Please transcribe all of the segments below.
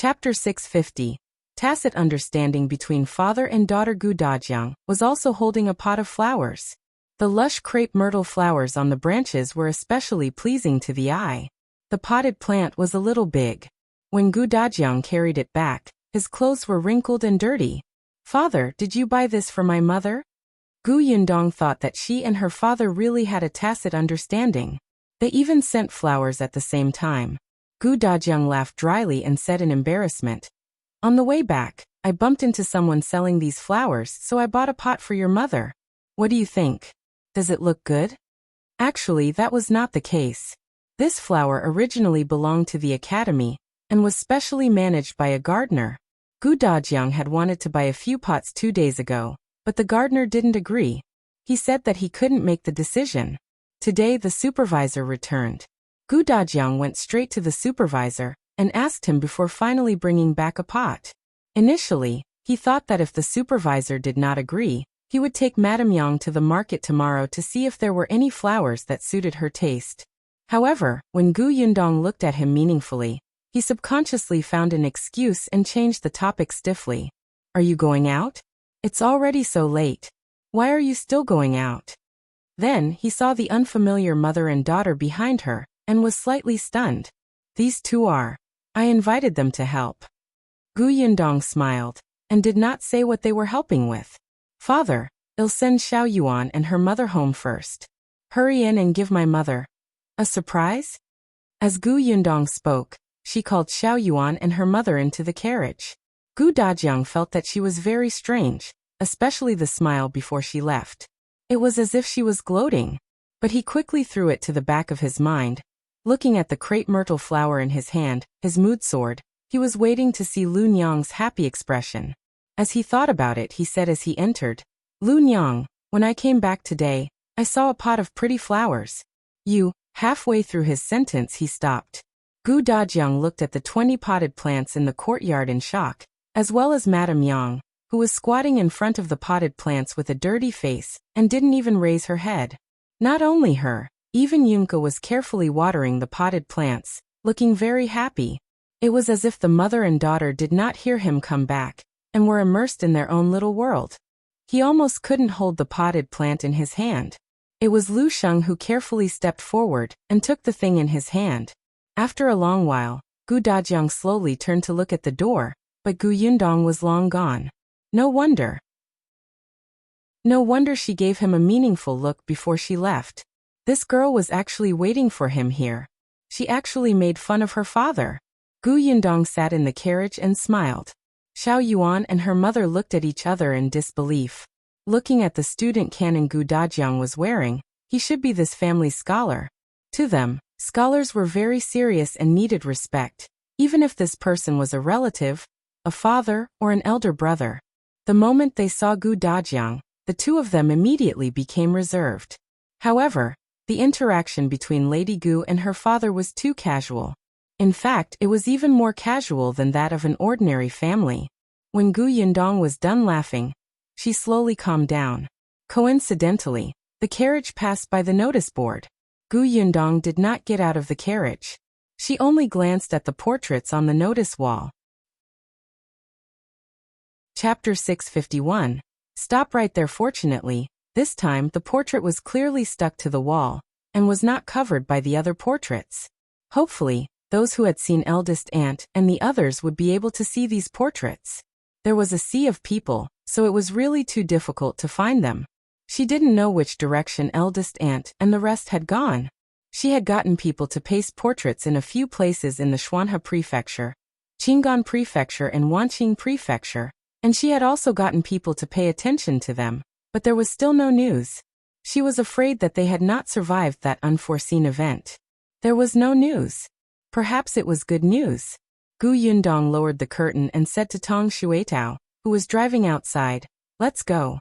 Chapter 650. Tacit understanding between father and daughter. Gu Dajiang was also holding a pot of flowers. The lush crepe myrtle flowers on the branches were especially pleasing to the eye. The potted plant was a little big. When Gu Dajiang carried it back, his clothes were wrinkled and dirty. "Father, did you buy this for my mother?" Gu Yundong thought that she and her father really had a tacit understanding. They even sent flowers at the same time. Gu Dajiang laughed dryly and said in embarrassment, "On the way back, I bumped into someone selling these flowers, so I bought a pot for your mother. What do you think? Does it look good?" Actually, that was not the case. This flower originally belonged to the academy and was specially managed by a gardener. Gu Dajiang had wanted to buy a few pots 2 days ago, but the gardener didn't agree. He said that he couldn't make the decision. Today the supervisor returned. Gu Dajiang went straight to the supervisor and asked him before finally bringing back a pot. Initially, he thought that if the supervisor did not agree, he would take Madame Yang to the market tomorrow to see if there were any flowers that suited her taste. However, when Gu Yundong looked at him meaningfully, he subconsciously found an excuse and changed the topic stiffly. "Are you going out? It's already so late. Why are you still going out?" Then he saw the unfamiliar mother and daughter behind her and was slightly stunned. "These two are. I invited them to help." Gu Yundong smiled and did not say what they were helping with. "Father, I'll send Xiao Yuan and her mother home first. Hurry in and give my mother a surprise." As Gu Yundong spoke, she called Xiao Yuan and her mother into the carriage. Gu Dajiang felt that she was very strange, especially the smile before she left. It was as if she was gloating, but he quickly threw it to the back of his mind. Looking at the crepe myrtle flower in his hand, his mood soared. He was waiting to see Lu Nyang's happy expression. As he thought about it, he said as he entered, "Lu Nyang, when I came back today, I saw a pot of pretty flowers." Halfway through his sentence he stopped. Gu Dajiang looked at the 20 potted plants in the courtyard in shock, as well as Madame Yang, who was squatting in front of the potted plants with a dirty face and didn't even raise her head. Not only her, even Yunka was carefully watering the potted plants, looking very happy. It was as if the mother and daughter did not hear him come back and were immersed in their own little world. He almost couldn't hold the potted plant in his hand. It was Lu Sheng who carefully stepped forward and took the thing in his hand. After a long while, Gu Dajiang slowly turned to look at the door, but Gu Yundong was long gone. No wonder she gave him a meaningful look before she left. This girl was actually waiting for him here. She actually made fun of her father. Gu Yundong sat in the carriage and smiled. Xiao Yuan and her mother looked at each other in disbelief. Looking at the student canon Gu Dajiang was wearing, he should be this family's scholar. To them, scholars were very serious and needed respect, even if this person was a relative, a father, or an elder brother. The moment they saw Gu Dajiang, the two of them immediately became reserved. However, the interaction between Lady Gu and her father was too casual. In fact, it was even more casual than that of an ordinary family. When Gu Yundong was done laughing, she slowly calmed down. Coincidentally, the carriage passed by the notice board. Gu Yundong did not get out of the carriage. She only glanced at the portraits on the notice wall. Chapter 651. Stop right there. Fortunately, this time the portrait was clearly stuck to the wall and was not covered by the other portraits. Hopefully, those who had seen Eldest Aunt and the others would be able to see these portraits. There was a sea of people, so it was really too difficult to find them. She didn't know which direction Eldest Aunt and the rest had gone. She had gotten people to paste portraits in a few places in the Xuanhe Prefecture, Qinggan Prefecture and Wanqing Prefecture, and she had also gotten people to pay attention to them, but there was still no news. She was afraid that they had not survived that unforeseen event. There was no news. Perhaps it was good news. Gu Yundong lowered the curtain and said to Tong Shuetao, who was driving outside, "Let's go."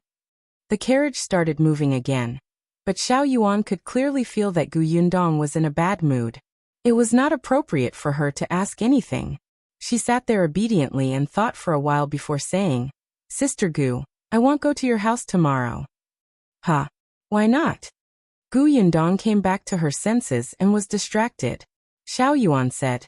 The carriage started moving again. But Xiao Yuan could clearly feel that Gu Yundong was in a bad mood. It was not appropriate for her to ask anything. She sat there obediently and thought for a while before saying, "Sister Gu, I won't go to your house tomorrow." "Huh? Why not?" Gu Yundong came back to her senses and was distracted. Xiao Yuan said,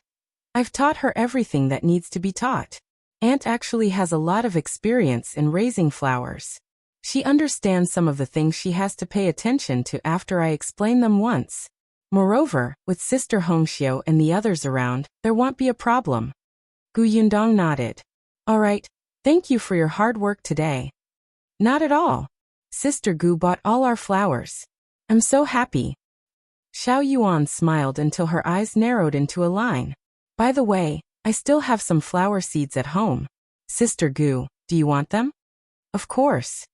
I've taught her everything that needs to be taught. Aunt actually has a lot of experience in raising flowers. She understands some of the things she has to pay attention to after I explain them once. Moreover, with Sister Hongxiu and the others around, there won't be a problem. Gu Yundong nodded. All right, thank you for your hard work today. Not at all. Sister Gu bought all our flowers. I'm so happy. Xiao Yuan smiled until her eyes narrowed into a line. By the way, I still have some flower seeds at home. Sister Gu, do you want them? Of course.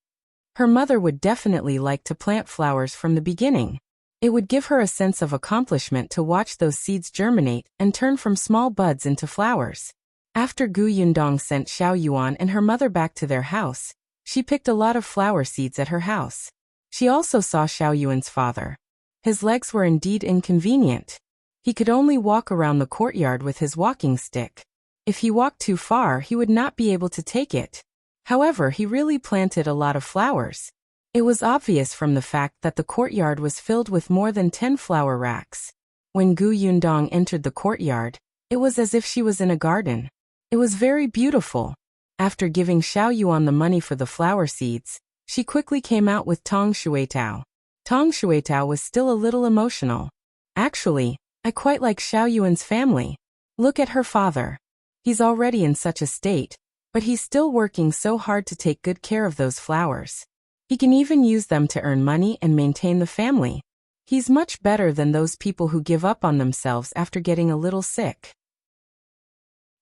Her mother would definitely like to plant flowers from the beginning. It would give her a sense of accomplishment to watch those seeds germinate and turn from small buds into flowers. After Gu Yundong sent Xiao Yuan and her mother back to their house, she picked a lot of flower seeds at her house. She also saw Xiao Yuan's father. His legs were indeed inconvenient. He could only walk around the courtyard with his walking stick. If he walked too far, he would not be able to take it. However, he really planted a lot of flowers. It was obvious from the fact that the courtyard was filled with more than 10 flower racks. When Gu Yundong entered the courtyard, it was as if she was in a garden. It was very beautiful. After giving Xiao Yuan the money for the flower seeds, she quickly came out with Tong Shuitao. Tong Shuitao was still a little emotional. Actually, I quite like Xiao Yuan's family. Look at her father. He's already in such a state, but he's still working so hard to take good care of those flowers. He can even use them to earn money and maintain the family. He's much better than those people who give up on themselves after getting a little sick.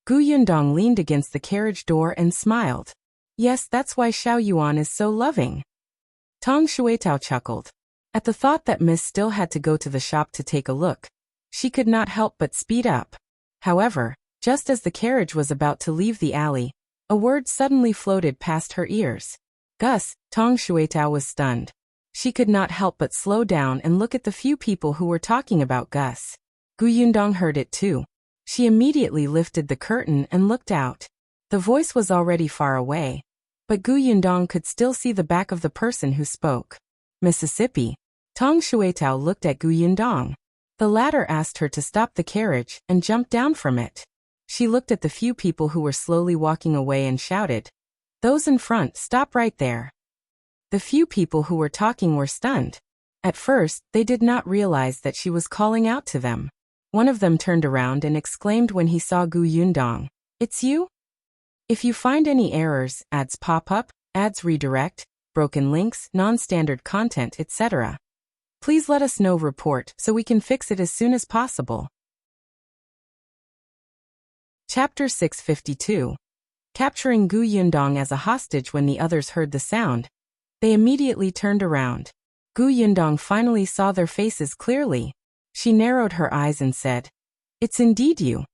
Gu Yundong leaned against the carriage door and smiled. Yes, that's why Xiao Yuan is so loving. Tong Shuitao chuckled. At the thought that Miss still had to go to the shop to take a look, she could not help but speed up. However, just as the carriage was about to leave the alley, a word suddenly floated past her ears. Gus. Tong Shuitao was stunned. She could not help but slow down and look at the few people who were talking about Gus. Gu Yundong heard it too. She immediately lifted the curtain and looked out. The voice was already far away, but Gu Yundong could still see the back of the person who spoke. Mississippi. Tong Shuitao looked at Gu Yundong. The latter asked her to stop the carriage and jumped down from it. She looked at the few people who were slowly walking away and shouted, "Those in front, stop right there." The few people who were talking were stunned. At first, they did not realize that she was calling out to them. One of them turned around and exclaimed when he saw Gu Yundong, "It's you?" If you find any errors, ads pop up, ads redirect, broken links, non-standard content, etc., please let us know report so we can fix it as soon as possible. Chapter 652. Capturing Gu Yundong as a hostage. When the others heard the sound, they immediately turned around. Gu Yundong finally saw their faces clearly. She narrowed her eyes and said, "It's indeed you."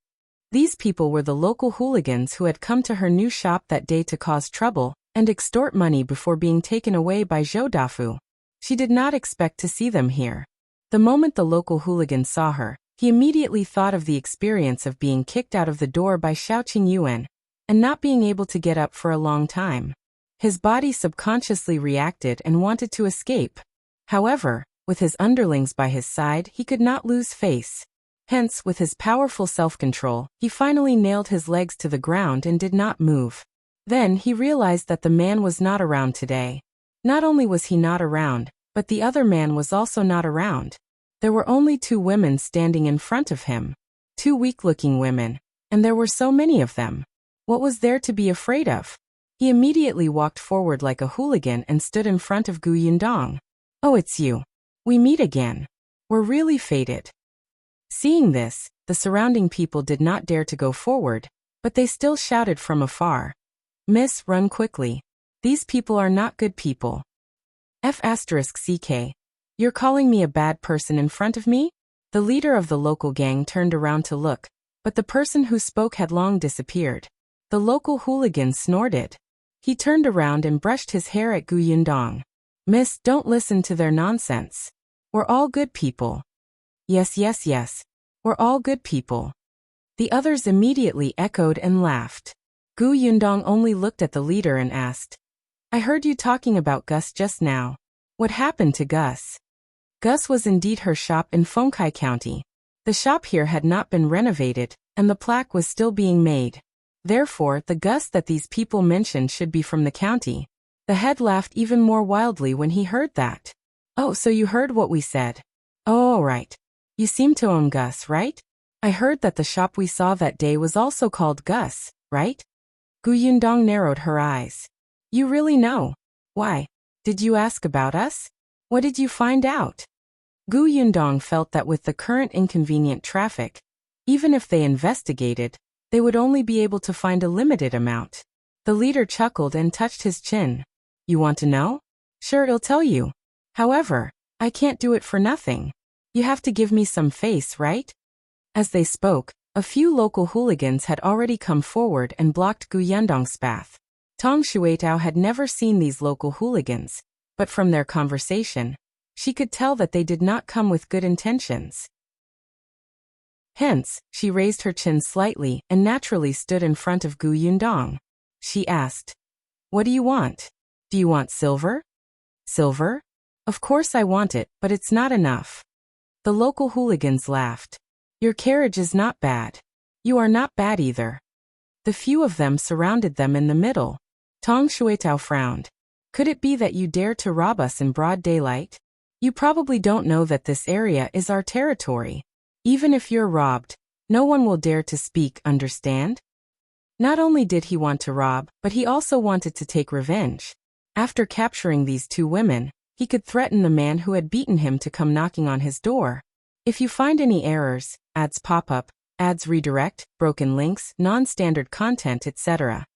These people were the local hooligans who had come to her new shop that day to cause trouble and extort money before being taken away by Zhou Dafu. She did not expect to see them here. The moment the local hooligan saw her, he immediately thought of the experience of being kicked out of the door by Xiaoqing Yuan and not being able to get up for a long time. His body subconsciously reacted and wanted to escape. However, with his underlings by his side, he could not lose face. Hence, with his powerful self-control, he finally nailed his legs to the ground and did not move. Then he realized that the man was not around today. Not only was he not around, but the other man was also not around. There were only 2 women standing in front of him. 2 weak-looking women, and there were so many of them. What was there to be afraid of? He immediately walked forward like a hooligan and stood in front of Gu Yundong. "Oh, it's you. We meet again. We're really fated." Seeing this, the surrounding people did not dare to go forward, but they still shouted from afar, "Miss, run quickly. These people are not good people." F***CK. You're calling me a bad person in front of me? The leader of the local gang turned around to look, but the person who spoke had long disappeared. The local hooligan snorted. He turned around and brushed his hair at Gu Yundong. "Miss, don't listen to their nonsense. We're all good people." Yes, yes, yes. We're all good people." The others immediately echoed and laughed. Gu Yundong only looked at the leader and asked, "I heard you talking about Gus just now. What happened to Gus?" Gus was indeed her shop in Fengkai County. The shop here had not been renovated, and the plaque was still being made. Therefore, the Gus that these people mentioned should be from the county. The head laughed even more wildly when he heard that. Oh, so you heard what we said. Oh, all right. You seem to own Gus, right? I heard that the shop we saw that day was also called Gus, right? Gu Yundong narrowed her eyes. You really know? Why? Did you ask about us? What did you find out? Gu Yundong felt that with the current inconvenient traffic, even if they investigated, they would only be able to find a limited amount. The leader chuckled and touched his chin. You want to know? Sure, I'll tell you. However, I can't do it for nothing. You have to give me some face, right? As they spoke, a few local hooligans had already come forward and blocked Gu Yundong's path. Tong Shuetao had never seen these local hooligans, but from their conversation, she could tell that they did not come with good intentions. Hence, she raised her chin slightly and naturally stood in front of Gu Yundong. She asked, What do you want? Do you want silver? Silver? Of course I want it, but it's not enough. The local hooligans laughed. Your carriage is not bad. You are not bad either. The few of them surrounded them in the middle. Tong Shuetao frowned. Could it be that you dare to rob us in broad daylight? You probably don't know that this area is our territory. Even if you're robbed, no one will dare to speak, understand? Not only did he want to rob, but he also wanted to take revenge. After capturing these two women, he could threaten the man who had beaten him to come knocking on his door. If you find any errors, ads pop up, ads redirect, broken links, non-standard content, etc.,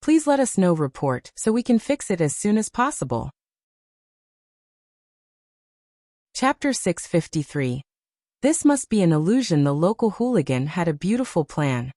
please let us know report so we can fix it as soon as possible. Chapter 653. This must be an illusion. The local hooligan had a beautiful plan.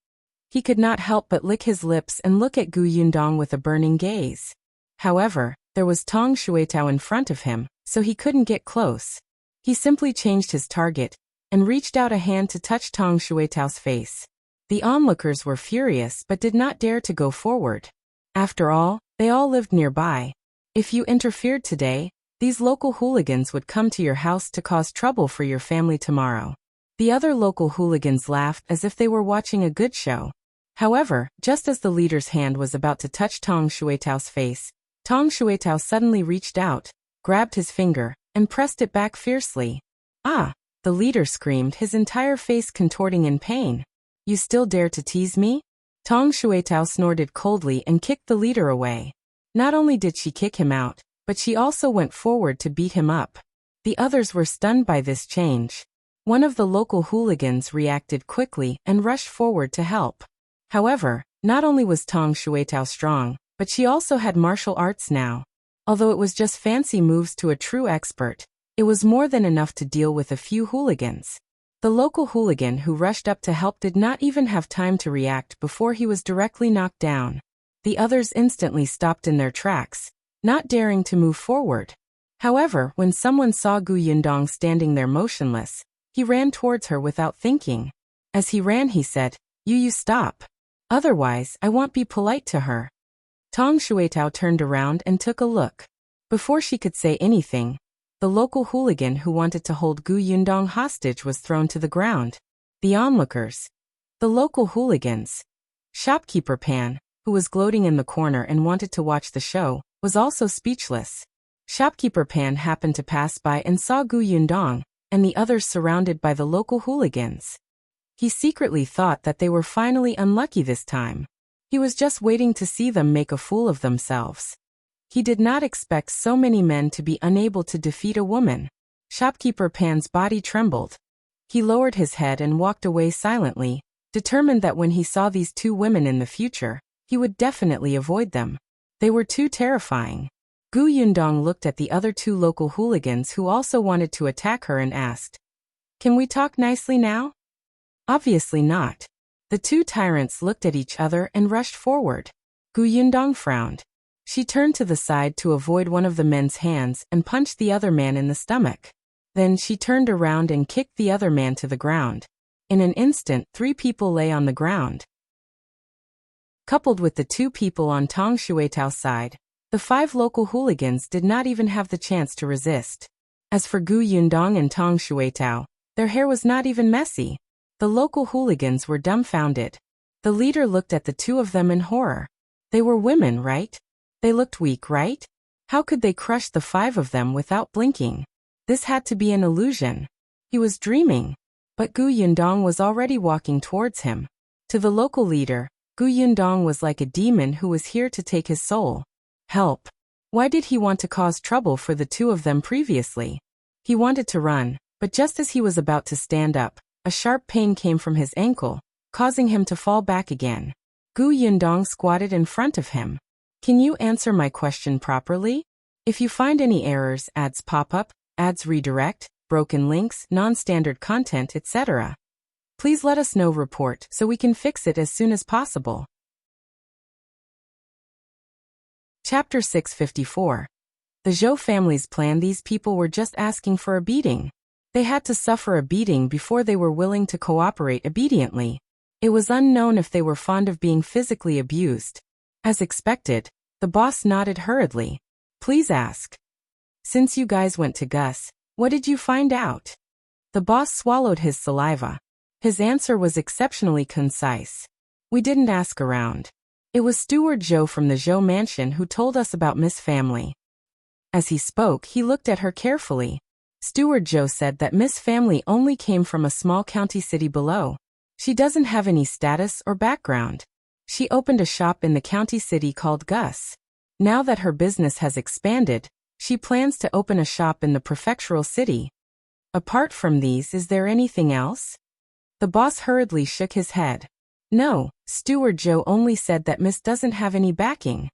He could not help but lick his lips and look at Gu Yundong with a burning gaze. However, there was Tong Shuetao in front of him, so he couldn't get close. He simply changed his target and reached out a hand to touch Tong Shuetao's face. The onlookers were furious but did not dare to go forward. After all, they all lived nearby. If you interfered today, these local hooligans would come to your house to cause trouble for your family tomorrow. The other local hooligans laughed as if they were watching a good show. However, just as the leader's hand was about to touch Tong Shuetao's face, Tong Shuetao suddenly reached out, grabbed his finger, and pressed it back fiercely. Ah! The leader screamed, his entire face contorting in pain. You still dare to tease me? Tong Shuetao snorted coldly and kicked the leader away. Not only did she kick him out, but she also went forward to beat him up. The others were stunned by this change. One of the local hooligans reacted quickly and rushed forward to help. However, not only was Tong Shuetao strong, but she also had martial arts now. Although it was just fancy moves to a true expert, it was more than enough to deal with a few hooligans. The local hooligan who rushed up to help did not even have time to react before he was directly knocked down. The others instantly stopped in their tracks, not daring to move forward. However, when someone saw Gu Yundong standing there motionless, he ran towards her without thinking. As he ran, he said, You stop. Otherwise, I won't be polite to her. Tong Shuetao turned around and took a look. Before she could say anything, the local hooligan who wanted to hold Gu Yundong hostage was thrown to the ground. The onlookers, the local hooligans, shopkeeper Pan, who was gloating in the corner and wanted to watch the show, was also speechless. Shopkeeper Pan happened to pass by and saw Gu Yundong and the others surrounded by the local hooligans. He secretly thought that they were finally unlucky this time. He was just waiting to see them make a fool of themselves. He did not expect so many men to be unable to defeat a woman. Shopkeeper Pan's body trembled. He lowered his head and walked away silently, determined that when he saw these two women in the future, he would definitely avoid them. They were too terrifying. Gu Yundong looked at the other two local hooligans who also wanted to attack her and asked, Can we talk nicely now? Obviously not. The two tyrants looked at each other and rushed forward. Gu Yundong frowned. She turned to the side to avoid one of the men's hands and punched the other man in the stomach. Then she turned around and kicked the other man to the ground. In an instant, 3 people lay on the ground. Coupled with the 2 people on Tong Shuetao's side, the 5 local hooligans did not even have the chance to resist. As for Gu Yundong and Tong Shuetao, Their hair was not even messy. The local hooligans were dumbfounded. The leader looked at the two of them in horror. They were women, right? They looked weak, right? How could they crush the five of them without blinking? This had to be an illusion. He was dreaming. But Gu Yundong was already walking towards him. To the local leader, Gu Yundong was like a demon who was here to take his soul. Help! Why did he want to cause trouble for the two of them previously? He wanted to run, but just as he was about to stand up, a sharp pain came from his ankle, causing him to fall back again. Gu Yundong squatted in front of him. Can you answer my question properly? If you find any errors, ads pop up, ads redirect, broken links, non-standard content, etc., please let us know. Report so we can fix it as soon as possible. Chapter 654. The Zhou family's plan. These people were just asking for a beating. They had to suffer a beating before they were willing to cooperate obediently. It was unknown if they were fond of being physically abused. As expected, the boss nodded hurriedly. Please ask. Since you guys went to Gus, what did you find out? The boss swallowed his saliva. His answer was exceptionally concise. We didn't ask around. It was Steward Zhou from the Zhou mansion who told us about Miss Family. As he spoke, he looked at her carefully. Steward Zhou said that Miss Family only came from a small county city below. She doesn't have any status or background. She opened a shop in the county city called Gus. Now that her business has expanded, she plans to open a shop in the prefectural city. Apart from these, is there anything else? The boss hurriedly shook his head. No, Steward Zhou only said that Miss doesn't have any backing.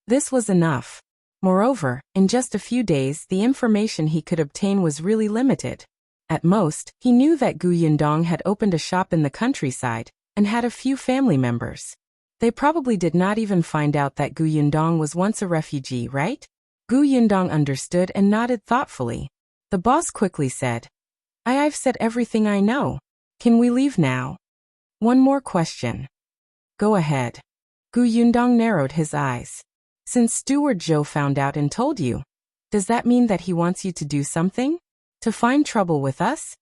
This was enough. Moreover, in just a few days, the information he could obtain was really limited. At most, he knew that Gu Yundong had opened a shop in the countryside and had a few family members. They probably did not even find out that Gu Yundong was once a refugee, right? Gu Yundong understood and nodded thoughtfully. The boss quickly said, I've said everything I know. Can we leave now? One more question. Go ahead. Gu Yundong narrowed his eyes. Since Steward Zhou found out and told you, does that mean that he wants you to do something? To find trouble with us?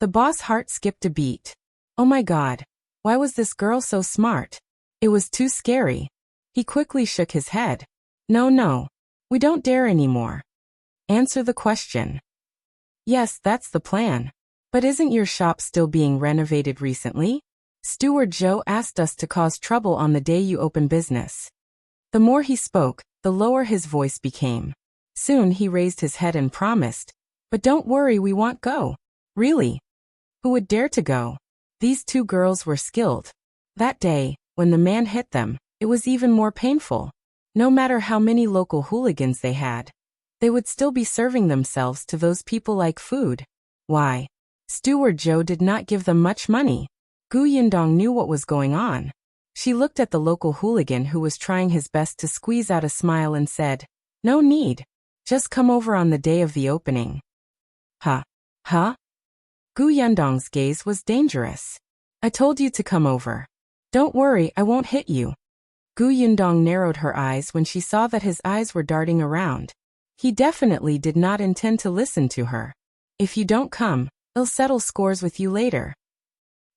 The boss' heart skipped a beat. Oh my god, why was this girl so smart? It was too scary. He quickly shook his head. No, we don't dare anymore. Answer the question. Yes, that's the plan. But isn't your shop still being renovated recently? Steward Zhou asked us to cause trouble on the day you open business. The more he spoke, the lower his voice became. Soon he raised his head and promised, but don't worry, we won't go. Really? Who would dare to go? These two girls were skilled. That day, when the man hit them, it was even more painful. No matter how many local hooligans they had, they would still be serving themselves to those people like food. Why? Steward Zhou did not give them much money. Gu Yundong knew what was going on. She looked at the local hooligan who was trying his best to squeeze out a smile and said, No need. Just come over on the day of the opening. Huh? Gu Yundong's gaze was dangerous. I told you to come over. Don't worry, I won't hit you. Gu Yundong narrowed her eyes when she saw that his eyes were darting around. He definitely did not intend to listen to her. If you don't come, I'll settle scores with you later.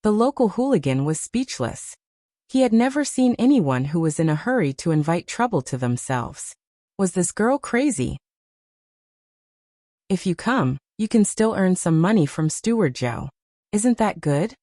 The local hooligan was speechless. He had never seen anyone who was in a hurry to invite trouble to themselves. Was this girl crazy? If you come, you can still earn some money from Steward Zhou. Isn't that good?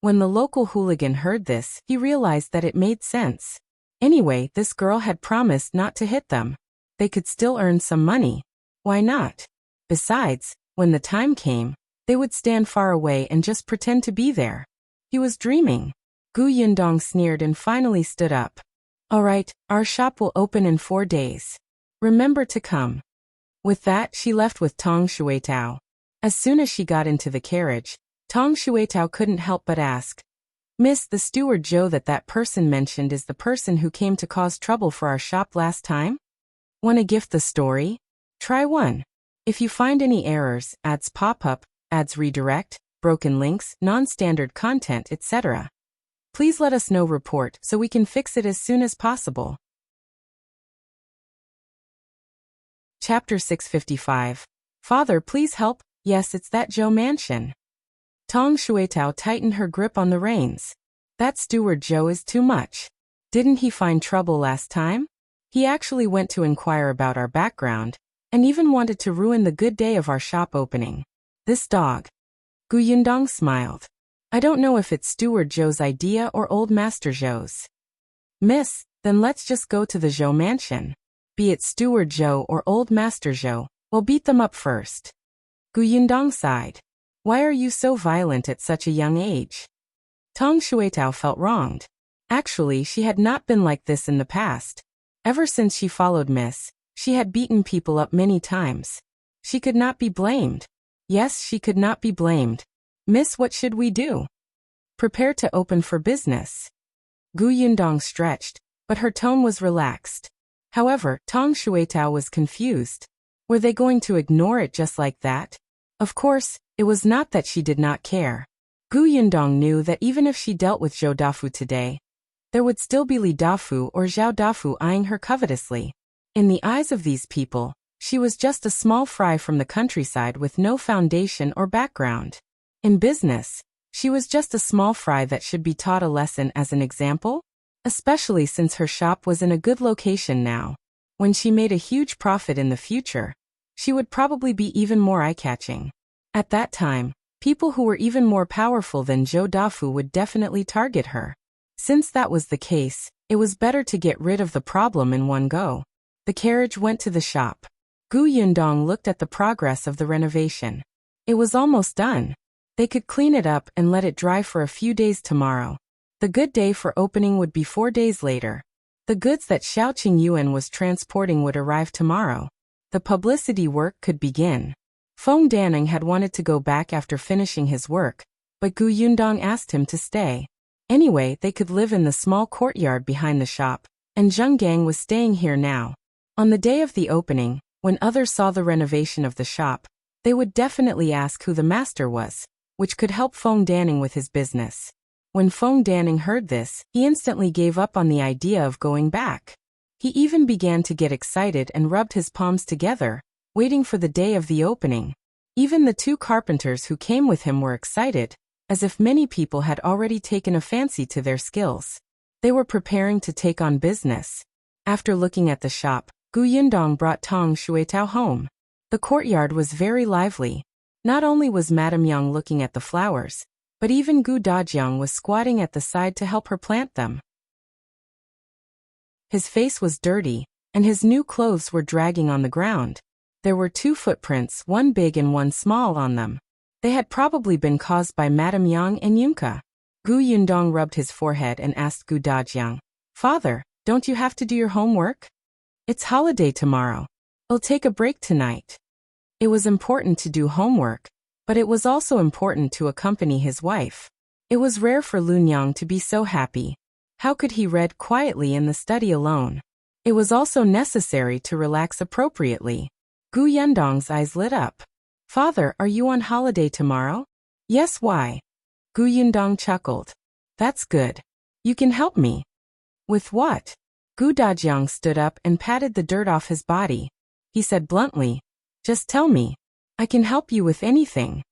When the local hooligan heard this, he realized that it made sense. Anyway, this girl had promised not to hit them. They could still earn some money. Why not? Besides, when the time came, they would stand far away and just pretend to be there. He was dreaming. Gu Yundong sneered and finally stood up. All right, our shop will open in 4 days. Remember to come. With that, she left with Tong Shuitao. As soon as she got into the carriage, Tong Shuitao couldn't help but ask, Miss, the Steward Zhou that person mentioned is the person who came to cause trouble for our shop last time? Want to gift the story? Try one. If you find any errors, ads pop up, ads redirect, broken links, non-standard content, etc., please let us know. Report so we can fix it as soon as possible. Chapter 655. Father, please help. Yes, it's that Zhou mansion. Tong Shuetao tightened her grip on the reins. That steward Zhou is too much. Didn't he find trouble last time? He actually went to inquire about our background, and even wanted to ruin the good day of our shop opening. This dog. Gu Yundong smiled. I don't know if it's steward Zhou's idea or old master Zhou's. Miss, then let's just go to the Zhou mansion. Be it steward Zhou or old master Zhou, we'll beat them up first. Gu Yundong sighed. Why are you so violent at such a young age? Tong Shuetao felt wronged. Actually, she had not been like this in the past. Ever since she followed Miss, she had beaten people up many times. She could not be blamed. Yes, she could not be blamed. Miss, what should we do? Prepare to open for business. Gu Yundong stretched, but her tone was relaxed. However, Tong Shuetao was confused. Were they going to ignore it just like that? Of course, it was not that she did not care. Gu Yundong knew that even if she dealt with Zhou Dafu today, there would still be Li Dafu or Zhao Dafu eyeing her covetously. In the eyes of these people, she was just a small fry from the countryside with no foundation or background. In business, she was just a small fry that should be taught a lesson as an example, especially since her shop was in a good location now. When she made a huge profit in the future, she would probably be even more eye-catching. At that time, people who were even more powerful than Zhou Dafu would definitely target her. Since that was the case, it was better to get rid of the problem in one go. The carriage went to the shop. Gu Yundong looked at the progress of the renovation. It was almost done. They could clean it up and let it dry for a few days tomorrow. The good day for opening would be 4 days later. The goods that Xiaoqing Yuan was transporting would arrive tomorrow. The publicity work could begin. Feng Danning had wanted to go back after finishing his work, but Gu Yundong asked him to stay. Anyway, they could live in the small courtyard behind the shop, and Zheng Gang was staying here now. On the day of the opening, when others saw the renovation of the shop, they would definitely ask who the master was, which could help Feng Danning with his business. When Feng Danning heard this, he instantly gave up on the idea of going back. He even began to get excited and rubbed his palms together, waiting for the day of the opening. Even the 2 carpenters who came with him were excited, as if many people had already taken a fancy to their skills. They were preparing to take on business. After looking at the shop, Gu Yundong brought Tong Shuetao home. The courtyard was very lively. Not only was Madame Yang looking at the flowers, but even Gu Dajiang was squatting at the side to help her plant them. His face was dirty, and his new clothes were dragging on the ground. There were 2 footprints, one big and one small, on them. They had probably been caused by Madame Yang and Yunka. Gu Yundong rubbed his forehead and asked Gu Dajiang, Father, don't you have to do your homework? It's holiday tomorrow. I'll take a break tonight. It was important to do homework, but it was also important to accompany his wife. It was rare for Lunyang to be so happy. How could he read quietly in the study alone? It was also necessary to relax appropriately. Gu Yundong's eyes lit up. Father, are you on holiday tomorrow? Yes, why? Gu Yundong chuckled. That's good. You can help me. With what? Gu Dajiang stood up and patted the dirt off his body. He said bluntly, just tell me. I can help you with anything.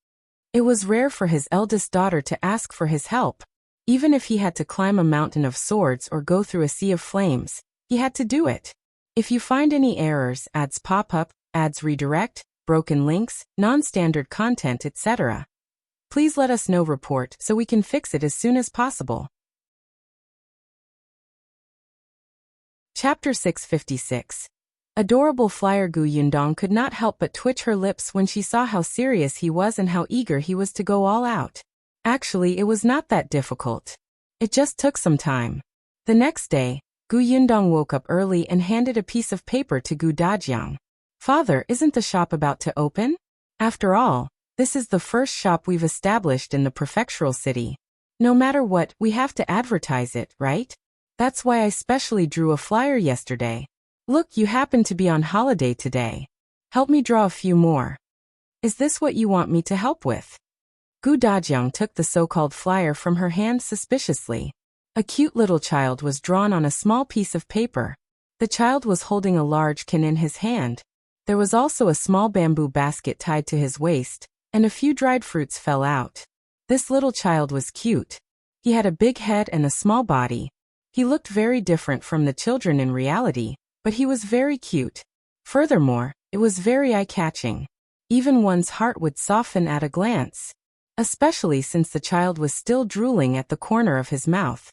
It was rare for his eldest daughter to ask for his help. Even if he had to climb a mountain of swords or go through a sea of flames, he had to do it. If you find any errors, ads pop up, ads redirect, broken links, non-standard content, etc., please let us know report so we can fix it as soon as possible. Chapter 656. Adorable Flier. Gu Yundong could not help but twitch her lips when she saw how serious he was and how eager he was to go all out. Actually, it was not that difficult. It just took some time. The next day, Gu Yundong woke up early and handed a piece of paper to Gu Dajiang. Father, isn't the shop about to open? After all, this is the first shop we've established in the prefectural city. No matter what, we have to advertise it, right? That's why I specially drew a flyer yesterday. Look, you happen to be on holiday today. Help me draw a few more. Is this what you want me to help with? Gu Dajiang took the so-called flyer from her hand suspiciously. A cute little child was drawn on a small piece of paper. The child was holding a large can in his hand. There was also a small bamboo basket tied to his waist, and a few dried fruits fell out. This little child was cute. He had a big head and a small body. He looked very different from the children in reality, but he was very cute. Furthermore, it was very eye-catching. Even one's heart would soften at a glance, especially since the child was still drooling at the corner of his mouth.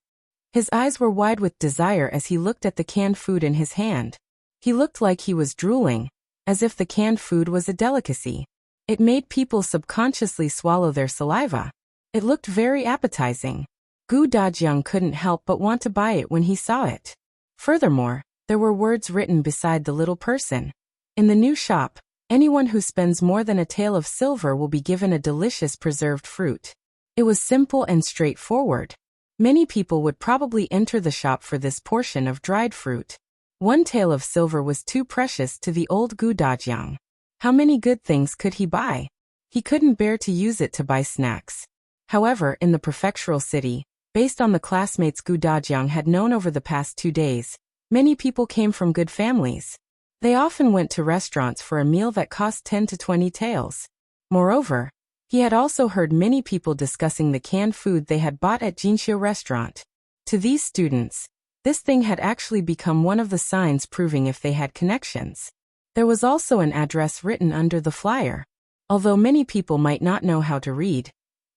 His eyes were wide with desire as he looked at the canned food in his hand. He looked like he was drooling, as if the canned food was a delicacy. It made people subconsciously swallow their saliva. It looked very appetizing. Gu Dajiang couldn't help but want to buy it when he saw it. Furthermore, there were words written beside the little person. In the new shop, anyone who spends more than a tael of silver will be given a delicious preserved fruit. It was simple and straightforward. Many people would probably enter the shop for this portion of dried fruit. 1 tael of silver was too precious to the old Gu Dajiang. How many good things could he buy? He couldn't bear to use it to buy snacks. However, in the prefectural city, based on the classmates Gu Dajiang had known over the past 2 days, many people came from good families. They often went to restaurants for a meal that cost 10 to 20 taels. Moreover, he had also heard many people discussing the canned food they had bought at Jinxiu restaurant. To these students, this thing had actually become one of the signs proving if they had connections. There was also an address written under the flyer. Although many people might not know how to read,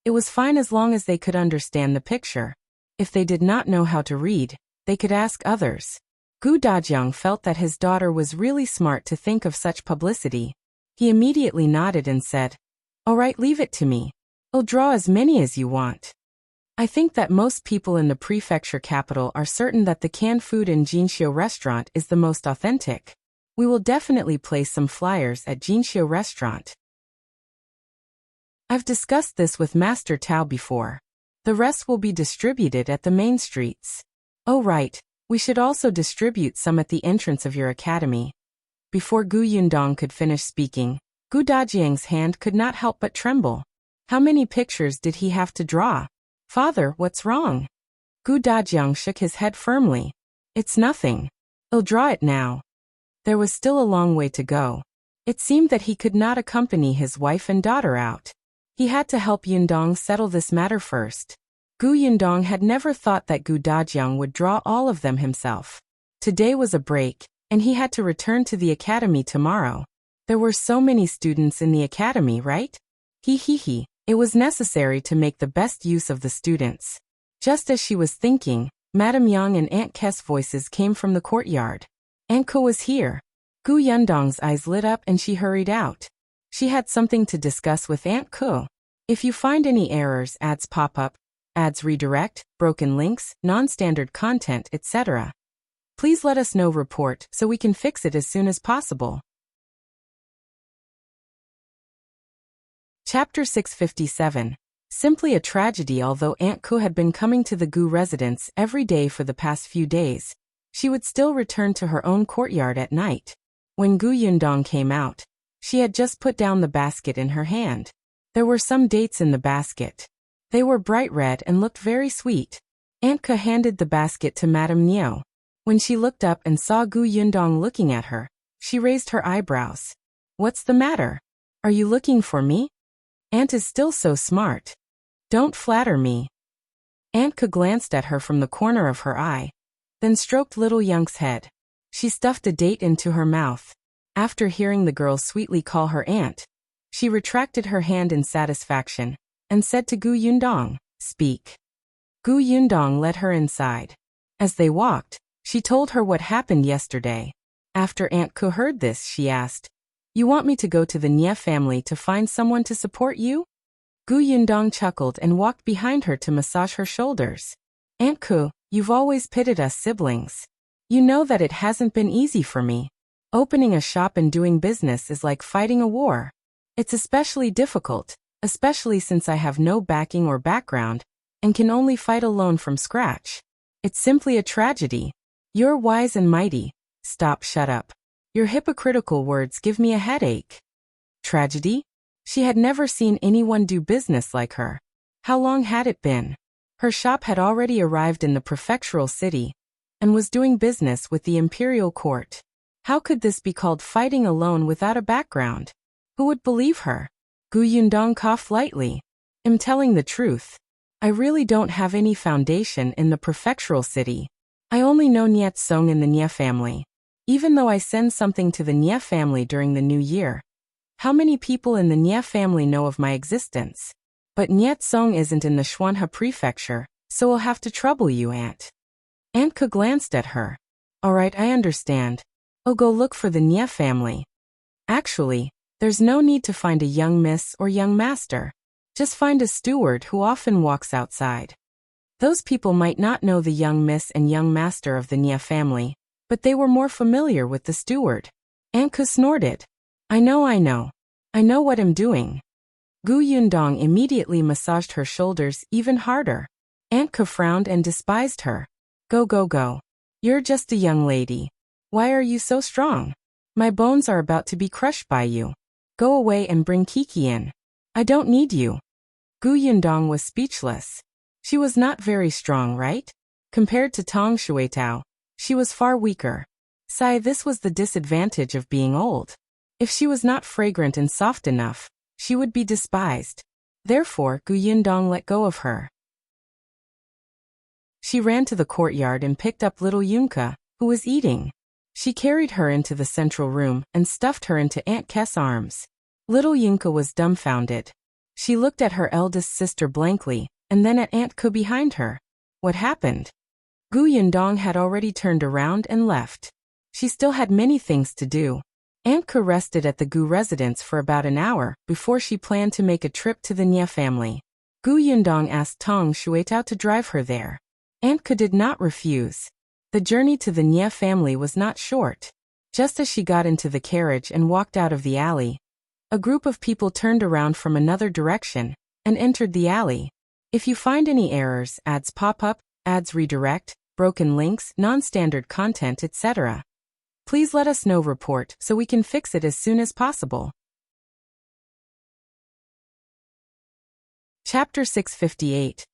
it was fine as long as they could understand the picture. If they did not know how to read, they could ask others. Gu Dajiang felt that his daughter was really smart to think of such publicity. He immediately nodded and said, "All right, leave it to me. I'll draw as many as you want." I think that most people in the prefecture capital are certain that the canned food in Jinxiu restaurant is the most authentic. We will definitely place some flyers at Jinxiu restaurant. I've discussed this with Master Tao before. The rest will be distributed at the main streets. Oh right, we should also distribute some at the entrance of your academy. Before Gu Yundong could finish speaking, Gu Dajiang's hand could not help but tremble. How many pictures did he have to draw? Father, what's wrong? Gu Dajiang shook his head firmly. It's nothing. I'll draw it now. There was still a long way to go. It seemed that he could not accompany his wife and daughter out. He had to help Yundong settle this matter first. Gu Yundong had never thought that Gu Dajiang would draw all of them himself. Today was a break, and he had to return to the academy tomorrow. There were so many students in the academy, right? It was necessary to make the best use of the students. Just as she was thinking, Madame Yang and Aunt Ke's voices came from the courtyard. Aunt Ke was here. Gu Yundong's eyes lit up and she hurried out. She had something to discuss with Aunt Ke. If you find any errors, ads pop up, ads redirect, broken links, non-standard content, etc., please let us know. Report so we can fix it as soon as possible. Chapter 657. Simply a tragedy. Although Aunt Ke had been coming to the Gu residence every day for the past few days, she would still return to her own courtyard at night. When Gu Yundong came out, she had just put down the basket in her hand. There were some dates in the basket. They were bright red and looked very sweet. Aunt Ke handed the basket to Madame Niu. When she looked up and saw Gu Yundong looking at her, she raised her eyebrows. What's the matter? Are you looking for me? Aunt is still so smart. Don't flatter me. Aunt Ke glanced at her from the corner of her eye, then stroked little Young's head. She stuffed a date into her mouth. After hearing the girl sweetly call her aunt, she retracted her hand in satisfaction and said to Gu Yundong, "Speak." Gu Yundong led her inside. As they walked, she told her what happened yesterday. After Aunt Ke heard this, she asked, "You want me to go to the Nie family to find someone to support you?" Gu Yundong chuckled and walked behind her to massage her shoulders. "Aunt Ke, you've always pitted us siblings. You know that it hasn't been easy for me. Opening a shop and doing business is like fighting a war. It's especially difficult, especially since I have no backing or background, and can only fight alone from scratch. It's simply a tragedy. You're wise and mighty. Stop, shut up. Your hypocritical words give me a headache." Tragedy? She had never seen anyone do business like her. How long had it been? Her shop had already arrived in the prefectural city, and was doing business with the imperial court. How could this be called fighting alone without a background? Who would believe her? Gu Yundong coughed lightly. I'm telling the truth. I really don't have any foundation in the prefectural city. I only know Niet Song and the Nie family. Even though I send something to the Nie family during the new year. How many people in the Nie family know of my existence? But Niet Song isn't in the Shuanha prefecture, so we'll have to trouble you, Aunt. Aunt Ke glanced at her. All right, I understand. I'll go look for the Nie family. Actually, there's no need to find a young miss or young master. Just find a steward who often walks outside. Those people might not know the young miss and young master of the Nie family, but they were more familiar with the steward. Aunt Ke snorted. I know. I know what I'm doing. Gu Yundong immediately massaged her shoulders even harder. Aunt Ke frowned and despised her. Go. You're just a young lady. Why are you so strong? My bones are about to be crushed by you. Go away and bring Kiki in. I don't need you. Gu Yundong was speechless. She was not very strong, right? Compared to Tong Shuetao, she was far weaker. This was the disadvantage of being old. If she was not fragrant and soft enough, she would be despised. Therefore, Gu Yundong let go of her. She ran to the courtyard and picked up little Yunka, who was eating. She carried her into the central room and stuffed her into Aunt Ke's arms. Little Yunka was dumbfounded. She looked at her eldest sister blankly, and then at Aunt Ke behind her. What happened? Gu Yundong had already turned around and left. She still had many things to do. Aunt Ke rested at the Gu residence for about an hour before she planned to make a trip to the Nie family. Gu Yundong asked Tong Shuetao to drive her there. Aunt Ke did not refuse. The journey to the Nie family was not short. Just as she got into the carriage and walked out of the alley, a group of people turned around from another direction and entered the alley. If you find any errors, ads pop up, ads redirect, broken links, non-standard content, etc., please let us know. Report so we can fix it as soon as possible. Chapter 658.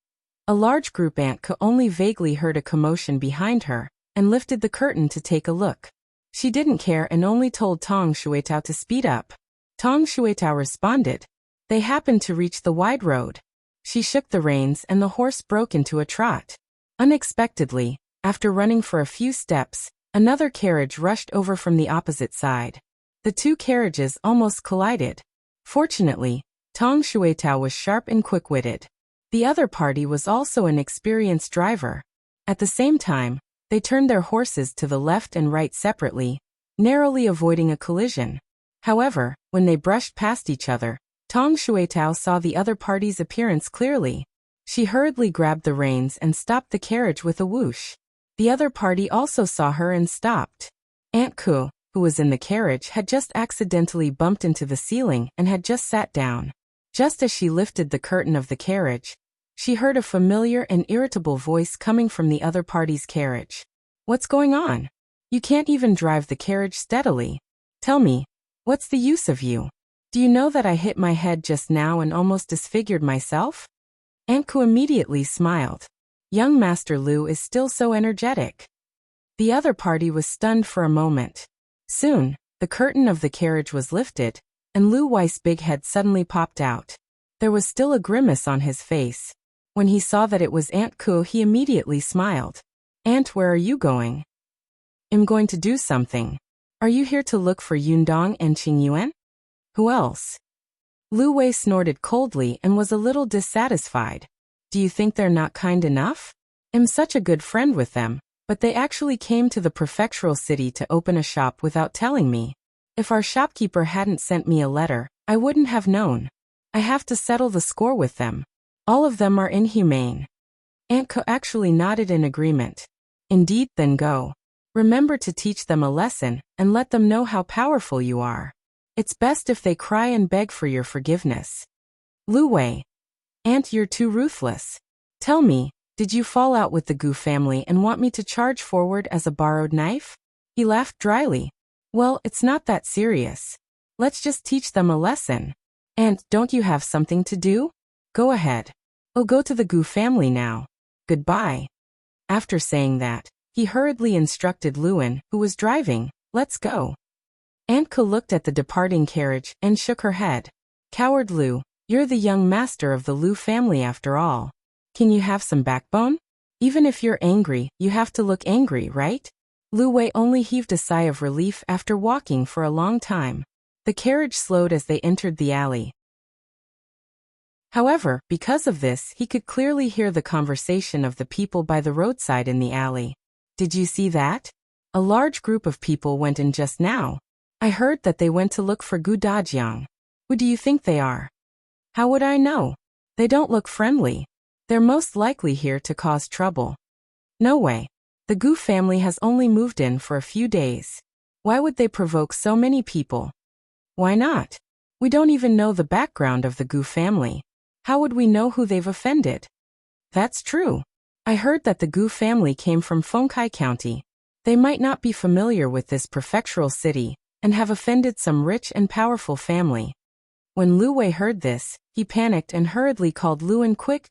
A large group. Aunt Ke only vaguely heard a commotion behind her and lifted the curtain to take a look. She didn't care and only told Tong Shuetao to speed up. Tong Shuetao responded. They happened to reach the wide road. She shook the reins and the horse broke into a trot. Unexpectedly, after running for a few steps, another carriage rushed over from the opposite side. The two carriages almost collided. Fortunately, Tong Shuetao was sharp and quick-witted. The other party was also an experienced driver. At the same time, they turned their horses to the left and right separately, narrowly avoiding a collision. However, when they brushed past each other, Tong Shuetao saw the other party's appearance clearly. She hurriedly grabbed the reins and stopped the carriage with a whoosh. The other party also saw her and stopped. Aunt Ke, who was in the carriage, had just accidentally bumped into the ceiling and had just sat down. Just as she lifted the curtain of the carriage, she heard a familiar and irritable voice coming from the other party's carriage. What's going on? You can't even drive the carriage steadily. Tell me, what's the use of you? Do you know that I hit my head just now and almost disfigured myself? Aunt Ke immediately smiled. Young Master Lu is still so energetic. The other party was stunned for a moment. Soon, the curtain of the carriage was lifted, and Lu Wei's big head suddenly popped out. There was still a grimace on his face. When he saw that it was Aunt Ke, he immediately smiled. Aunt, where are you going? I'm going to do something. Are you here to look for Yundong and Qing Yuan? Who else? Lu Wei snorted coldly and was a little dissatisfied. Do you think they're not kind enough? I'm such a good friend with them, but they actually came to the prefectural city to open a shop without telling me. If our shopkeeper hadn't sent me a letter, I wouldn't have known. I have to settle the score with them. All of them are inhumane. Aunt Ke actually nodded in agreement. Indeed, then go. Remember to teach them a lesson and let them know how powerful you are. It's best if they cry and beg for your forgiveness. Lu Wei. Aunt, you're too ruthless. Tell me, did you fall out with the Gu family and want me to charge forward as a borrowed knife? He laughed dryly. Well, it's not that serious. Let's just teach them a lesson. And don't you have something to do? Go ahead. I'll go to the Gu family now. Goodbye. After saying that, he hurriedly instructed Luan, who was driving, let's go. Aunt Ke looked at the departing carriage and shook her head. Coward Lu, You're the young master of the Lu family after all. Can you have some backbone? Even if you're angry, you have to look angry, right? Lu Wei only heaved a sigh of relief after walking for a long time. The carriage slowed as they entered the alley. However, because of this, he could clearly hear the conversation of the people by the roadside in the alley. Did you see that? A large group of people went in just now. I heard that they went to look for Gu Dajiang. Who do you think they are? How would I know? They don't look friendly. They're most likely here to cause trouble. No way. The Gu family has only moved in for a few days. Why would they provoke so many people? Why not? We don't even know the background of the Gu family. How would we know who they've offended? That's true. I heard that the Gu family came from Fengkai County. They might not be familiar with this prefectural city and have offended some rich and powerful family. When Lu Wei heard this, he panicked and hurriedly called Luan, quick.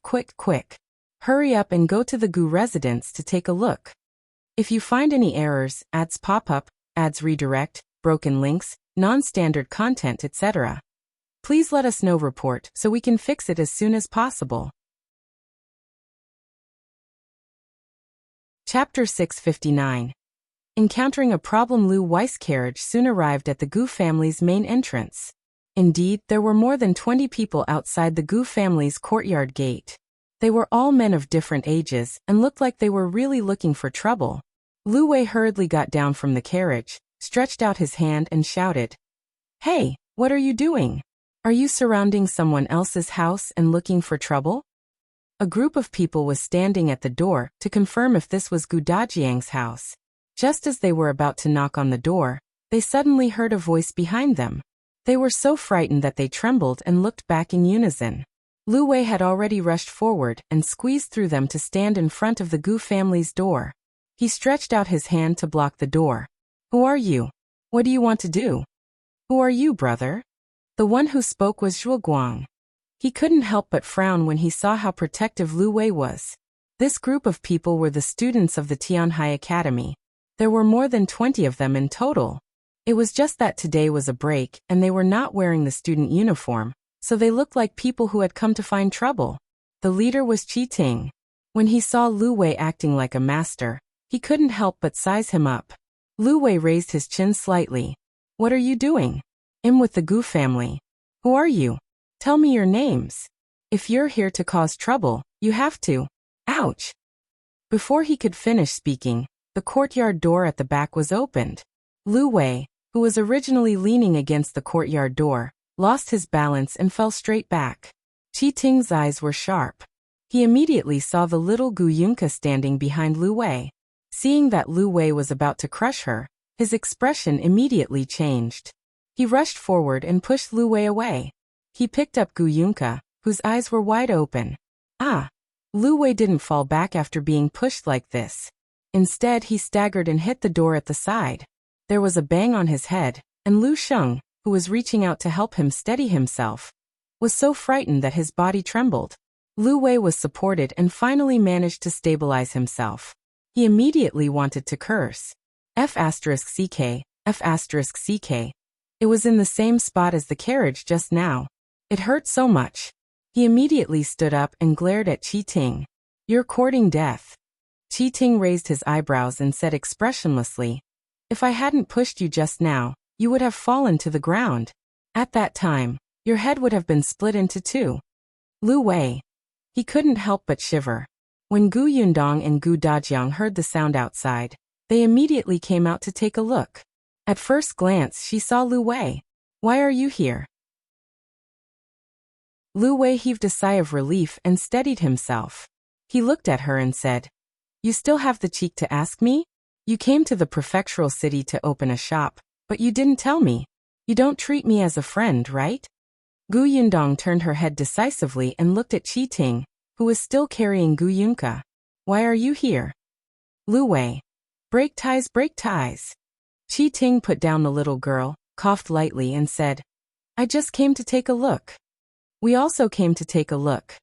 Hurry up and go to the Gu residence to take a look. If you find any errors, ads pop up, ads redirect, broken links, non-standard content, etc., please let us know report so we can fix it as soon as possible. Chapter 659. Encountering a problem. Lu Wei's carriage soon arrived at the Gu family's main entrance. Indeed, there were more than 20 people outside the Gu family's courtyard gate. They were all men of different ages and looked like they were really looking for trouble. Lu Wei hurriedly got down from the carriage, stretched out his hand and shouted, "Hey, what are you doing? Are you surrounding someone else's house and looking for trouble?" A group of people was standing at the door to confirm if this was Gu Dajiang's house. Just as they were about to knock on the door, they suddenly heard a voice behind them. They were so frightened that they trembled and looked back in unison. Lu Wei had already rushed forward and squeezed through them to stand in front of the Gu family's door. He stretched out his hand to block the door. "Who are you? What do you want to do?" "Who are you, brother?" The one who spoke was Zhou. He couldn't help but frown when he saw how protective Lu Wei was. This group of people were the students of the Tianhai Academy. There were more than 20 of them in total. It was just that today was a break and they were not wearing the student uniform, so they looked like people who had come to find trouble. The leader was Qing. When he saw Lu Wei acting like a master, he couldn't help but size him up. Lu Wei raised his chin slightly. "What are you doing?" "I'm with the Gu family." "Who are you? Tell me your names. If you're here to cause trouble, you have to." Ouch! Before he could finish speaking, the courtyard door at the back was opened. Lu Wei, who was originally leaning against the courtyard door, lost his balance and fell straight back. Ting's eyes were sharp. He immediately saw the little Gu Yunka standing behind Lu Wei. Seeing that Lu Wei was about to crush her, his expression immediately changed. He rushed forward and pushed Lu Wei away. He picked up Gu Yunka, whose eyes were wide open. Ah! Lu Wei didn't fall back after being pushed like this. Instead, he staggered and hit the door at the side. There was a bang on his head, and Lu Sheng, who was reaching out to help him steady himself, was so frightened that his body trembled. Lu Wei was supported and finally managed to stabilize himself. He immediately wanted to curse. F***ck, F***ck. It was in the same spot as the carriage just now. It hurt so much. He immediately stood up and glared at Qing. "You're courting death." Qing raised his eyebrows and said expressionlessly, "If I hadn't pushed you just now, you would have fallen to the ground. At that time, your head would have been split into two." Lu Wei. He couldn't help but shiver. When Gu Yundong and Gu Dajiang heard the sound outside, they immediately came out to take a look. At first glance, she saw Lu Wei. "Why are you here?" Lu Wei heaved a sigh of relief and steadied himself. He looked at her and said, "You still have the cheek to ask me? You came to the prefectural city to open a shop, but you didn't tell me. You don't treat me as a friend, right?" Gu Yundong turned her head decisively and looked at Qing, who was still carrying Gu Yunka. "Why are you here?" Lu Wei. Break ties, break ties." Qing put down the little girl, coughed lightly and said, "I just came to take a look." "We also came to take a look."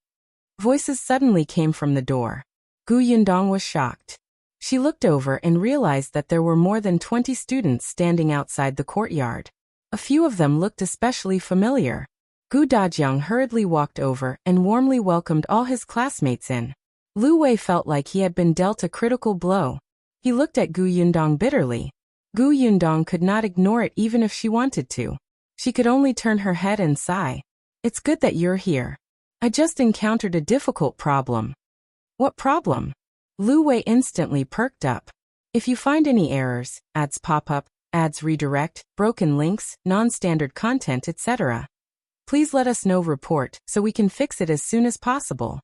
Voices suddenly came from the door. Gu Yundong was shocked. She looked over and realized that there were more than 20 students standing outside the courtyard. A few of them looked especially familiar. Gu Dajiang hurriedly walked over and warmly welcomed all his classmates in. Lu Wei felt like he had been dealt a critical blow. He looked at Gu Yundong bitterly. Gu Yundong could not ignore it even if she wanted to. She could only turn her head and sigh. It's good that you're here. I just encountered a difficult problem. What problem? Lu Wei instantly perked up. If you find any errors, ads pop up, ads redirect, broken links, non-standard content, etc., please let us know report so we can fix it as soon as possible.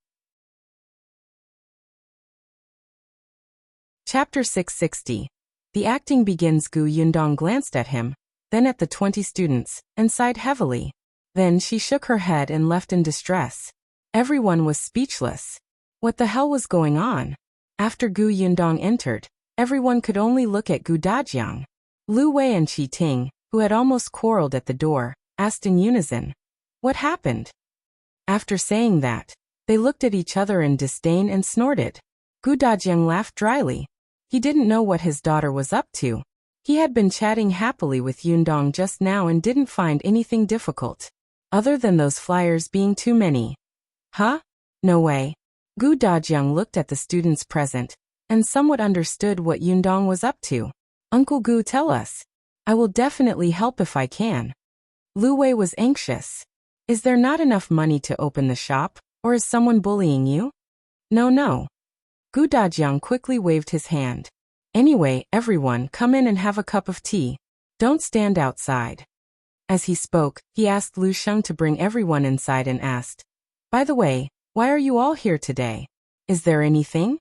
Chapter 660. The acting begins. Gu Yundong glanced at him, then at the 20 students, and sighed heavily. Then she shook her head and left in distress. Everyone was speechless. What the hell was going on? After Gu Yundong entered, everyone could only look at Gu Dajiang. Lu Wei and Qi Ting, who had almost quarreled at the door, asked in unison, "What happened?" After saying that, they looked at each other in disdain and snorted. Gu Dajiang laughed dryly. He didn't know what his daughter was up to. He had been chatting happily with Yundong just now and didn't find anything difficult, other than those flyers being too many. Huh? No way. Gu Dajiang looked at the students present, and somewhat understood what Yundong was up to. Uncle Gu, tell us. I will definitely help if I can. Lu Wei was anxious. Is there not enough money to open the shop, or is someone bullying you? No. Gu Dajiang quickly waved his hand. Anyway, everyone, come in and have a cup of tea. Don't stand outside. As he spoke, he asked Lu Sheng to bring everyone inside and asked, "By the way, why are you all here today? Is there anything?"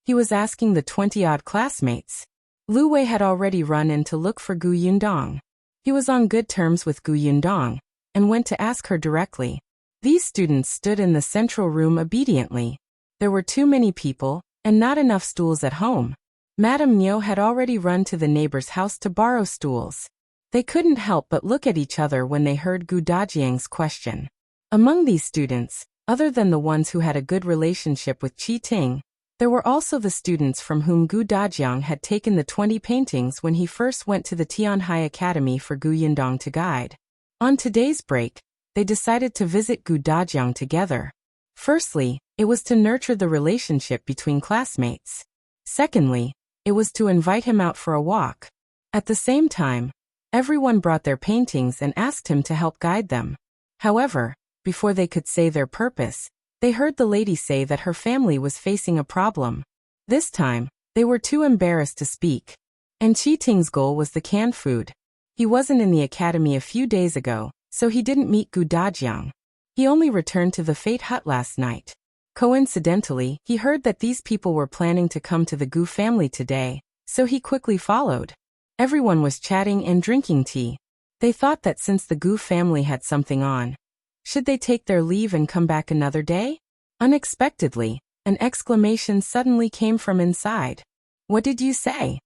He was asking the 20-odd classmates. Lu Wei had already run in to look for Gu Yundong. He was on good terms with Gu Yundong, and went to ask her directly. These students stood in the central room obediently. There were too many people, and not enough stools at home. Madame Niu had already run to the neighbor's house to borrow stools. They couldn't help but look at each other when they heard Gu Dajiang's question. Among these students, other than the ones who had a good relationship with Qi Ting, there were also the students from whom Gu Dajiang had taken the 20 paintings when he first went to the Tianhai Academy for Gu Yundong to guide. On today's break, they decided to visit Gu Dajiang together. Firstly, it was to nurture the relationship between classmates. Secondly, it was to invite him out for a walk. At the same time, everyone brought their paintings and asked him to help guide them. However, before they could say their purpose, they heard the lady say that her family was facing a problem. This time, they were too embarrassed to speak. And Qi Ting's goal was the canned food. He wasn't in the academy a few days ago, so he didn't meet Gu Dajiang. He only returned to the Fate Hut last night. Coincidentally, he heard that these people were planning to come to the Gu family today, so he quickly followed. Everyone was chatting and drinking tea. They thought that since the Gu family had something on, should they take their leave and come back another day? Unexpectedly, an exclamation suddenly came from inside. "What did you say?"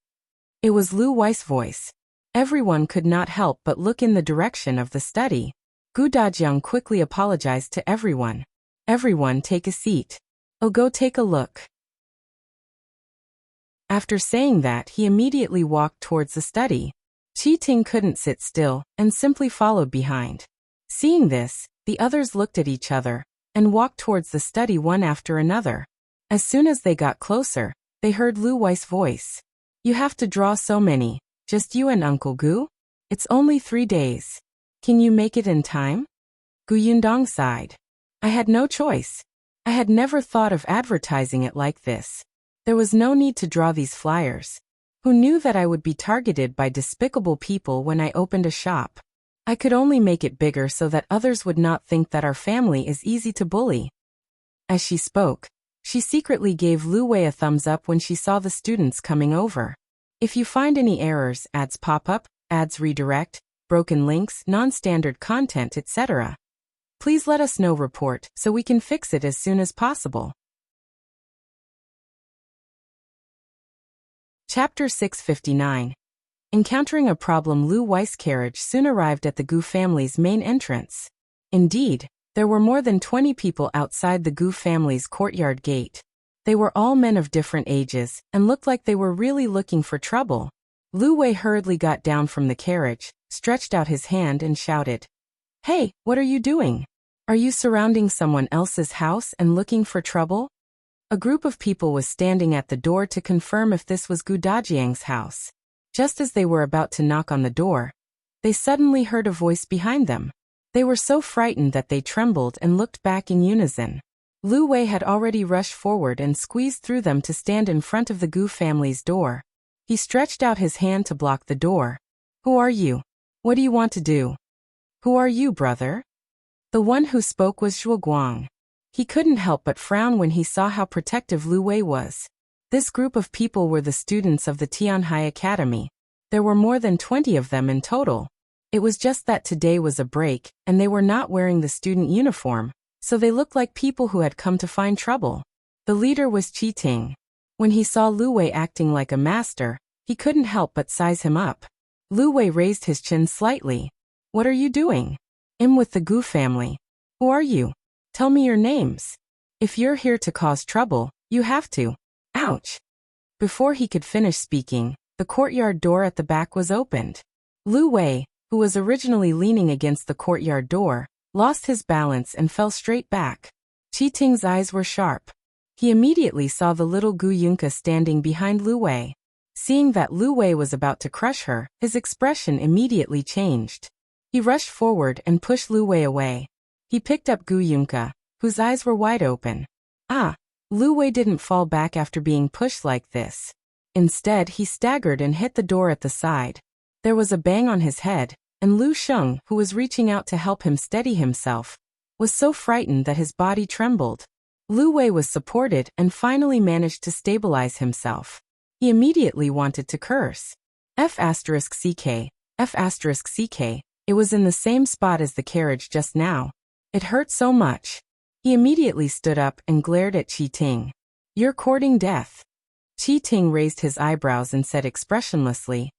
It was Lu Wei's voice. Everyone could not help but look in the direction of the study. Gu Dajiang quickly apologized to everyone. "Everyone take a seat. Oh, go take a look." After saying that, he immediately walked towards the study. Qi Ting couldn't sit still, and simply followed behind. Seeing this, the others looked at each other, and walked towards the study one after another. As soon as they got closer, they heard Lu Wei's voice. "You have to draw so many, just you and Uncle Gu? It's only 3 days. Can you make it in time?" Gu Yundong sighed. "I had no choice. I had never thought of advertising it like this. There was no need to draw these flyers. Who knew that I would be targeted by despicable people when I opened a shop? I could only make it bigger so that others would not think that our family is easy to bully." As she spoke, she secretly gave Lu Wei a thumbs up when she saw the students coming over. "If you find any errors, ads pop up, ads redirect, broken links, non-standard content, etc., please let us know report so we can fix it as soon as possible." Chapter 659. Encountering a problem. Lu Wei's carriage soon arrived at the Gu family's main entrance. Indeed, there were more than 20 people outside the Gu family's courtyard gate. They were all men of different ages, and looked like they were really looking for trouble. Lu Wei hurriedly got down from the carriage, stretched out his hand and shouted, Hey, what are you doing? Are you surrounding someone else's house and looking for trouble? A group of people was standing at the door to confirm if this was Gu Dajiang's house. Just as they were about to knock on the door, they suddenly heard a voice behind them. They were so frightened that they trembled and looked back in unison. Lu Wei had already rushed forward and squeezed through them to stand in front of the Gu family's door. He stretched out his hand to block the door. Who are you? What do you want to do? Who are you, brother? The one who spoke was Zhou. He couldn't help but frown when he saw how protective Lu Wei was. This group of people were the students of the Tianhai Academy. There were more than 20 of them in total. It was just that today was a break, and they were not wearing the student uniform, so they looked like people who had come to find trouble. The leader was Qing. When he saw Lu Wei acting like a master, he couldn't help but size him up. Lu Wei raised his chin slightly. What are you doing? I'm with the Gu family. Who are you? Tell me your names. If you're here to cause trouble, you have to. Ouch. Before he could finish speaking, the courtyard door at the back was opened. Lu Wei, who was originally leaning against the courtyard door, lost his balance and fell straight back. Ting's eyes were sharp. He immediately saw the little Gu Yunka standing behind Lu Wei. Seeing that Lu Wei was about to crush her, his expression immediately changed. He rushed forward and pushed Lu Wei away. He picked up Gu Yunka, whose eyes were wide open. Lu Wei didn't fall back after being pushed like this. Instead, he staggered and hit the door at the side. There was a bang on his head, and Lu Sheng, who was reaching out to help him steady himself, was so frightened that his body trembled. Lu Wei was supported and finally managed to stabilize himself. He immediately wanted to curse. F***ck, F***ck, it was in the same spot as the carriage just now. It hurt so much. He immediately stood up and glared at Qing. You're courting death. Qing raised his eyebrows and said expressionlessly,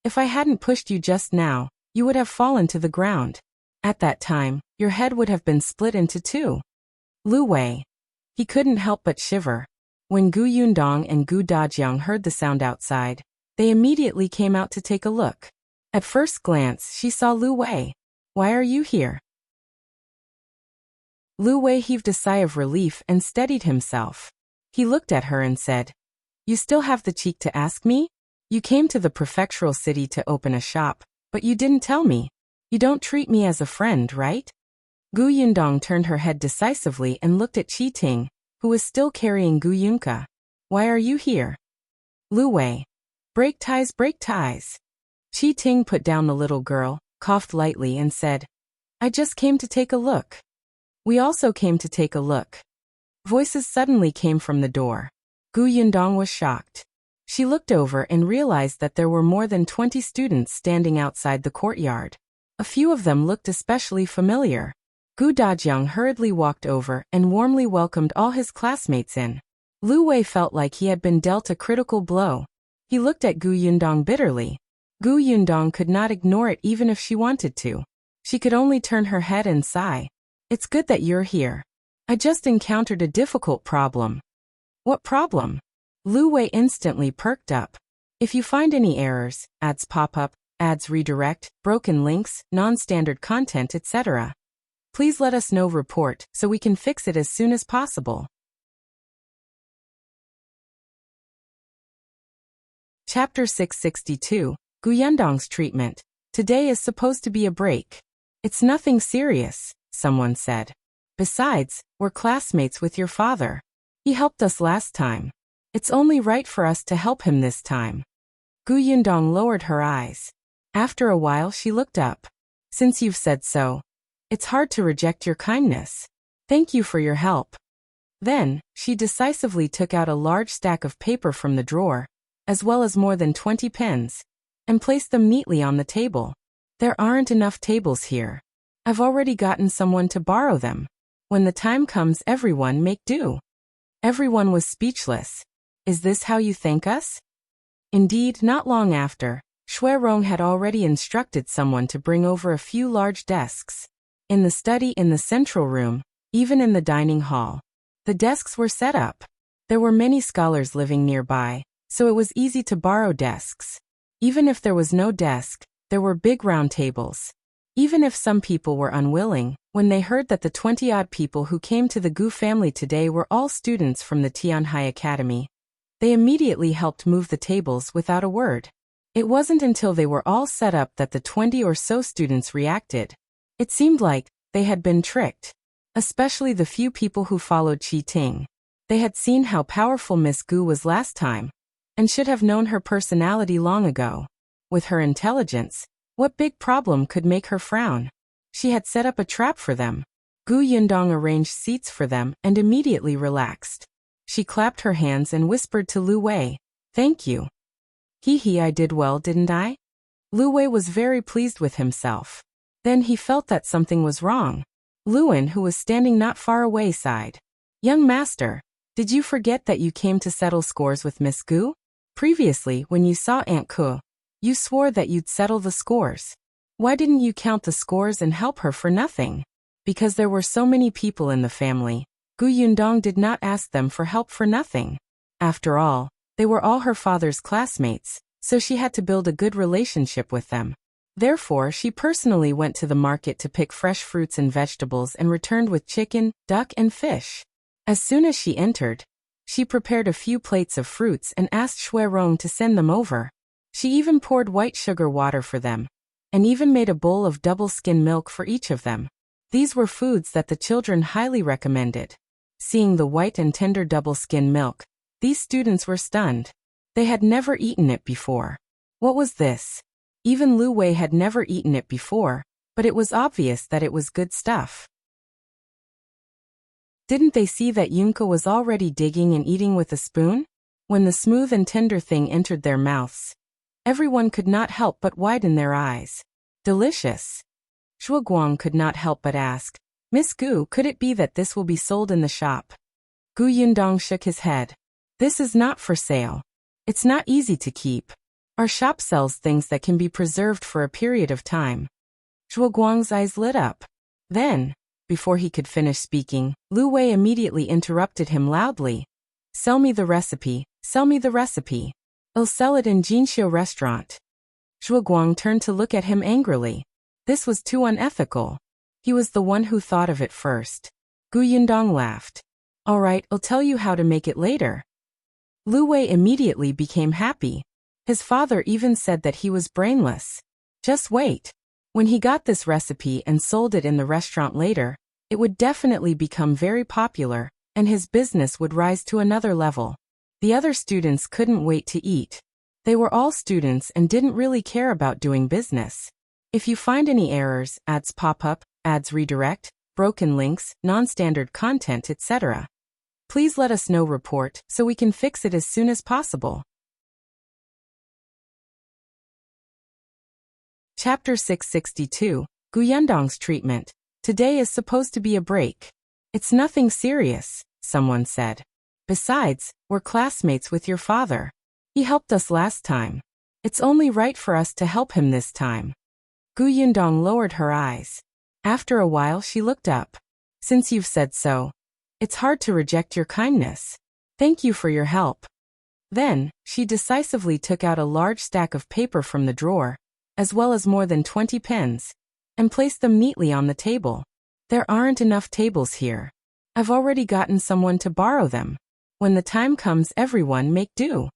if I hadn't pushed you just now, you would have fallen to the ground. At that time, your head would have been split into two. Lu Wei. He couldn't help but shiver. When Gu Yundong and Gu Dajiang heard the sound outside, they immediately came out to take a look. At first glance, she saw Lu Wei. Why are you here? Lu Wei heaved a sigh of relief and steadied himself. He looked at her and said, you still have the cheek to ask me? You came to the prefectural city to open a shop, but you didn't tell me. You don't treat me as a friend, right? Gu Yundong turned her head decisively and looked at Qing, who was still carrying Gu Yunka. Why are you here? Lu Wei. Break ties, break ties. Qing put down the little girl, coughed lightly and said, I just came to take a look. We also came to take a look. Voices suddenly came from the door. Gu Yundong was shocked. She looked over and realized that there were more than 20 students standing outside the courtyard. A few of them looked especially familiar. Gu Dajiang hurriedly walked over and warmly welcomed all his classmates in. Lu Wei felt like he had been dealt a critical blow. He looked at Gu Yundong bitterly. Gu Yundong could not ignore it even if she wanted to. She could only turn her head and sigh. It's good that you're here. I just encountered a difficult problem. What problem? Lu Wei instantly perked up. If you find any errors, ads pop up, ads redirect, broken links, non-standard content, etc., please let us know report so we can fix it as soon as possible. Chapter 662, Gu Yundong's treatment. Today is supposed to be a break. It's nothing serious, someone said. Besides, we're classmates with your father. He helped us last time. It's only right for us to help him this time. Gu Yundong lowered her eyes. After a while she looked up. Since you've said so, it's hard to reject your kindness. Thank you for your help. Then, she decisively took out a large stack of paper from the drawer, as well as more than 20 pens, and placed them neatly on the table. There aren't enough tables here. I've already gotten someone to borrow them. When the time comes, everyone make do. Everyone was speechless. Is this how you thank us? Indeed, not long after, Shuang had already instructed someone to bring over a few large desks. In the study, in the central room, even in the dining hall, the desks were set up. There were many scholars living nearby, so it was easy to borrow desks. Even if there was no desk, there were big round tables. Even if some people were unwilling, when they heard that the 20-odd people who came to the Gu family today were all students from the Tianhai Academy, they immediately helped move the tables without a word. It wasn't until they were all set up that the 20 or so students reacted. It seemed like they had been tricked. Especially the few people who followed Qing. They had seen how powerful Miss Gu was last time, and should have known her personality long ago. With her intelligence, what big problem could make her frown? She had set up a trap for them. Yundong arranged seats for them and immediately relaxed. She clapped her hands and whispered to Lu Wei, "Thank you." "Hee, I did well, didn't I?" Lu Wei was very pleased with himself. Then he felt that something was wrong. Luan, who was standing not far away, sighed. "Young master, did you forget that you came to settle scores with Miss Gu? Previously, when you saw Aunt Ku, you swore that you'd settle the scores. Why didn't you count the scores and help her for nothing?" Because there were so many people in the family, Gu Yundong did not ask them for help for nothing. After all, they were all her father's classmates, so she had to build a good relationship with them. Therefore, she personally went to the market to pick fresh fruits and vegetables and returned with chicken, duck, and fish. As soon as she entered, she prepared a few plates of fruits and asked Shuang to send them over. She even poured white sugar water for them, and even made a bowl of double-skin milk for each of them. These were foods that the children highly recommended. Seeing the white and tender double-skin milk, these students were stunned. They had never eaten it before. What was this? Even Lu Wei had never eaten it before, but it was obvious that it was good stuff. Didn't they see that Yunka was already digging and eating with a spoon? When the smooth and tender thing entered their mouths, everyone could not help but widen their eyes. Delicious. Shuang could not help but ask, "Miss Gu, could it be that this will be sold in the shop?" Gu Yundong shook his head. "This is not for sale. It's not easy to keep. Our shop sells things that can be preserved for a period of time." Shuang's eyes lit up. Then, before he could finish speaking, Lu Wei immediately interrupted him loudly. "Sell me the recipe, sell me the recipe. I'll sell it in Jinxiu restaurant." Shuang turned to look at him angrily. This was too unethical. He was the one who thought of it first. Gu Yundong laughed. "All right, I'll tell you how to make it later." Lu Wei immediately became happy. His father even said that he was brainless. Just wait. When he got this recipe and sold it in the restaurant later, it would definitely become very popular, and his business would rise to another level. The other students couldn't wait to eat. They were all students and didn't really care about doing business. If you find any errors, ads pop up, ads redirect, broken links, non-standard content, etc., please let us know report so we can fix it as soon as possible. Chapter 662, Gu Yundong's treatment. Today is supposed to be a break. It's nothing serious, someone said. Besides, we're classmates with your father. He helped us last time. It's only right for us to help him this time. Gu Yundong lowered her eyes. After a while she looked up. Since you've said so, it's hard to reject your kindness. Thank you for your help. Then, she decisively took out a large stack of paper from the drawer, as well as more than 20 pens, and placed them neatly on the table. There aren't enough tables here. I've already gotten someone to borrow them. When the time comes, everyone make do.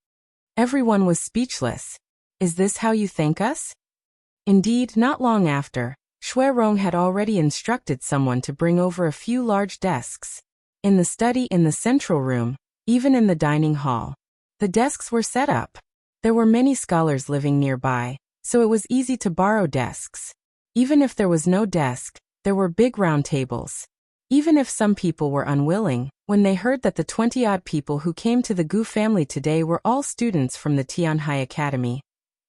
Everyone was speechless. Is this how you thank us? Indeed, not long after, Shuang had already instructed someone to bring over a few large desks. In the study in the central room, even in the dining hall, the desks were set up. There were many scholars living nearby, so it was easy to borrow desks. Even if there was no desk, there were big round tables. Even if some people were unwilling, when they heard that the 20-odd people who came to the Gu family today were all students from the Tianhai Academy,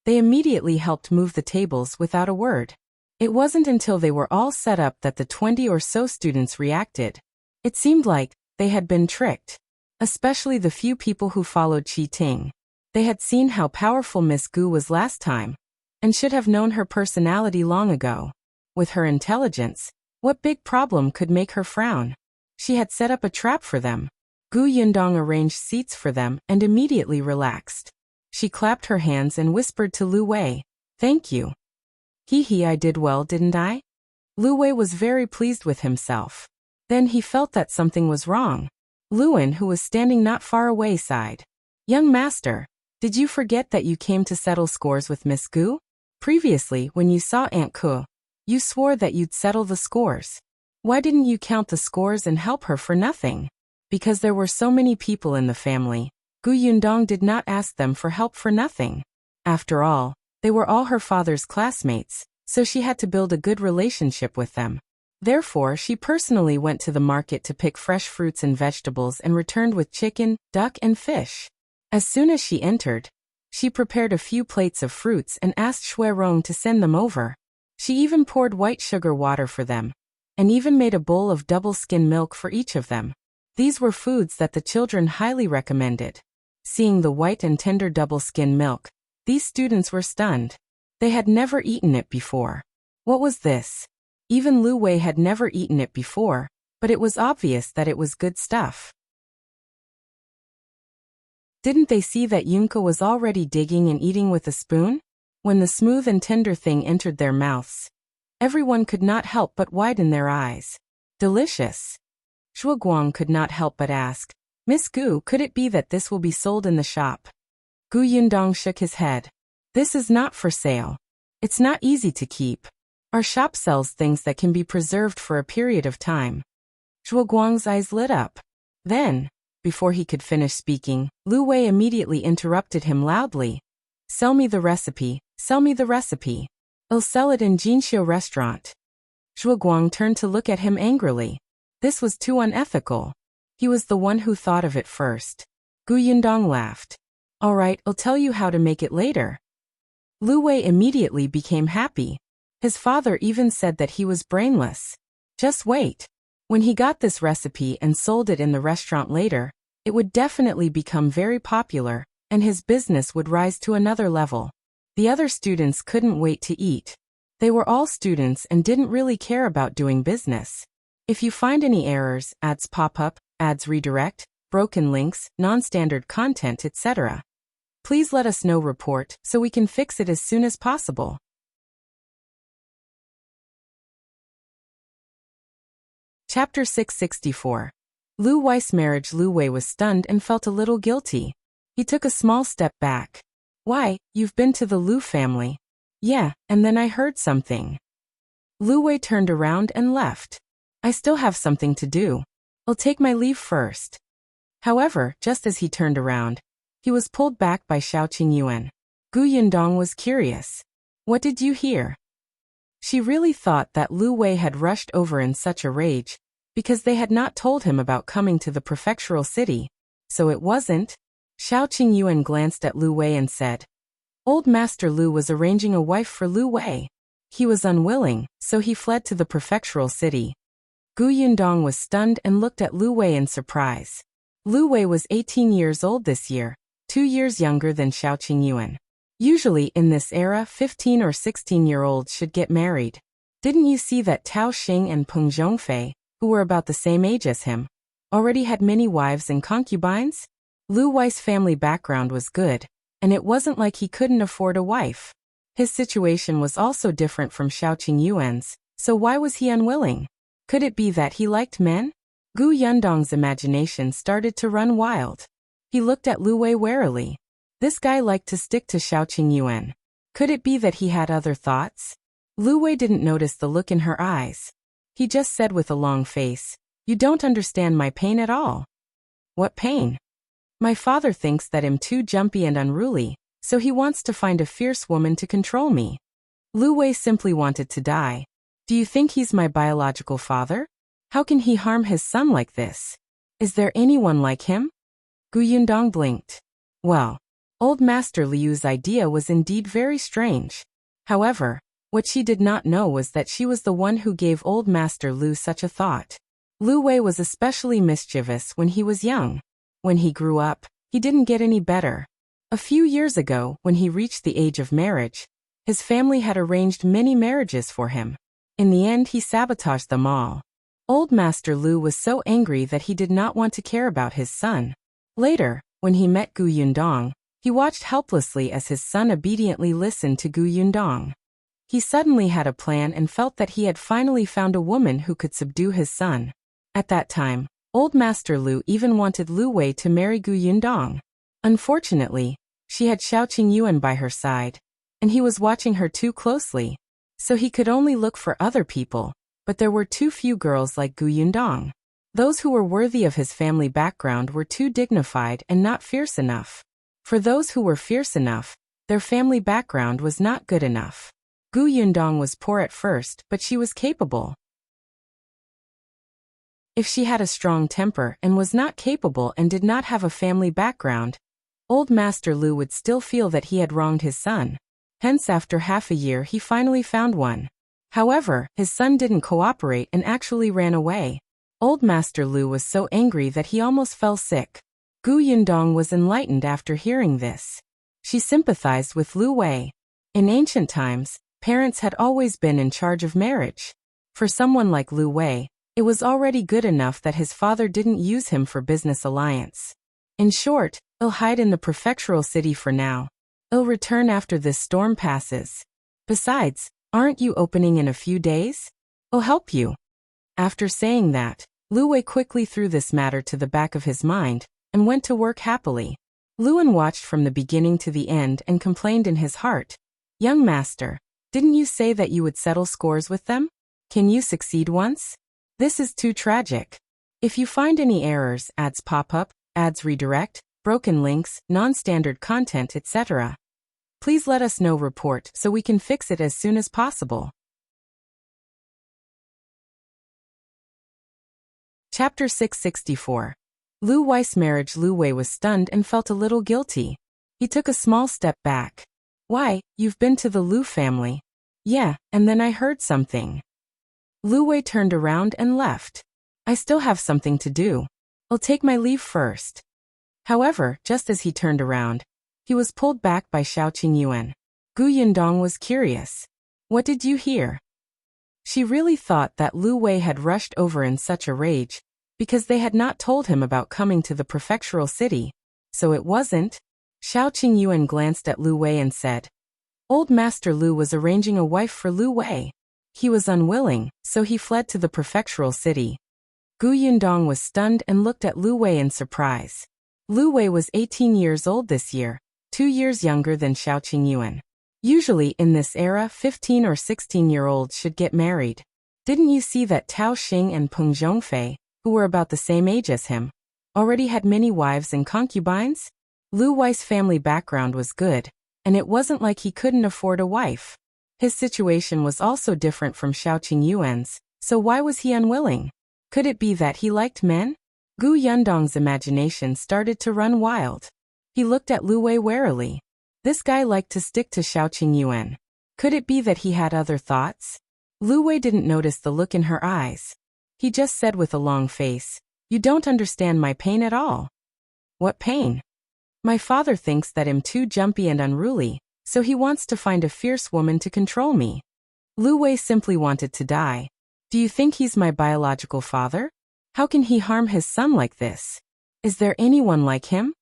they immediately helped move the tables without a word. It wasn't until they were all set up that the 20 or so students reacted. It seemed like they had been tricked. Especially the few people who followed Qing. They had seen how powerful Miss Gu was last time, and should have known her personality long ago. With her intelligence, what big problem could make her frown? She had set up a trap for them. Gu Yundong arranged seats for them and immediately relaxed. She clapped her hands and whispered to Lu Wei, "Thank you." Hee, I did well, didn't I? Lu Wei was very pleased with himself. Then he felt that something was wrong. Luan, who was standing not far away, sighed. Young master, did you forget that you came to settle scores with Miss Gu? Previously, when you saw Aunt Ku, you swore that you'd settle the scores. Why didn't you count the scores and help her for nothing? Because there were so many people in the family, Gu Yundong did not ask them for help for nothing. After all, they were all her father's classmates, so she had to build a good relationship with them. Therefore, she personally went to the market to pick fresh fruits and vegetables and returned with chicken, duck, and fish. As soon as she entered, she prepared a few plates of fruits and asked Shuang to send them over. She even poured white sugar water for them, and even made a bowl of double-skin milk for each of them. These were foods that the children highly recommended. Seeing the white and tender double-skin milk, these students were stunned. They had never eaten it before. What was this? Even Lu Wei had never eaten it before, but it was obvious that it was good stuff. Didn't they see that Yunka was already digging and eating with a spoon? When the smooth and tender thing entered their mouths, everyone could not help but widen their eyes. Delicious. Zhuguang could not help but ask, Miss Gu, could it be that this will be sold in the shop? Gu Yundong shook his head. This is not for sale. It's not easy to keep. Our shop sells things that can be preserved for a period of time. Zhuguang's eyes lit up. Then, before he could finish speaking, Lu Wei immediately interrupted him loudly. Sell me the recipe, sell me the recipe. I'll sell it in Jinxiu restaurant. Zhuguang turned to look at him angrily. This was too unethical. He was the one who thought of it first. Gu Yundong laughed. All right, I'll tell you how to make it later. Lu Wei immediately became happy. His father even said that he was brainless. Just wait. When he got this recipe and sold it in the restaurant later, it would definitely become very popular, and his business would rise to another level. The other students couldn't wait to eat. They were all students and didn't really care about doing business. If you find any errors, ads pop up, ads redirect, broken links, non-standard content, etc., please let us know report so we can fix it as soon as possible. Chapter 664. Lu Wei's marriage. Lu Wei was stunned and felt a little guilty. He took a small step back. Why, you've been to the Lu family? Yeah, and then I heard something. Lu Wei turned around and left. I still have something to do. I'll take my leave first. However, just as he turned around, he was pulled back by Xiao Qingyuan. Gu Yundong was curious. What did you hear? She really thought that Lu Wei had rushed over in such a rage, because they had not told him about coming to the prefectural city. So it wasn't. Xiao Qingyuan glanced at Lu Wei and said, Old Master Lu was arranging a wife for Lu Wei. He was unwilling, so he fled to the prefectural city. Gu Yundong was stunned and looked at Lu Wei in surprise. Lu Wei was 18 years old this year, 2 years younger than Xiao Qingyuan. Usually in this era 15 or 16-year-olds should get married. Didn't you see that Tao Xing and Peng Zhongfei, who were about the same age as him, already had many wives and concubines? Lu Wei's family background was good, and it wasn't like he couldn't afford a wife. His situation was also different from Xiao Qingyuan's, so why was he unwilling? Could it be that he liked men? Gu Yundong's imagination started to run wild. He looked at Lu Wei warily. This guy liked to stick to Xiao Qingyuan. Could it be that he had other thoughts? Lu Wei didn't notice the look in her eyes. He just said with a long face, You don't understand my pain at all. What pain? My father thinks that I'm too jumpy and unruly, so he wants to find a fierce woman to control me. Lu Wei simply wanted to die. Do you think he's my biological father? How can he harm his son like this? Is there anyone like him? Gu Yundong blinked. Well, Old Master Liu's idea was indeed very strange. However, what she did not know was that she was the one who gave Old Master Liu such a thought. Lu Wei was especially mischievous when he was young. When he grew up, he didn't get any better. A few years ago, when he reached the age of marriage, his family had arranged many marriages for him. In the end, he sabotaged them all. Old Master Liu was so angry that he did not want to care about his son. Later, when he met Gu Yundong, he watched helplessly as his son obediently listened to Gu Yundong. He suddenly had a plan and felt that he had finally found a woman who could subdue his son. At that time, Old Master Lu even wanted Lu Wei to marry Gu Yundong. Unfortunately, she had Xiao Qingyuan by her side, and he was watching her too closely, so he could only look for other people, but there were too few girls like Gu Yundong. Those who were worthy of his family background were too dignified and not fierce enough. For those who were fierce enough, their family background was not good enough. Gu Yundong was poor at first, but she was capable. If she had a strong temper and was not capable and did not have a family background, Old Master Lu would still feel that he had wronged his son. Hence, after half a year, he finally found one. However, his son didn't cooperate and actually ran away. Old Master Lu was so angry that he almost fell sick. Gu Yundong was enlightened after hearing this. She sympathized with Lu Wei. In ancient times, parents had always been in charge of marriage. For someone like Lu Wei, it was already good enough that his father didn't use him for business alliance. In short, he'll hide in the prefectural city for now. He'll return after this storm passes. Besides, aren't you opening in a few days? I'll help you. After saying that, Lu Wei quickly threw this matter to the back of his mind and went to work happily. Luan watched from the beginning to the end and complained in his heart, "Young master, didn't you say that you would settle scores with them? Can you succeed once? This is too tragic. If you find any errors, ads pop up, ads redirect, broken links, non-standard content, etc., please let us know. Report so we can fix it as soon as possible." Chapter 664. Lu Wei's marriage. Lu Wei was stunned and felt a little guilty. He took a small step back. "Why, you've been to the Lu family?" "Yeah, and then I heard something." Lu Wei turned around and left. "I still have something to do. I'll take my leave first." However, just as he turned around, he was pulled back by Xiao Qingyuan. Gu Yundong was curious. "What did you hear?" She really thought that Lu Wei had rushed over in such a rage, because they had not told him about coming to the prefectural city. So it wasn't. Xiao Qingyuan glanced at Lu Wei and said, "Old Master Lu was arranging a wife for Lu Wei. He was unwilling, so he fled to the prefectural city." Gu Yundong was stunned and looked at Lu Wei in surprise. Lu Wei was 18 years old this year, 2 years younger than Xiao Qingyuan. Usually in this era, 15 or 16-year-olds should get married. Didn't you see that Tao Xing and Peng Zhongfei, who were about the same age as him, already had many wives and concubines? Lu Wei's family background was good, and it wasn't like he couldn't afford a wife. His situation was also different from Xiao Qingyuan's, so why was he unwilling? Could it be that he liked men? Gu Yundong's imagination started to run wild. He looked at Lu Wei warily. This guy liked to stick to Xiao Qingyuan. Could it be that he had other thoughts? Lu Wei didn't notice the look in her eyes. He just said with a long face, "You don't understand my pain at all." "What pain?" "My father thinks that I'm too jumpy and unruly, so he wants to find a fierce woman to control me." Lu Wei simply wanted to die. "Do you think he's my biological father? How can he harm his son like this? Is there anyone like him?"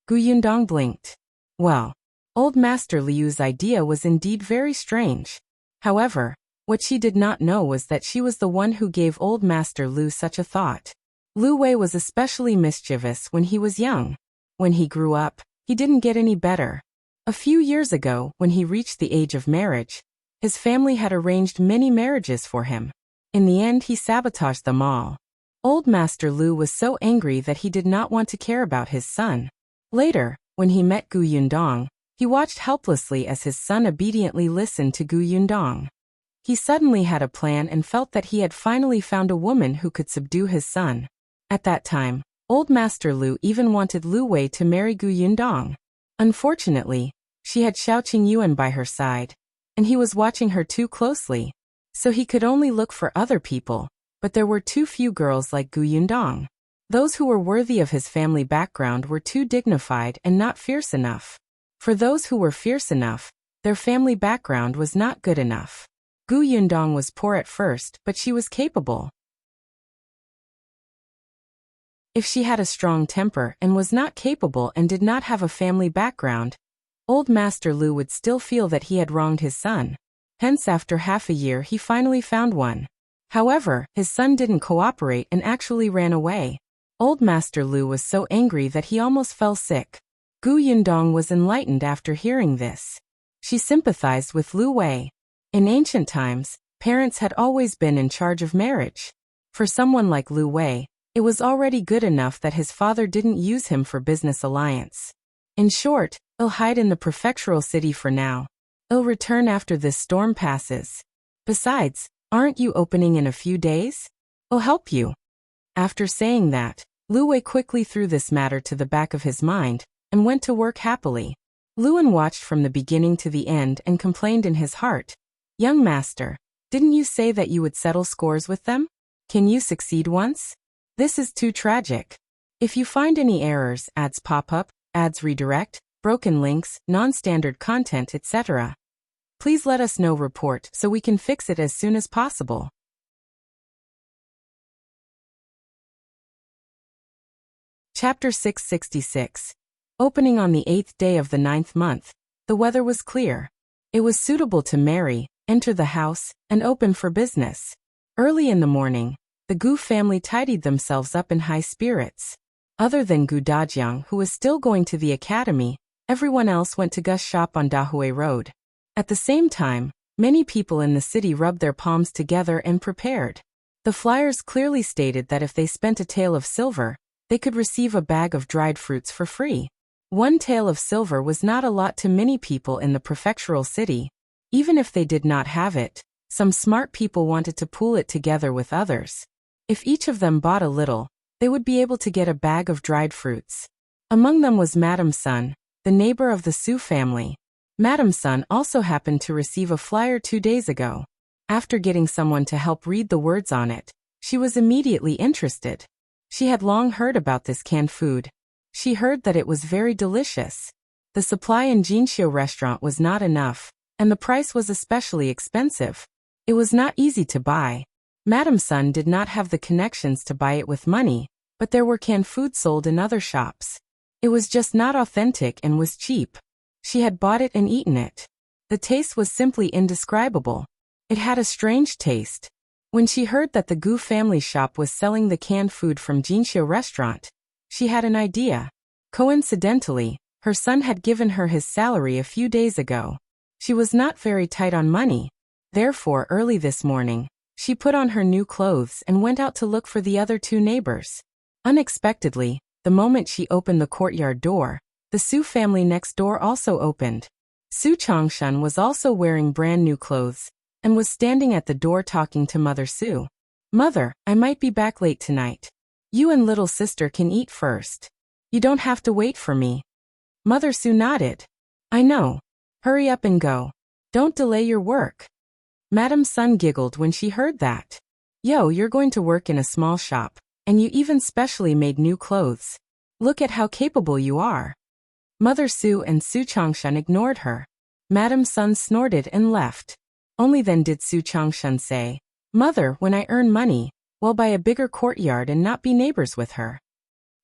Gu Yundong blinked. Well, Old Master Liu's idea was indeed very strange. However, what she did not know was that she was the one who gave Old Master Lu such a thought. Lu Wei was especially mischievous when he was young. When he grew up, he didn't get any better. A few years ago, when he reached the age of marriage, his family had arranged many marriages for him. In the end, he sabotaged them all. Old Master Lu was so angry that he did not want to care about his son. Later, when he met Gu Yundong, he watched helplessly as his son obediently listened to Gu Yundong. He suddenly had a plan and felt that he had finally found a woman who could subdue his son. At that time, Old Master Lu even wanted Lu Wei to marry Gu Yundong. Unfortunately, she had Xiao Qingyuan by her side, and he was watching her too closely, so he could only look for other people, but there were too few girls like Gu Yundong. Those who were worthy of his family background were too dignified and not fierce enough. For those who were fierce enough, their family background was not good enough. Gu Yundong was poor at first, but she was capable. If she had a strong temper and was not capable and did not have a family background, Old Master Lu would still feel that he had wronged his son. Hence after half a year he finally found one. However, his son didn't cooperate and actually ran away. Old Master Lu was so angry that he almost fell sick. Gu Yundong was enlightened after hearing this. She sympathized with Lu Wei. In ancient times, parents had always been in charge of marriage. For someone like Lu Wei, it was already good enough that his father didn't use him for business alliance. In short, he'll hide in the prefectural city for now. He'll return after this storm passes. Besides, aren't you opening in a few days? He'll help you. After saying that, Lu Wei quickly threw this matter to the back of his mind and went to work happily. Luan watched from the beginning to the end and complained in his heart, "Young master, didn't you say that you would settle scores with them? Can you succeed once? This is too tragic. If you find any errors, ads pop up, ads redirect, broken links, non-standard content, etc. Please let us know report so we can fix it as soon as possible." Chapter 666. Opening on the 8th day of the 9th month, the weather was clear. It was suitable to marry, enter the house, and open for business. Early in the morning, the Gu family tidied themselves up in high spirits. Other than Gu Dajiang, who was still going to the academy, everyone else went to Gu's shop on Dahui Road. At the same time, many people in the city rubbed their palms together and prepared. The flyers clearly stated that if they spent a tael of silver, they could receive a bag of dried fruits for free. 1 tael of silver was not a lot to many people in the prefectural city. Even if they did not have it, some smart people wanted to pool it together with others. If each of them bought a little, they would be able to get a bag of dried fruits. Among them was Madame Sun, the neighbor of the Su family. Madame Sun also happened to receive a flyer 2 days ago. After getting someone to help read the words on it, she was immediately interested. She had long heard about this canned food. She heard that it was very delicious. The supply in Jinxiu restaurant was not enough, and the price was especially expensive. It was not easy to buy. Madame Sun did not have the connections to buy it with money, but there were canned food sold in other shops. It was just not authentic and was cheap. She had bought it and eaten it. The taste was simply indescribable. It had a strange taste. When she heard that the Gu family shop was selling the canned food from Jinxiu restaurant, she had an idea. Coincidentally, her son had given her his salary a few days ago. She was not very tight on money. Therefore, early this morning, she put on her new clothes and went out to look for the other 2 neighbors. Unexpectedly, the moment she opened the courtyard door, the Su family next door also opened. Su Changshan was also wearing brand new clothes and was standing at the door talking to Mother Su. "Mother, I might be back late tonight. You and little sister can eat first. You don't have to wait for me." Mother Su nodded. "I know. Hurry up and go. Don't delay your work." Madame Sun giggled when she heard that. "Yo, you're going to work in a small shop, and you even specially made new clothes. Look at how capable you are." Mother Su and Su Changshan ignored her. Madame Sun snorted and left. Only then did Su Changshan say, "Mother, when I earn money, we'll buy a bigger courtyard and not be neighbors with her."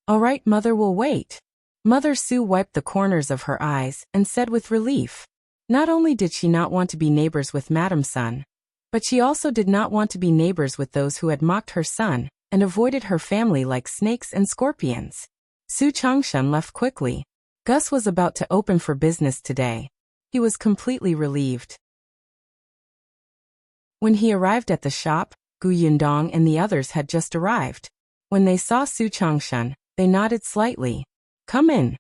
"All right, Mother will wait." Mother Su wiped the corners of her eyes and said with relief. Not only did she not want to be neighbors with Madame Sun, but she also did not want to be neighbors with those who had mocked her son and avoided her family like snakes and scorpions. Su Changshan left quickly. Gus was about to open for business today. He was completely relieved. When he arrived at the shop, Gu Yundong and the others had just arrived. When they saw Su Changshan, they nodded slightly. "Come in."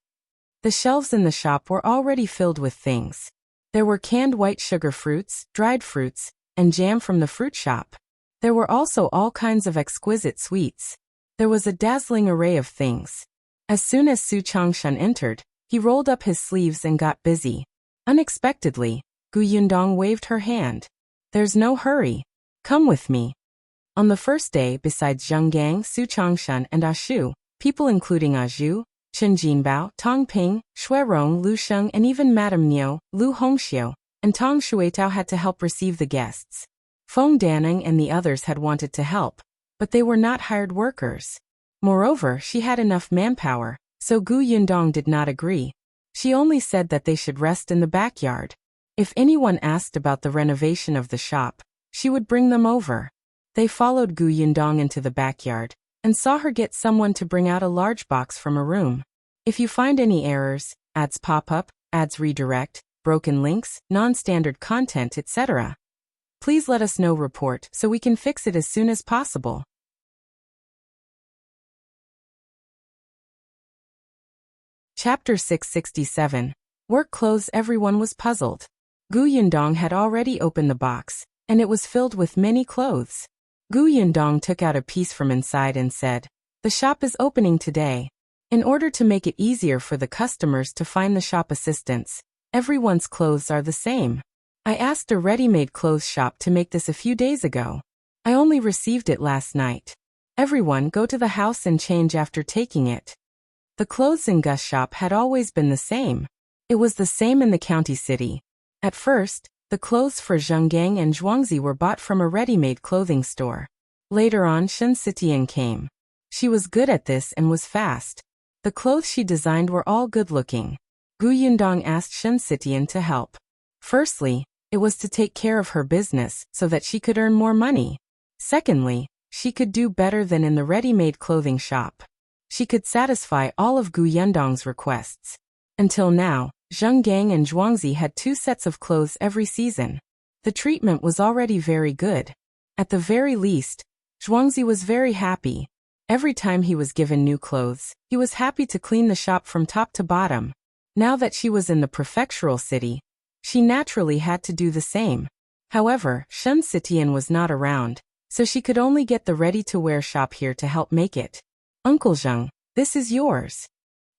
The shelves in the shop were already filled with things. There were canned white sugar fruits, dried fruits, and jam from the fruit shop. There were also all kinds of exquisite sweets. There was a dazzling array of things. As soon as Su Changshan entered, he rolled up his sleeves and got busy. Unexpectedly, Gu Yundong waved her hand. "There's no hurry. Come with me." On the first day, besides Zheng Gang, Su Changshan, and Ashu, people including Azhu, Chen Jinbao, Tong Ping, Shuirong, Lu Sheng, and even Madame Niu, Lu Hongxiu, and Tong Shuitao had to help receive the guests. Feng Danning and the others had wanted to help, but they were not hired workers. Moreover, she had enough manpower, so Gu Yundong did not agree. She only said that they should rest in the backyard. If anyone asked about the renovation of the shop, she would bring them over. They followed Gu Yundong into the backyard and saw her get someone to bring out a large box from a room. If you find any errors, ads pop up, ads redirect, broken links, non-standard content, etc., please let us know. Report so we can fix it as soon as possible. Chapter 667. Work clothes. Everyone was puzzled. Gu Yundong had already opened the box, and it was filled with many clothes. Gu Yundong took out a piece from inside and said, "The shop is opening today. In order to make it easier for the customers to find the shop assistants, everyone's clothes are the same. I asked a ready-made clothes shop to make this a few days ago. I only received it last night. Everyone go to the house and change after taking it." The clothes in Gus' shop had always been the same. It was the same in the county city. At first, the clothes for Zhonggang and Zhuangzi were bought from a ready-made clothing store. Later on, Shen Sitian came. She was good at this and was fast. The clothes she designed were all good-looking. Gu Yundong asked Shen Sitian to help. Firstly, it was to take care of her business so that she could earn more money. Secondly, she could do better than in the ready-made clothing shop. She could satisfy all of Gu Yundong's requests. Until now, Zhonggang and Zhuangzi had 2 sets of clothes every season. The treatment was already very good. At the very least, Zhuangzi was very happy. Every time he was given new clothes, he was happy to clean the shop from top to bottom. Now that she was in the prefectural city, she naturally had to do the same. However, Shen Sitian was not around, so she could only get the ready-to-wear shop here to help make it. "Uncle Zheng, this is yours."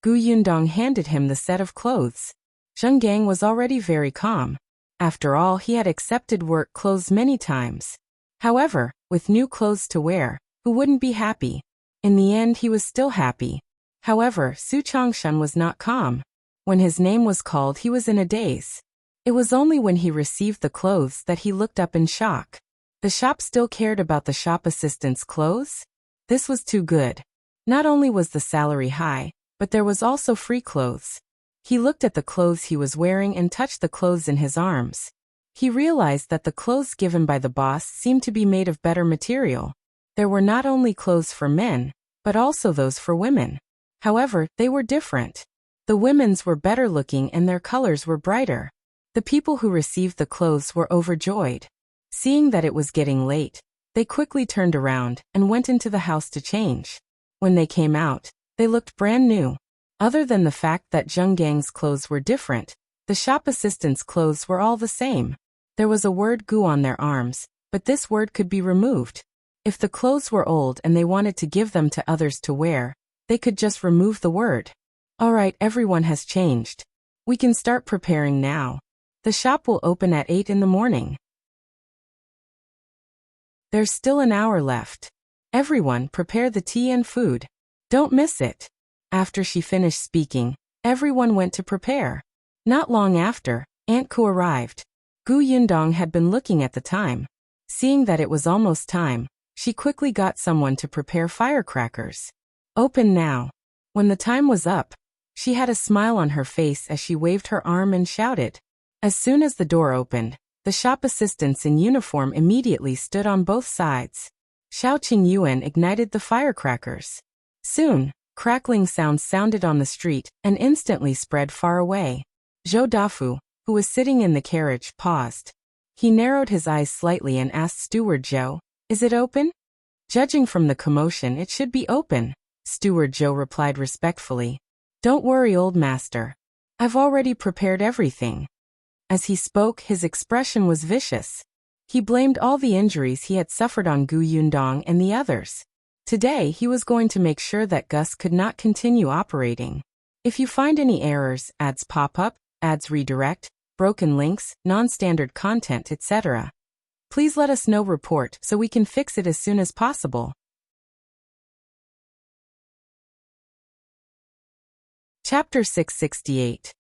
Gu Yundong handed him the set of clothes. Zhonggang was already very calm. After all, he had accepted work clothes many times. However, with new clothes to wear, who wouldn't be happy? In the end, he was still happy. However, Su Changshan was not calm. When his name was called, he was in a daze. It was only when he received the clothes that he looked up in shock. The shop still cared about the shop assistant's clothes? This was too good. Not only was the salary high, but there was also free clothes. He looked at the clothes he was wearing and touched the clothes in his arms. He realized that the clothes given by the boss seemed to be made of better material. There were not only clothes for men, but also those for women. However, they were different. The women's were better looking and their colors were brighter. The people who received the clothes were overjoyed. Seeing that it was getting late, they quickly turned around and went into the house to change. When they came out, they looked brand new. Other than the fact that Zhonggang's clothes were different, the shop assistant's clothes were all the same. There was a word "gu" on their arms, but this word could be removed. If the clothes were old and they wanted to give them to others to wear, they could just remove the word. Alright, everyone has changed. We can start preparing now. The shop will open at 8 in the morning. There's still an hour left. Everyone, prepare the tea and food. Don't miss it. After she finished speaking, everyone went to prepare. Not long after, Aunt Ku arrived. Gu Yundong had been looking at the time. Seeing that it was almost time, she quickly got someone to prepare firecrackers. Open now. When the time was up, she had a smile on her face as she waved her arm and shouted. As soon as the door opened, the shop assistants in uniform immediately stood on both sides. Xiao Qingyuan ignited the firecrackers. Soon, crackling sounds sounded on the street and instantly spread far away. Zhou Dafu, who was sitting in the carriage, paused. He narrowed his eyes slightly and asked Steward Zhou, "Is it open?" "Judging from the commotion, it should be open," Steward Zhou replied respectfully. "Don't worry, old master. I've already prepared everything." As he spoke, his expression was vicious. He blamed all the injuries he had suffered on Gu Yundong and the others. Today, he was going to make sure that Gus could not continue operating. If you find any errors, ads pop up, ads redirect, broken links, non-standard content, etc., please let us know. Report so we can fix it as soon as possible. Chapter 668.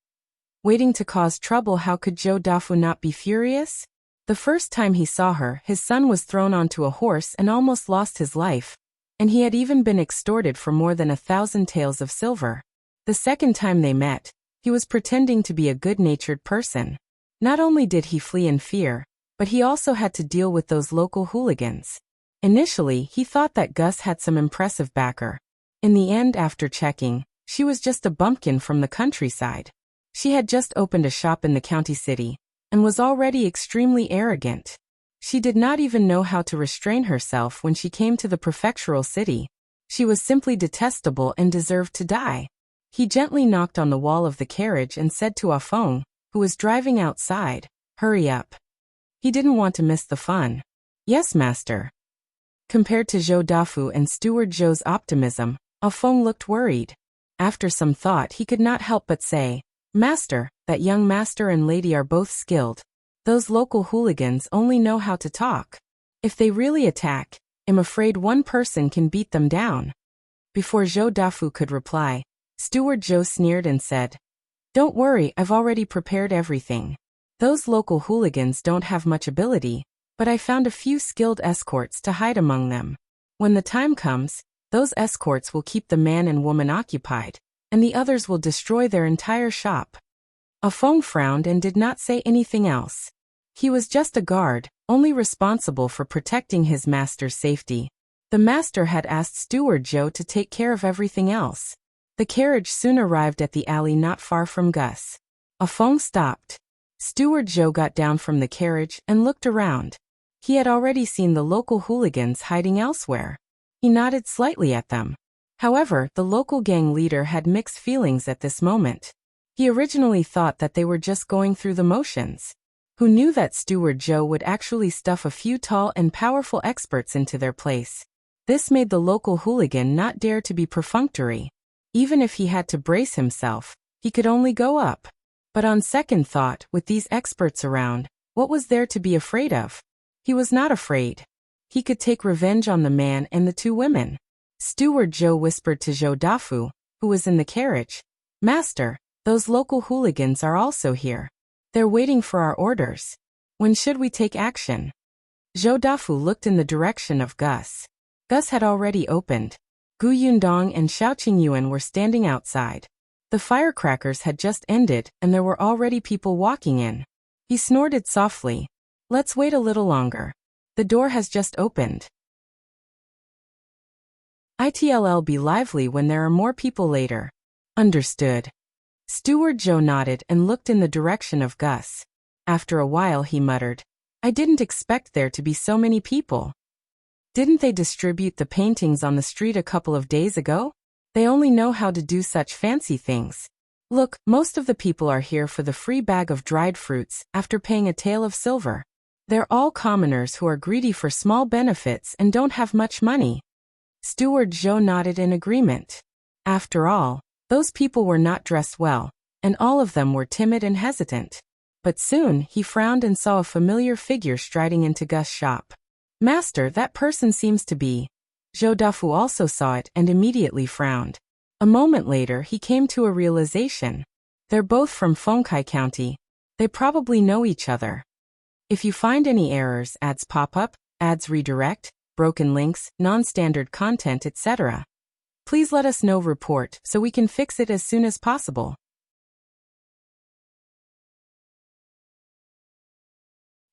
Waiting to cause trouble. How could Zhou Dafu not be furious? The first time he saw her, his son was thrown onto a horse and almost lost his life, and he had even been extorted for more than 1,000 taels of silver. The second time they met, he was pretending to be a good-natured person. Not only did he flee in fear, but he also had to deal with those local hooligans. Initially, he thought that Gus had some impressive backer. In the end, after checking, she was just a bumpkin from the countryside. She had just opened a shop in the county city, and was already extremely arrogant. She did not even know how to restrain herself when she came to the prefectural city. She was simply detestable and deserved to die. He gently knocked on the wall of the carriage and said to Afeng, who was driving outside, "Hurry up." He didn't want to miss the fun. "Yes, master." Compared to Zhou Dafu and Steward Zhou's optimism, Afeng looked worried. After some thought, he could not help but say, "Master, that young master and lady are both skilled. Those local hooligans only know how to talk. If they really attack, I'm afraid one person can beat them down." Before Zhou Dafu could reply, Steward Zhou sneered and said, "Don't worry, I've already prepared everything. Those local hooligans don't have much ability, but I found a few skilled escorts to hide among them. When the time comes, those escorts will keep the man and woman occupied, and the others will destroy their entire shop." Afeng frowned and did not say anything else. He was just a guard, only responsible for protecting his master's safety. The master had asked Steward Zhou to take care of everything else. The carriage soon arrived at the alley not far from Gus. Afeng stopped. Steward Zhou got down from the carriage and looked around. He had already seen the local hooligans hiding elsewhere. He nodded slightly at them. However, the local gang leader had mixed feelings at this moment. He originally thought that they were just going through the motions. Who knew that Steward Zhou would actually stuff a few tall and powerful experts into their place? This made the local hooligan not dare to be perfunctory. Even if he had to brace himself, he could only go up. But on second thought, with these experts around, what was there to be afraid of? He was not afraid. He could take revenge on the man and the two women. Steward Zhou whispered to Zhou Dafu, who was in the carriage, "Master, those local hooligans are also here. They're waiting for our orders. When should we take action?" Zhou Dafu looked in the direction of Gus. Gus had already opened. Gu Yundong and Xiao Qingyuan were standing outside. The firecrackers had just ended and there were already people walking in. He snorted softly. "Let's wait a little longer. The door has just opened. It'll be lively when there are more people later." "Understood." Steward Zhou nodded and looked in the direction of Gus. After a while he muttered, "I didn't expect there to be so many people. Didn't they distribute the paintings on the street a couple of days ago? They only know how to do such fancy things. Look, most of the people are here for the free bag of dried fruits after paying a tael of silver. They're all commoners who are greedy for small benefits and don't have much money." Steward Zhou nodded in agreement. After all, those people were not dressed well, and all of them were timid and hesitant. But soon he frowned and saw a familiar figure striding into Gus' shop. "Master, that person seems to be..." Zhou Dafu also saw it and immediately frowned. A moment later he came to a realization. They're both from Fengkai County. They probably know each other. If you find any errors, ads pop up, ads redirect, broken links, non-standard content, etc., please let us know. Report so we can fix it as soon as possible.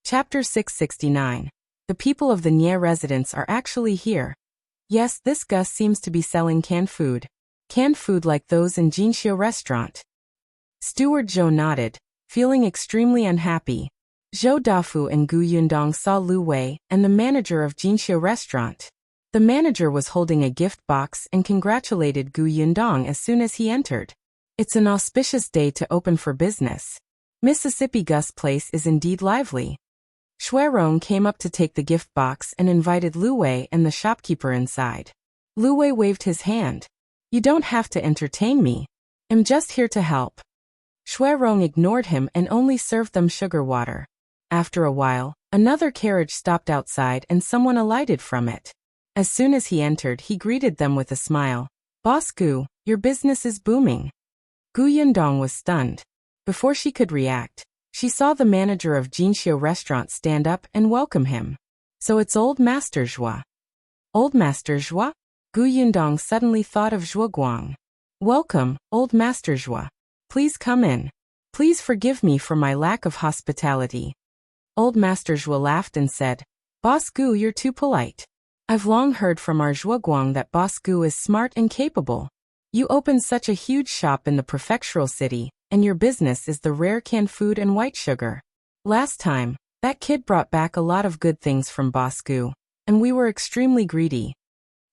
Chapter 669. The people of the Nye residence are actually here. Yes, this Gus seems to be selling canned food. Canned food like those in Jinxiu restaurant. Steward Zhou nodded, feeling extremely unhappy. Zhou Dafu and Gu Yundong saw Lu Wei and the manager of Jinxiu restaurant. The manager was holding a gift box and congratulated Gu Yundong as soon as he entered. "It's an auspicious day to open for business. Mississippi Gus place is indeed lively." Shuang came up to take the gift box and invited Lu Wei and the shopkeeper inside. Lu Wei waved his hand. "You don't have to entertain me. I'm just here to help." Shuang ignored him and only served them sugar water. After a while, another carriage stopped outside and someone alighted from it. As soon as he entered, he greeted them with a smile. "Boss Gu, your business is booming." Gu Yundong was stunned. Before she could react, she saw the manager of Jinxiu restaurant stand up and welcome him. "So it's Old Master Zhou." "Old Master Zhou?" Gu Yundong suddenly thought of Zhuo Guang. "Welcome, Old Master Zhou. Please come in." Please forgive me for my lack of hospitality. Old Master Zhou laughed and said, Boss Gu, you're too polite. I've long heard from our Zhuoguang that Boss Gu is smart and capable. You opened such a huge shop in the prefectural city, and your business is the rare canned food and white sugar. Last time, that kid brought back a lot of good things from Boss Gu, and we were extremely greedy.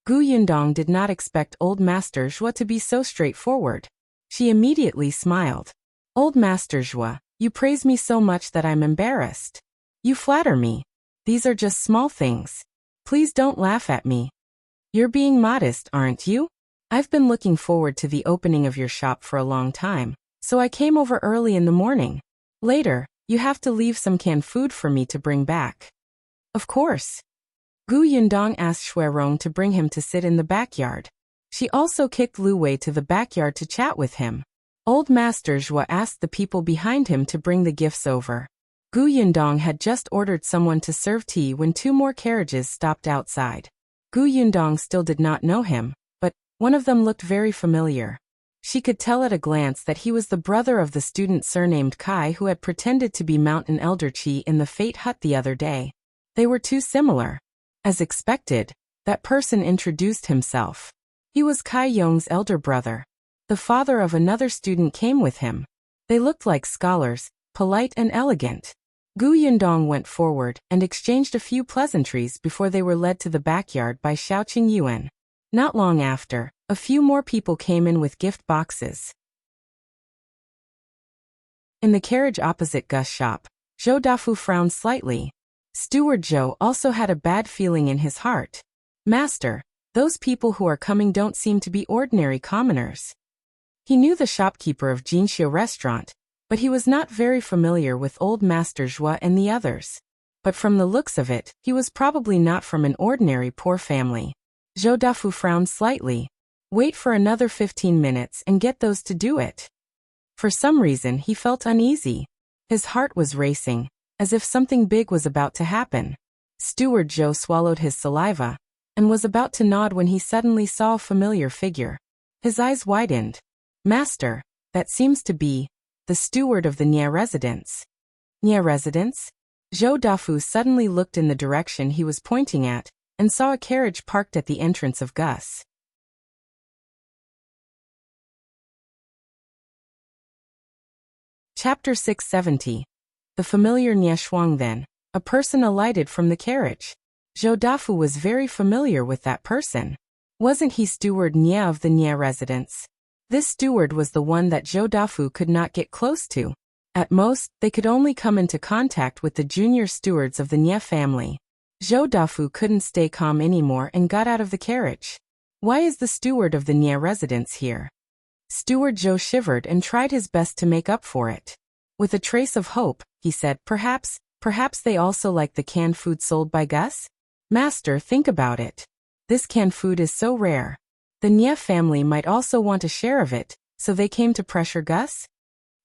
Gu Yundong did not expect Old Master Zhou to be so straightforward. She immediately smiled. Old Master Zhou, you praise me so much that I'm embarrassed. You flatter me. These are just small things. Please don't laugh at me. You're being modest, aren't you? I've been looking forward to the opening of your shop for a long time, so I came over early in the morning. Later, you have to leave some canned food for me to bring back. Of course. Gu Yundong asked Shuang to bring him to sit in the backyard. She also kicked Lu Wei to the backyard to chat with him. Old Master Zhou asked the people behind him to bring the gifts over. Gu Yundong had just ordered someone to serve tea when 2 more carriages stopped outside. Gu Yundong still did not know him, but one of them looked very familiar. She could tell at a glance that he was the brother of the student surnamed Kai who had pretended to be Mountain Elder Qi in the Fate Hut the other day. They were too similar. As expected, that person introduced himself. He was Kai Yong's elder brother. The father of another student came with him. They looked like scholars, polite and elegant. Gu Yundong went forward and exchanged a few pleasantries before they were led to the backyard by Xiaoqing Yuan. Not long after, a few more people came in with gift boxes. In the carriage opposite Gus' shop, Zhou Dafu frowned slightly. Steward Zhou also had a bad feeling in his heart. Master, those people who are coming don't seem to be ordinary commoners. He knew the shopkeeper of Jinxiu restaurant, but he was not very familiar with Old Master Zhou and the others. But from the looks of it, he was probably not from an ordinary poor family. Zhou Dafu frowned slightly. Wait for another 15 minutes and get those to do it. For some reason he felt uneasy. His heart was racing, as if something big was about to happen. Steward Zhou swallowed his saliva, and was about to nod when he suddenly saw a familiar figure. His eyes widened. Master, that seems to be the steward of the Nia residence. Nia residence? Zhou Dafu suddenly looked in the direction he was pointing at, and saw a carriage parked at the entrance of Gus. Chapter 670. The familiar Nia Shuang. Then, a person alighted from the carriage. Zhou Dafu was very familiar with that person. Wasn't he steward Nia of the Nia residence? This steward was the one that Zhou Dafu could not get close to. At most, they could only come into contact with the junior stewards of the Nia family. Zhou Dafu couldn't stay calm anymore and got out of the carriage. Why is the steward of the Nia residence here? Steward Zhou shivered and tried his best to make up for it. With a trace of hope, he said, Perhaps they also like the canned food sold by Gus? Master, think about it. This canned food is so rare. The Nia family might also want a share of it, so they came to pressure Gus?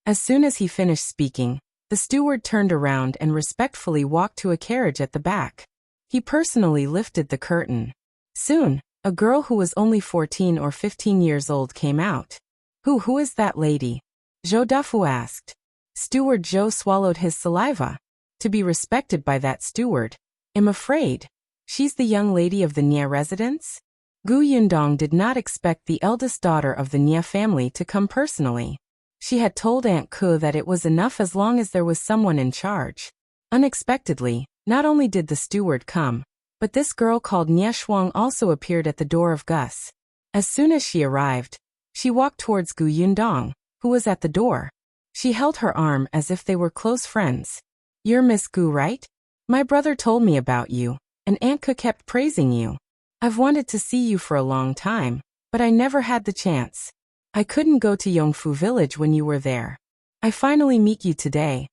As soon as he finished speaking, the steward turned around and respectfully walked to a carriage at the back. He personally lifted the curtain. Soon, a girl who was only 14 or 15 years old came out. Who is that lady? Zhou Dafu asked. Steward Zhou swallowed his saliva. To be respected by that steward, I'm afraid. She's the young lady of the Nia residence? Gu Yundong did not expect the eldest daughter of the Nia family to come personally. She had told Aunt Ku that it was enough as long as there was someone in charge. Unexpectedly, not only did the steward come, but this girl called Nia Shuang also appeared at the door of Gus. As soon as she arrived, she walked towards Gu Yundong, who was at the door. She held her arm as if they were close friends. You're Miss Gu, right? My brother told me about you, and Aunt Ku kept praising you. I've wanted to see you for a long time, but I never had the chance. I couldn't go to Yongfu village when you were there. I finally meet you today.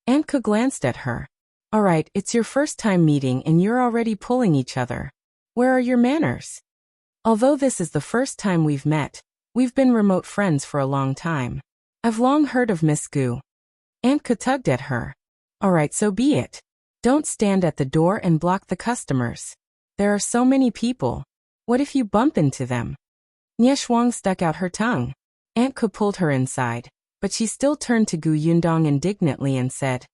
Aunt Ku glanced at her. Alright, it's your first time meeting and you're already pulling each other. Where are your manners? Although this is the first time we've met, we've been remote friends for a long time. I've long heard of Miss Gu. Aunt Ku tugged at her. Alright, so be it. Don't stand at the door and block the customers. There are so many people. What if you bump into them? Nia Shuang stuck out her tongue. Aunt Ku pulled her inside, but she still turned to Gu Yundong indignantly and said,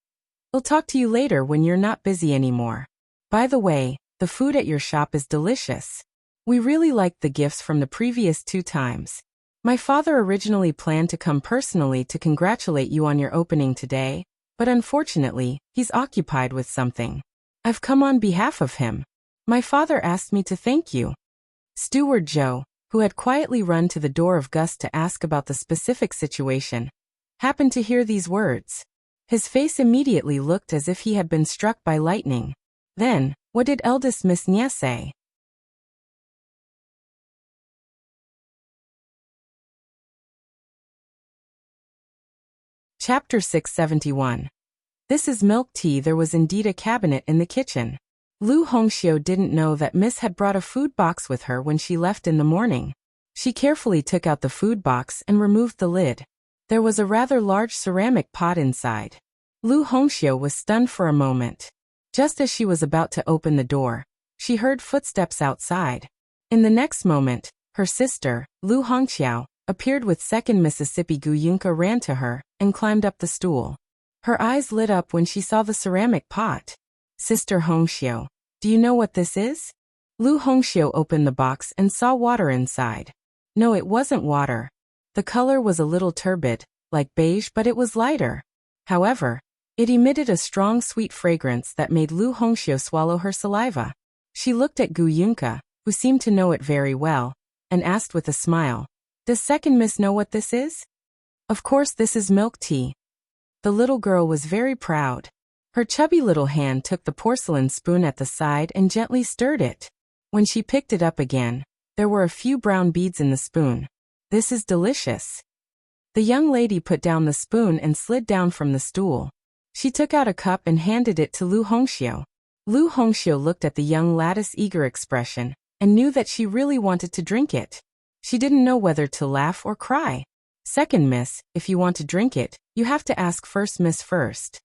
"I'll talk to you later when you're not busy anymore. By the way, the food at your shop is delicious. We really liked the gifts from the previous 2 times. My father originally planned to come personally to congratulate you on your opening today, but unfortunately, he's occupied with something. I've come on behalf of him. My father asked me to thank you." Steward Zhou, who had quietly run to the door of Gus to ask about the specific situation, happened to hear these words. His face immediately looked as if he had been struck by lightning. Then, what did eldest Miss Nia say? Chapter 671. This is milk tea. There was indeed a cabinet in the kitchen. Lu Hongxiu didn't know that Miss had brought a food box with her when she left in the morning. She carefully took out the food box and removed the lid. There was a rather large ceramic pot inside. Lu Hongxiu was stunned for a moment. Just as she was about to open the door, she heard footsteps outside. In the next moment, her sister, Lu Hongxiao, appeared with second Mississippi. Gu Yunka ran to her and climbed up the stool. Her eyes lit up when she saw the ceramic pot. "Sister Hongxiu, do you know what this is?" Lu Hongxiu opened the box and saw water inside. No, it wasn't water. The color was a little turbid, like beige, but it was lighter. However, it emitted a strong sweet fragrance that made Lu Hongxiu swallow her saliva. She looked at Gu Yunka, who seemed to know it very well, and asked with a smile, "Does second Miss know what this is?" "Of course, this is milk tea." The little girl was very proud. Her chubby little hand took the porcelain spoon at the side and gently stirred it. When she picked it up again, there were a few brown beads in the spoon. "This is delicious." The young lady put down the spoon and slid down from the stool. She took out a cup and handed it to Lu Hongxiu. Lu Hongxiu looked at the young lady's eager expression and knew that she really wanted to drink it. She didn't know whether to laugh or cry. "Second Miss, if you want to drink it, you have to ask first Miss first."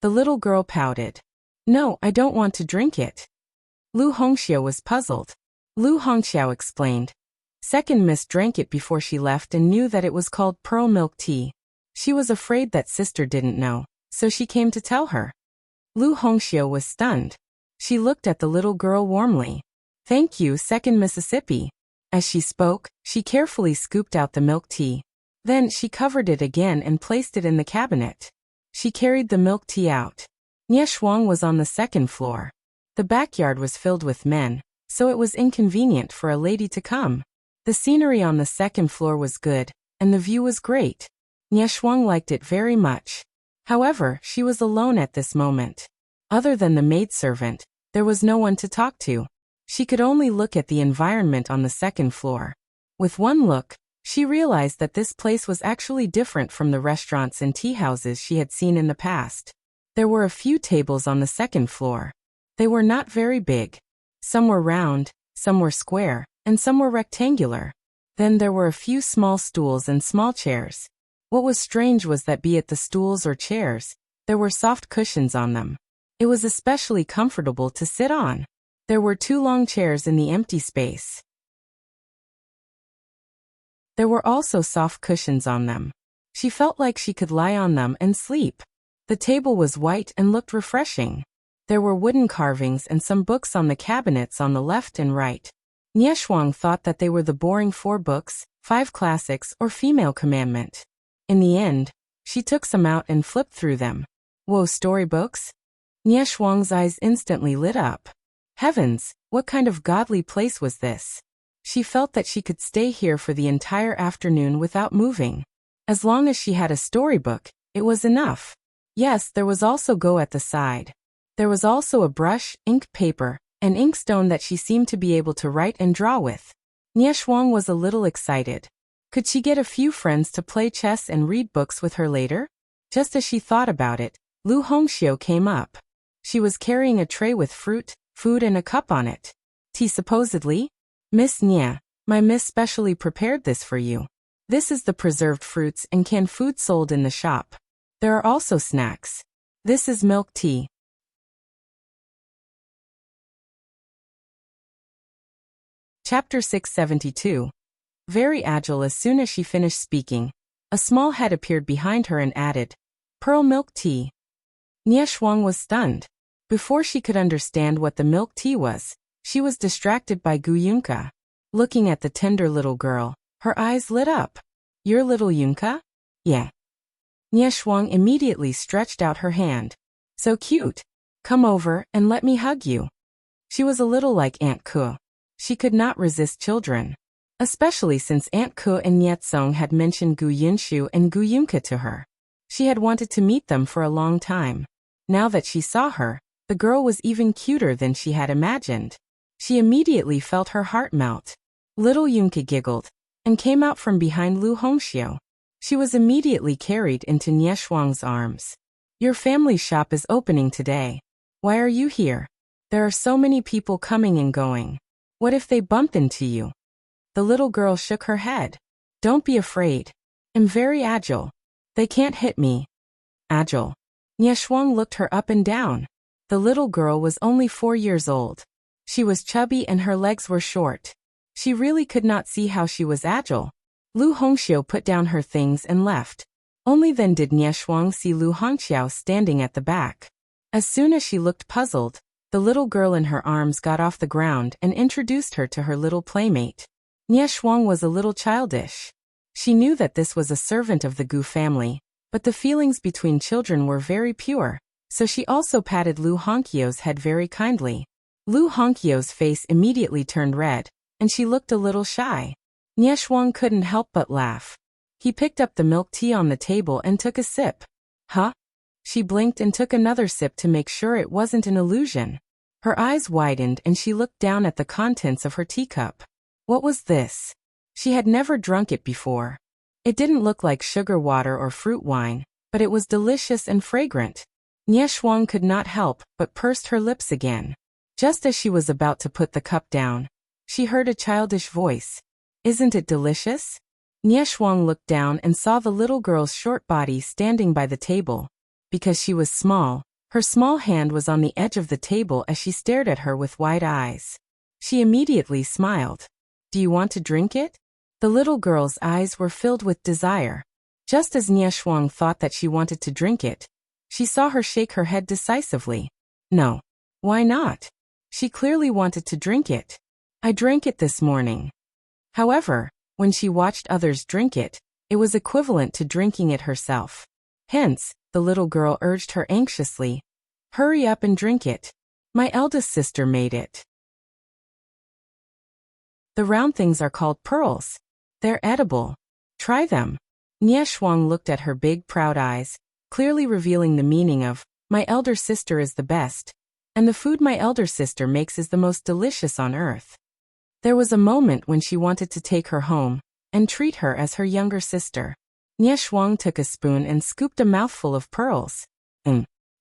The little girl pouted. "No, I don't want to drink it." Lu Hongxiu was puzzled. Lu Hongxiu explained. Second Miss drank it before she left and knew that it was called pearl milk tea. She was afraid that sister didn't know, so she came to tell her. Lu Hongxiu was stunned. She looked at the little girl warmly. "Thank you, second Mississippi." As she spoke, she carefully scooped out the milk tea. Then she covered it again and placed it in the cabinet. She carried the milk tea out. Shuang was on the 2nd floor. The backyard was filled with men, so it was inconvenient for a lady to come. The scenery on the 2nd floor was good, and the view was great. Shuang liked it very much. However, she was alone at this moment. Other than the maidservant, there was no one to talk to. She could only look at the environment on the 2nd floor. With one look, she realized that this place was actually different from the restaurants and tea houses she had seen in the past. There were a few tables on the 2nd floor. They were not very big. Some were round, some were square, and some were rectangular. Then there were a few small stools and small chairs. What was strange was that be it the stools or chairs, there were soft cushions on them. It was especially comfortable to sit on. There were 2 long chairs in the empty space. There were also soft cushions on them. She felt like she could lie on them and sleep. The table was white and looked refreshing. There were wooden carvings and some books on the cabinets on the left and right. Shuang thought that they were the boring 4 books, 5 classics or female commandment. In the end, she took some out and flipped through them. Whoa, storybooks? Shuang's eyes instantly lit up. Heavens, what kind of godly place was this? She felt that she could stay here for the entire afternoon without moving. As long as she had a storybook, it was enough. Yes, there was also Go at the side. There was also a brush, ink, paper, and inkstone that she seemed to be able to write and draw with. Shuang was a little excited. Could she get a few friends to play chess and read books with her later? Just as she thought about it, Lu Hongxiu came up. She was carrying a tray with fruit, food and a cup on it. Tea supposedly? "Miss Nia, my miss specially prepared this for you. This is the preserved fruits and canned food sold in the shop. There are also snacks. This is milk tea." Chapter 672. Very agile. As soon as she finished speaking, A small head appeared behind her and added, "Pearl milk tea." Shuang was stunned. Before she could understand what the milk tea was, she was distracted by Gu Yunka. Looking at the tender little girl, her eyes lit up. "Your little Yunka?" "Yeah." Shuang immediately stretched out her hand. "So cute. Come over and let me hug you." She was a little like Aunt Ke. She could not resist children. Especially since Aunt Ke and Nyetsong had mentioned Gu Yunshu and Gu Yunka to her. She had wanted to meet them for a long time. Now that she saw her, the girl was even cuter than she had imagined. She immediately felt her heart melt. Little Yunka giggled and came out from behind Lu Hongxiu. She was immediately carried into Shuang's arms. "Your family shop is opening today. Why are you here? There are so many people coming and going. What if they bump into you?" The little girl shook her head. "Don't be afraid. I'm very agile. They can't hit me." Agile. Shuang looked her up and down. The little girl was only 4 years old. She was chubby and her legs were short. She really could not see how she was agile. Lu Hongxiu put down her things and left. Only then did Shuang see Lu Hongxiu standing at the back. As soon as she looked puzzled, the little girl in her arms got off the ground and introduced her to her little playmate. Shuang was a little childish. She knew that this was a servant of the Gu family, but the feelings between children were very pure, so she also patted Lu Hongqiu's head very kindly. Lu Hongqiu's face immediately turned red, and she looked a little shy. Shuang couldn't help but laugh. He picked up the milk tea on the table and took a sip. "Huh?" She blinked and took another sip to make sure it wasn't an illusion. Her eyes widened and she looked down at the contents of her teacup. What was this? She had never drunk it before. It didn't look like sugar water or fruit wine, but it was delicious and fragrant. Shuang could not help but pursed her lips again. Just as she was about to put the cup down, she heard a childish voice. "Isn't it delicious?" Shuang looked down and saw the little girl's short body standing by the table. Because she was small, her small hand was on the edge of the table as she stared at her with wide eyes. She immediately smiled. "Do you want to drink it?" The little girl's eyes were filled with desire. Just as Shuang thought that she wanted to drink it, she saw her shake her head decisively. "No. Why not?" She clearly wanted to drink it. "I drank it this morning." However, when she watched others drink it, it was equivalent to drinking it herself. Hence, the little girl urged her anxiously, "Hurry up and drink it. My eldest sister made it." The round things are called pearls. They're edible. Try them. Shuang looked at her big proud eyes, clearly revealing the meaning of, "My elder sister is the best, and the food my elder sister makes is the most delicious on earth." There was a moment when she wanted to take her home and treat her as her younger sister. Shuang took a spoon and scooped a mouthful of pearls.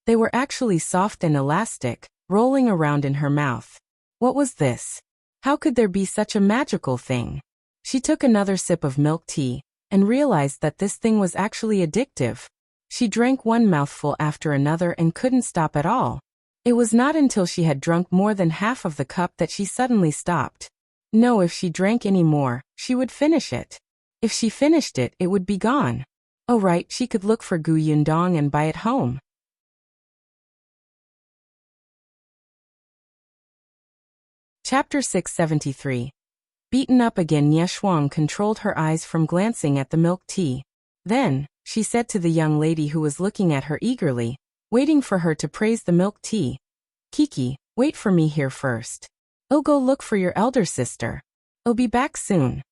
They were actually soft and elastic, rolling around in her mouth. What was this? How could there be such a magical thing? She took another sip of milk tea and realized that this thing was actually addictive. She drank one mouthful after another and couldn't stop at all. It was not until she had drunk more than half of the cup that she suddenly stopped. No, if she drank any more, she would finish it. If she finished it, it would be gone. Oh right, she could look for Gu Yundong and buy it home. Chapter 673. Beaten up again. Shuang controlled her eyes from glancing at the milk tea. Then, she said to the young lady who was looking at her eagerly, waiting for her to praise the milk tea, "Kiki, wait for me here first. I'll go look for your elder sister. I'll be back soon."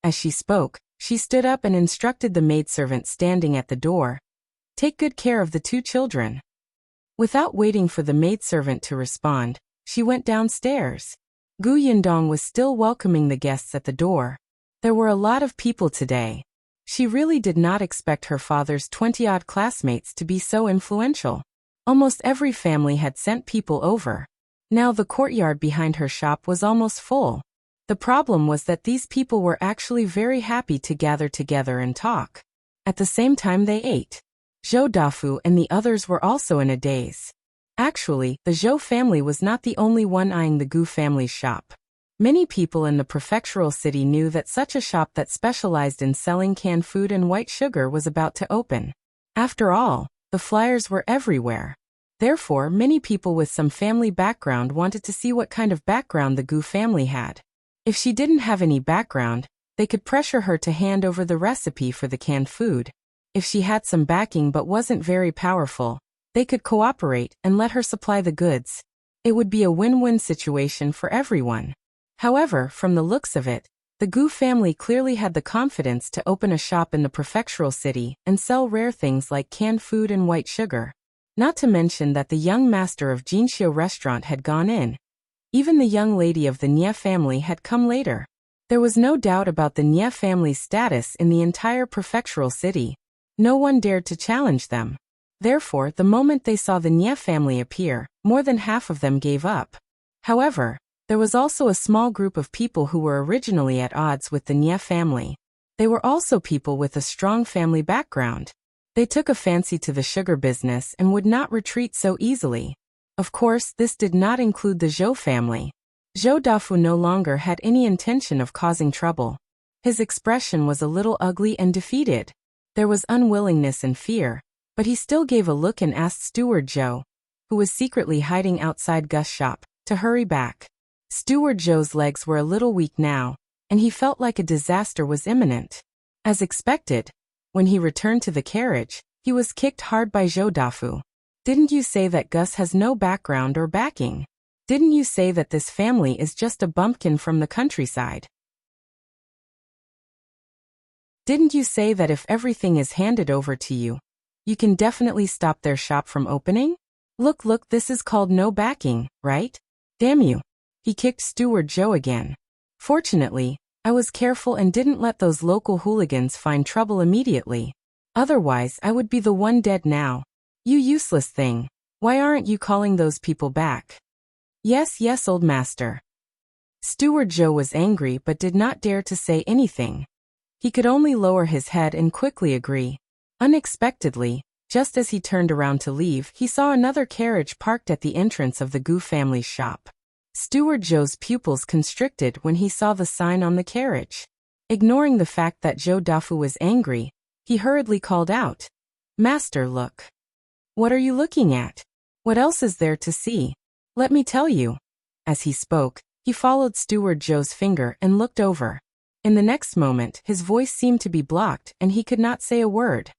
As she spoke, she stood up and instructed the maidservant standing at the door, "Take good care of the 2 children." Without waiting for the maidservant to respond, she went downstairs. Gu Yundong was still welcoming the guests at the door. There were a lot of people today. She really did not expect her father's 20-odd classmates to be so influential. Almost every family had sent people over. Now the courtyard behind her shop was almost full. The problem was that these people were actually very happy to gather together and talk. At the same time they ate. Zhou Dafu and the others were also in a daze. Actually, the Zhou family was not the only one eyeing the Gu family's shop. Many people in the prefectural city knew that such a shop that specialized in selling canned food and white sugar was about to open. After all, the flyers were everywhere. Therefore, many people with some family background wanted to see what kind of background the Gu family had. If she didn't have any background, they could pressure her to hand over the recipe for the canned food. If she had some backing but wasn't very powerful, they could cooperate and let her supply the goods. It would be a win-win situation for everyone. However, from the looks of it, the Gu family clearly had the confidence to open a shop in the prefectural city and sell rare things like canned food and white sugar. Not to mention that the young master of Jinxiu restaurant had gone in. Even the young lady of the Nie family had come later. There was no doubt about the Nie family's status in the entire prefectural city. No one dared to challenge them. Therefore, the moment they saw the Nie family appear, more than half of them gave up. However, there was also a small group of people who were originally at odds with the Nie family. They were also people with a strong family background. They took a fancy to the sugar business and would not retreat so easily. Of course, this did not include the Zhou family. Zhou Dafu no longer had any intention of causing trouble. His expression was a little ugly and defeated. There was unwillingness and fear, but he still gave a look and asked Steward Zhou, who was secretly hiding outside Gus' shop, to hurry back. Steward Zhou's legs were a little weak now, and he felt like a disaster was imminent. As expected, when he returned to the carriage, he was kicked hard by Zhou Dafu. Didn't you say that Gus has no background or backing? Didn't you say that this family is just a bumpkin from the countryside? Didn't you say that if everything is handed over to you, you can definitely stop their shop from opening? Look, this is called no backing, right? Damn you. He kicked Steward Zhou again. Fortunately, I was careful and didn't let those local hooligans find trouble immediately. Otherwise, I would be the one dead now. You useless thing. Why aren't you calling those people back? Yes, old master. Steward Zhou was angry but did not dare to say anything. He could only lower his head and quickly agree. Unexpectedly, just as he turned around to leave, he saw another carriage parked at the entrance of the Gu family's shop. Steward Zhou's pupils constricted when he saw the sign on the carriage. Ignoring the fact that Zhou Dafu was angry, he hurriedly called out, "Master, look. What are you looking at? What else is there to see? Let me tell you." As he spoke, he followed Steward Zhou's finger and looked over. In the next moment, his voice seemed to be blocked and he could not say a word.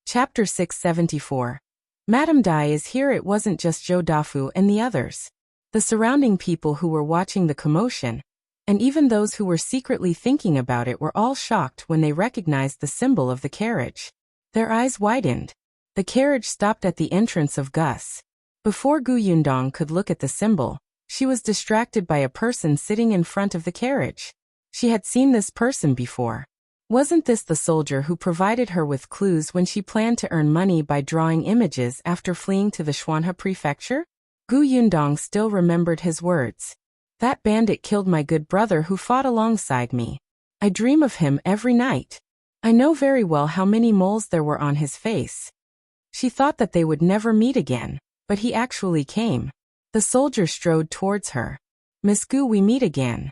Chapter 674. Madame Dai is here. It wasn't just Zhou Dafu and the others. The surrounding people who were watching the commotion, and even those who were secretly thinking about it, were all shocked when they recognized the symbol of the carriage. Their eyes widened. The carriage stopped at the entrance of Gus. Before Gu Yundong could look at the symbol, she was distracted by a person sitting in front of the carriage. She had seen this person before. Wasn't this the soldier who provided her with clues when she planned to earn money by drawing images after fleeing to the Shuang prefecture? Gu Yundong still remembered his words. That bandit killed my good brother who fought alongside me. I dream of him every night. I know very well how many moles there were on his face. She thought that they would never meet again, but he actually came. The soldier strode towards her. Miss Gu, we meet again.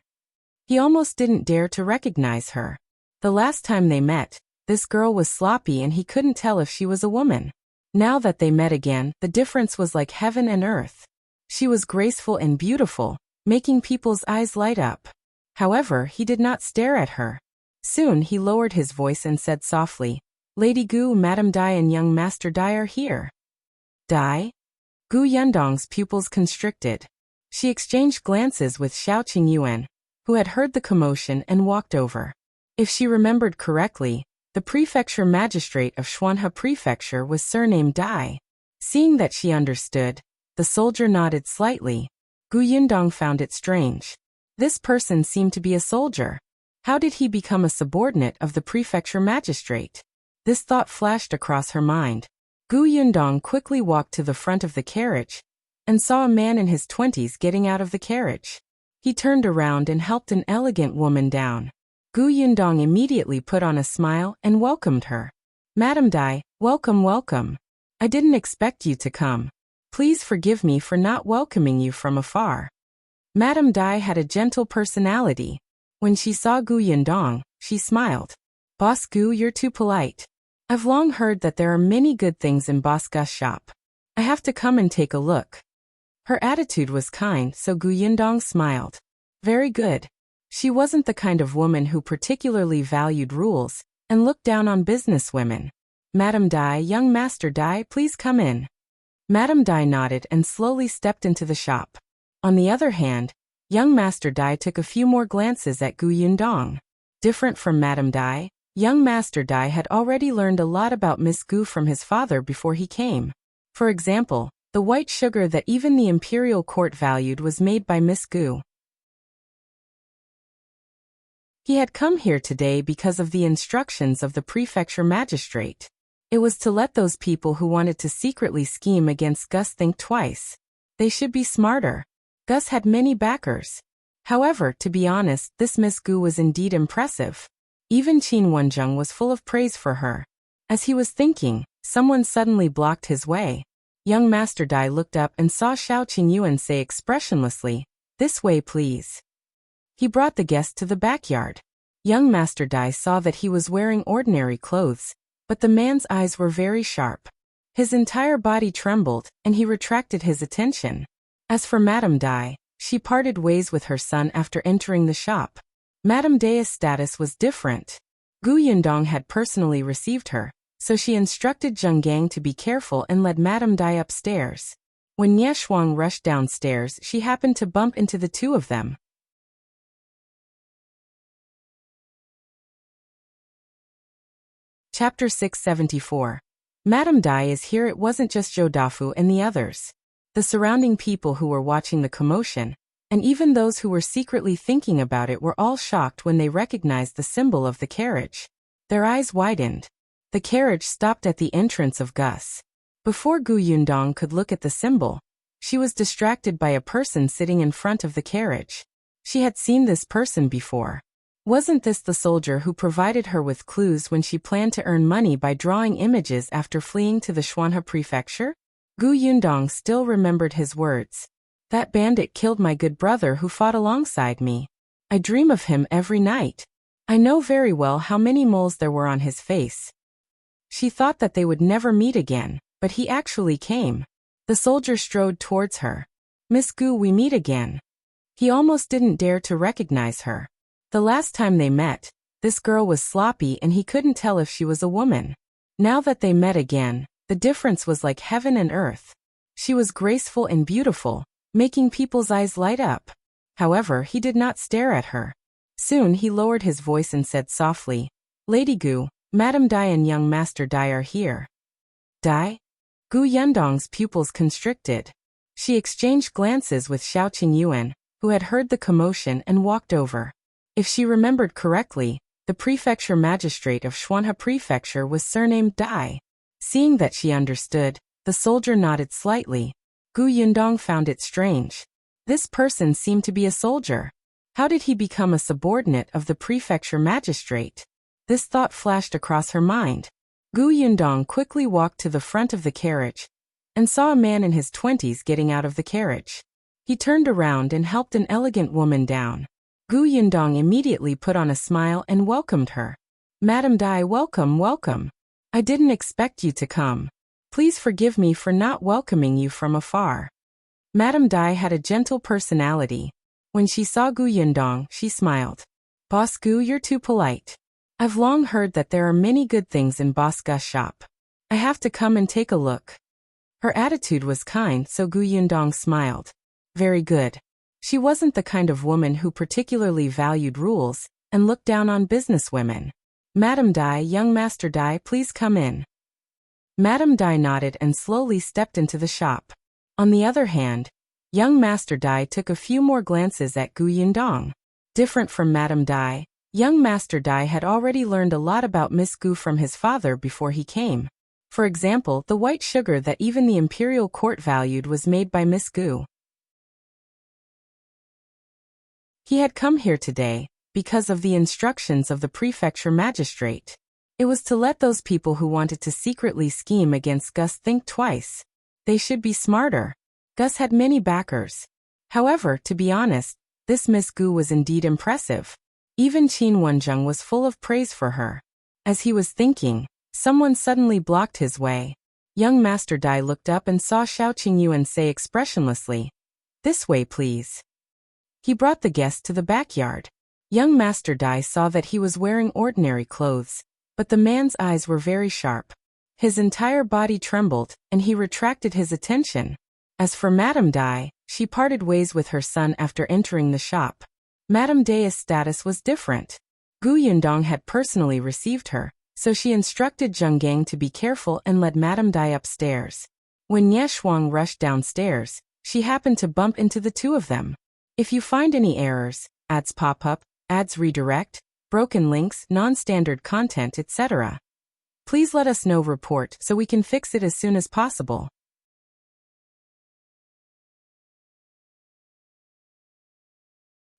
He almost didn't dare to recognize her. The last time they met, this girl was sloppy and he couldn't tell if she was a woman. Now that they met again, the difference was like heaven and earth. She was graceful and beautiful, making people's eyes light up. However, he did not stare at her. Soon he lowered his voice and said softly, "Lady Gu, Madame Dai and young Master Dai are here." Dai? Gu Yundong's pupils constricted. She exchanged glances with Xiao Qingyuan, who had heard the commotion and walked over. If she remembered correctly, the prefecture magistrate of Shuang prefecture was surnamed Dai. Seeing that she understood, the soldier nodded slightly. Gu Yundong found it strange. This person seemed to be a soldier. How did he become a subordinate of the prefecture magistrate? This thought flashed across her mind. Gu Yundong quickly walked to the front of the carriage and saw a man in his 20s getting out of the carriage. He turned around and helped an elegant woman down. Gu Yundong immediately put on a smile and welcomed her. "Madame Dai, welcome. I didn't expect you to come." Please forgive me for not welcoming you from afar. Madame Dai had a gentle personality. When she saw Gu Yundong, she smiled. Boss Gu, you're too polite. I've long heard that there are many good things in Boss Gu's shop. I have to come and take a look. Her attitude was kind, so Gu Yundong smiled. Very good. She wasn't the kind of woman who particularly valued rules and looked down on businesswomen. Madame Dai, young Master Dai, please come in. Madame Dai nodded and slowly stepped into the shop. On the other hand, young Master Dai took a few more glances at Gu Yundong. Different from Madame Dai, young Master Dai had already learned a lot about Miss Gu from his father before he came. For example, the white sugar that even the imperial court valued was made by Miss Gu. He had come here today because of the instructions of the prefecture magistrate. It was to let those people who wanted to secretly scheme against Gus think twice. They should be smarter. Gus had many backers. However, to be honest, this Miss Gu was indeed impressive. Even Qin Wenzheng was full of praise for her. As he was thinking, someone suddenly blocked his way. Young Master Dai looked up and saw Xiao Qingyuan say expressionlessly, "This way, please." He brought the guest to the backyard. Young Master Dai saw that he was wearing ordinary clothes, but the man's eyes were very sharp. His entire body trembled, and he retracted his attention. As for Madame Dai, she parted ways with her son after entering the shop. Madame Dai's status was different. Gu Yundong had personally received her, so she instructed Zheng Gang to be careful and led Madame Dai upstairs. When Shuang rushed downstairs, she happened to bump into the two of them. Chapter 674. Madame Dai is here. It wasn't just Zhou Dafu and the others. The surrounding people who were watching the commotion, and even those who were secretly thinking about it, were all shocked when they recognized the symbol of the carriage. Their eyes widened. The carriage stopped at the entrance of Gus. Before Gu Yundong could look at the symbol, she was distracted by a person sitting in front of the carriage. She had seen this person before. Wasn't this the soldier who provided her with clues when she planned to earn money by drawing images after fleeing to the Shuang prefecture? Gu Yundong still remembered his words. That bandit killed my good brother who fought alongside me. I dream of him every night. I know very well how many moles there were on his face. She thought that they would never meet again, but he actually came. The soldier strode towards her. Miss Gu, we meet again. He almost didn't dare to recognize her. The last time they met, this girl was sloppy and he couldn't tell if she was a woman. Now that they met again, the difference was like heaven and earth. She was graceful and beautiful, making people's eyes light up. However, he did not stare at her. Soon he lowered his voice and said softly, Lady Gu, Madame Dai and young Master Dai are here. Dai? Gu Yundong's pupils constricted. She exchanged glances with Xiao Qingyuan, who had heard the commotion and walked over. If she remembered correctly, the prefecture magistrate of Shuang prefecture was surnamed Dai. Seeing that she understood, the soldier nodded slightly. Gu Yundong found it strange. This person seemed to be a soldier. How did he become a subordinate of the prefecture magistrate? This thought flashed across her mind. Gu Yundong quickly walked to the front of the carriage and saw a man in his 20s getting out of the carriage. He turned around and helped an elegant woman down. Gu Yundong immediately put on a smile and welcomed her. Madame Dai, welcome, welcome. I didn't expect you to come. Please forgive me for not welcoming you from afar. Madame Dai had a gentle personality. When she saw Gu Yundong, she smiled. Boss Gu, you're too polite. I've long heard that there are many good things in Boss Gu's shop. I have to come and take a look. Her attitude was kind, so Gu Yundong smiled. Very good. She wasn't the kind of woman who particularly valued rules and looked down on businesswomen. Madame Dai, young Master Dai, please come in. Madame Dai nodded and slowly stepped into the shop. On the other hand, young Master Dai took a few more glances at Gu Yundong. Different from Madame Dai, young Master Dai had already learned a lot about Miss Gu from his father before he came. For example, the white sugar that even the imperial court valued was made by Miss Gu. He had come here today because of the instructions of the prefecture magistrate. It was to let those people who wanted to secretly scheme against Gus think twice. They should be smarter. Gus had many backers. However, to be honest, this Miss Gu was indeed impressive. Even Qin Wenzheng was full of praise for her. As he was thinking, someone suddenly blocked his way. Young Master Dai looked up and saw Xiao Qingyuan say expressionlessly, "This way, please." He brought the guest to the backyard. Young Master Dai saw that he was wearing ordinary clothes, but the man's eyes were very sharp. His entire body trembled, and he retracted his attention. As for Madame Dai, she parted ways with her son after entering the shop. Madame Dai's status was different. Gu Yundong had personally received her, so she instructed Zheng Gang to be careful and led Madame Dai upstairs. When Shuang rushed downstairs, she happened to bump into the two of them. If you find any errors, ads pop up, ads redirect, broken links, non-standard content, etc., please let us know. Report so we can fix it as soon as possible.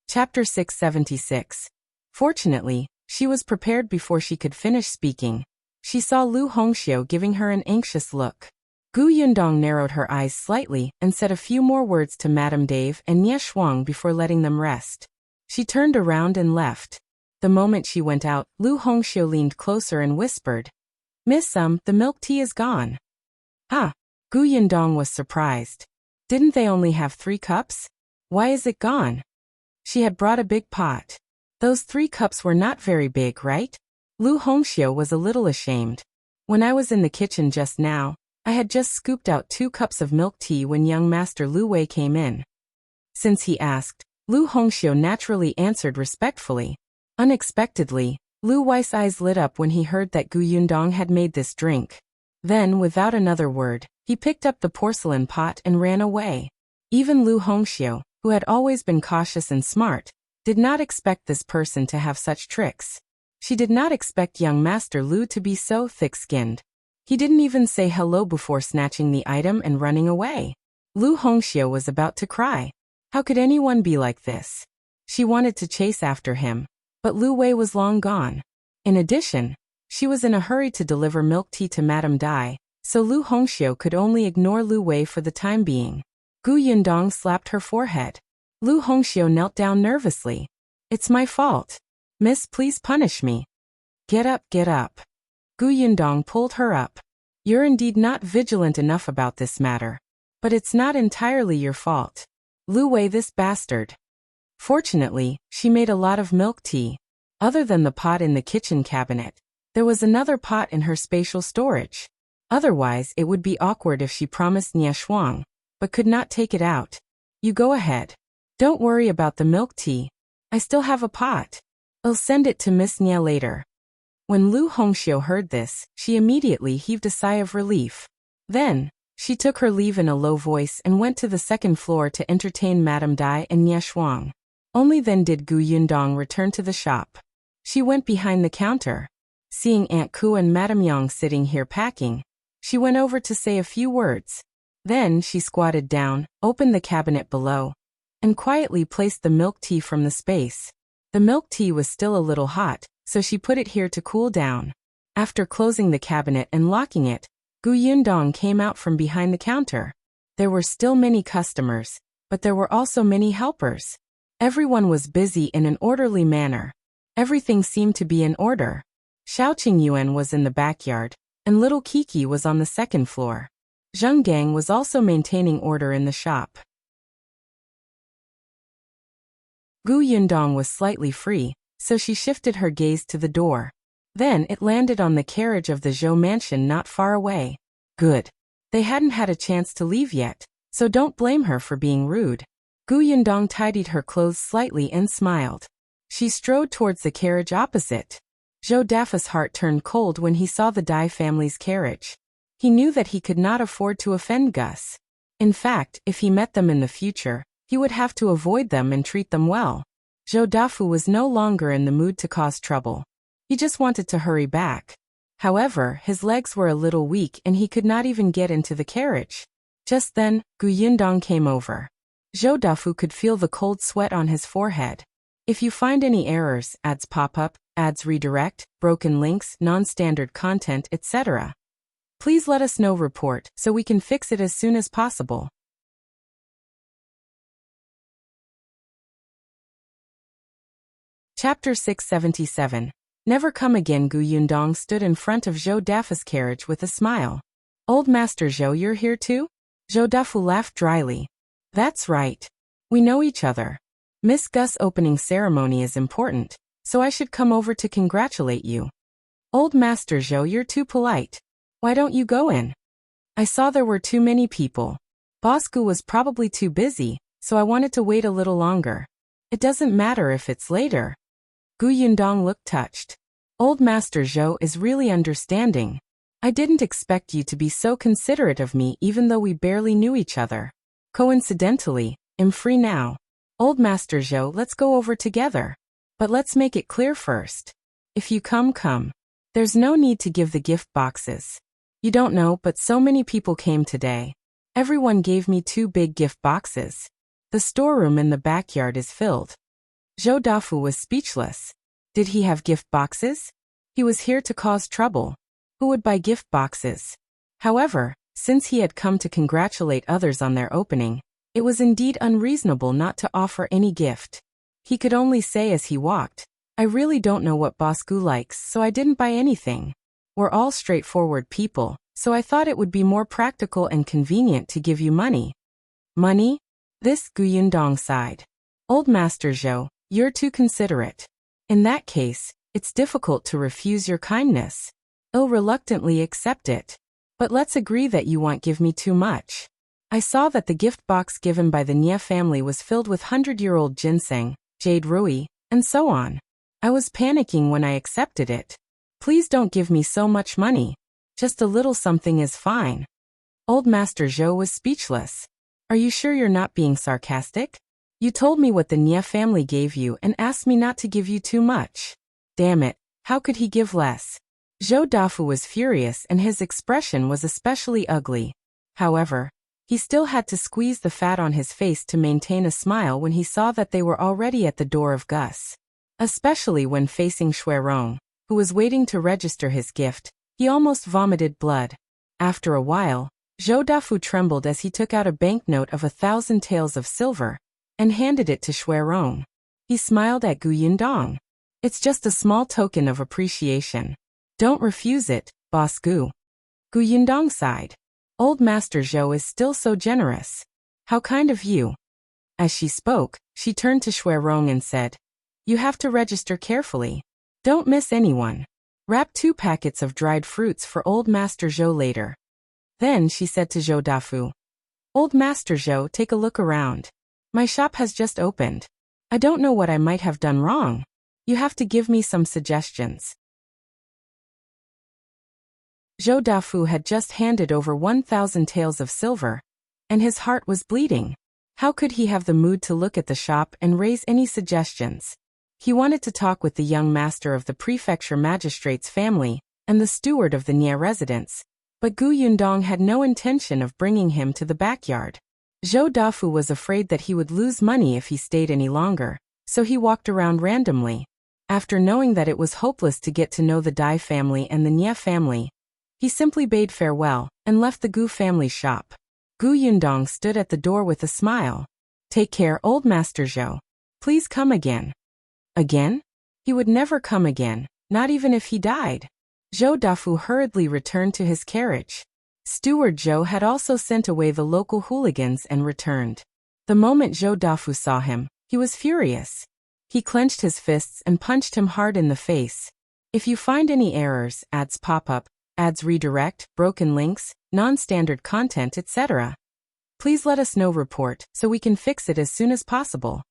Chapter 676. Fortunately, she was prepared before she could finish speaking. She saw Lu Hongxiu giving her an anxious look. Gu Yundong narrowed her eyes slightly and said a few more words to Madame Dave and Shuang before letting them rest. She turned around and left. The moment she went out, Lu Hongxiu leaned closer and whispered, "Miss the milk tea is gone." Ah! Gu Yundong was surprised. Didn't they only have 3 cups? Why is it gone? She had brought a big pot. Those 3 cups were not very big, right? Lu Hongxiu was a little ashamed. When I was in the kitchen just now, I had just scooped out 2 cups of milk tea when young Master Lu Wei came in. Since he asked, Lu Hongxiu naturally answered respectfully. Unexpectedly, Lu Wei's eyes lit up when he heard that Gu Yundong had made this drink. Then, without another word, he picked up the porcelain pot and ran away. Even Lu Hongxiu, who had always been cautious and smart, did not expect this person to have such tricks. She did not expect young Master Lu to be so thick-skinned. He didn't even say hello before snatching the item and running away. Lu Hongxiu was about to cry. How could anyone be like this? She wanted to chase after him, but Lu Wei was long gone. In addition, she was in a hurry to deliver milk tea to Madame Dai, so Lu Hongxiu could only ignore Lu Wei for the time being. Gu Yundong slapped her forehead. Lu Hongxiu knelt down nervously. "It's my fault. Miss, please punish me." Get up, get up." Gu Yundong pulled her up. "You're indeed not vigilant enough about this matter. But it's not entirely your fault. Lu Wei, this bastard." Fortunately, she made a lot of milk tea. Other than the pot in the kitchen cabinet, there was another pot in her spatial storage. Otherwise, it would be awkward if she promised Shuang, but could not take it out. "You go ahead. Don't worry about the milk tea. I still have a pot. I'll send it to Miss Nia later." When Lu Hongxiu heard this, she immediately heaved a sigh of relief. Then, she took her leave in a low voice and went to the second floor to entertain Madame Dai and Shuang. Only then did Gu Yundong return to the shop. She went behind the counter. Seeing Aunt Ku and Madame Yang sitting here packing, she went over to say a few words. Then she squatted down, opened the cabinet below, and quietly placed the milk tea from the space. The milk tea was still a little hot, so she put it here to cool down. After closing the cabinet and locking it, Gu Yundong came out from behind the counter. There were still many customers, but there were also many helpers. Everyone was busy in an orderly manner. Everything seemed to be in order. Xiao Qingyuan was in the backyard, and little Kiki was on the second floor. Zheng Gang was also maintaining order in the shop. Gu Yundong was slightly free, so she shifted her gaze to the door. Then it landed on the carriage of the Zhou mansion not far away. Good. They hadn't had a chance to leave yet, so don't blame her for being rude. Gu Yundong tidied her clothes slightly and smiled. She strode towards the carriage opposite. Zhou Dafa's heart turned cold when he saw the Dai family's carriage. He knew that he could not afford to offend Gus. In fact, if he met them in the future, he would have to avoid them and treat them well. Zhou Dafu was no longer in the mood to cause trouble. He just wanted to hurry back. However, his legs were a little weak and he could not even get into the carriage. Just then, Gu Yundong came over. Zhou Dafu could feel the cold sweat on his forehead. If you find any errors, ads pop up, ads redirect, broken links, non-standard content, etc., Please let us know report so we can fix it as soon as possible. Chapter 677. Never come again. Gu Yundong stood in front of Zhou Dafu's carriage with a smile. Old Master Zhou, you're here too? Zhou Dafu laughed dryly. That's right. We know each other. Miss Gus' opening ceremony is important, so I should come over to congratulate you. Old Master Zhou, you're too polite. Why don't you go in? I saw there were too many people. Boss Gu was probably too busy, so I wanted to wait a little longer. It doesn't matter if it's later. Gu Yundong looked touched. Old Master Zhou is really understanding. I didn't expect you to be so considerate of me even though we barely knew each other. Coincidentally, I'm free now. Old Master Zhou, let's go over together. But let's make it clear first. If you come. There's no need to give the gift boxes. You don't know, but so many people came today. Everyone gave me 2 big gift boxes. The storeroom in the backyard is filled. Zhou Dafu was speechless. Did he have gift boxes? He was here to cause trouble. Who would buy gift boxes? However, since he had come to congratulate others on their opening, it was indeed unreasonable not to offer any gift. He could only say as he walked, I really don't know what Boss Gu likes, so I didn't buy anything. We're all straightforward people, so I thought it would be more practical and convenient to give you money. Money? This Gu Yundong sighed. Old Master Zhou, you're too considerate. In that case, it's difficult to refuse your kindness. I'll reluctantly accept it. But let's agree that you won't give me too much. I saw that the gift box given by the Nie family was filled with 100-year-old ginseng, jade rui, and so on. I was panicking when I accepted it. Please don't give me so much money. Just a little something is fine. Old Master Zhou was speechless. Are you sure you're not being sarcastic? You told me what the Nie family gave you and asked me not to give you too much. Damn it, how could he give less? Zhou Dafu was furious and his expression was especially ugly. However, he still had to squeeze the fat on his face to maintain a smile when he saw that they were already at the door of Gus. Especially when facing Shuang, who was waiting to register his gift, he almost vomited blood. After a while, Zhou Dafu trembled as he took out a banknote of 1,000 taels of silver and handed it to Shuang. He smiled at Gu Yundong. It's just a small token of appreciation. Don't refuse it, Boss Gu. Gu Yundong sighed. Old Master Zhou is still so generous. How kind of you. As she spoke, she turned to Shuang and said, You have to register carefully. Don't miss anyone. Wrap 2 packets of dried fruits for Old Master Zhou later. Then she said to Zhou Dafu, Old Master Zhou, take a look around. My shop has just opened. I don't know what I might have done wrong. You have to give me some suggestions. Zhou Dafu had just handed over 1,000 taels of silver, and his heart was bleeding. How could he have the mood to look at the shop and raise any suggestions? He wanted to talk with the young master of the prefecture magistrate's family and the steward of the Nie residence, but Gu Yundong had no intention of bringing him to the backyard. Zhou Dafu was afraid that he would lose money if he stayed any longer, so he walked around randomly. After knowing that it was hopeless to get to know the Dai family and the Nie family, he simply bade farewell and left the Gu family shop. Gu Yundong stood at the door with a smile. Take care, Old Master Zhou. Please come again. Again? He would never come again, not even if he died. Zhou Dafu hurriedly returned to his carriage. Steward Zhou had also sent away the local hooligans and returned. The moment Zhou Dafu saw him, he was furious. He clenched his fists and punched him hard in the face. If you find any errors, ads pop up, ads redirect, broken links, non-standard content, etc., please let us know report so we can fix it as soon as possible.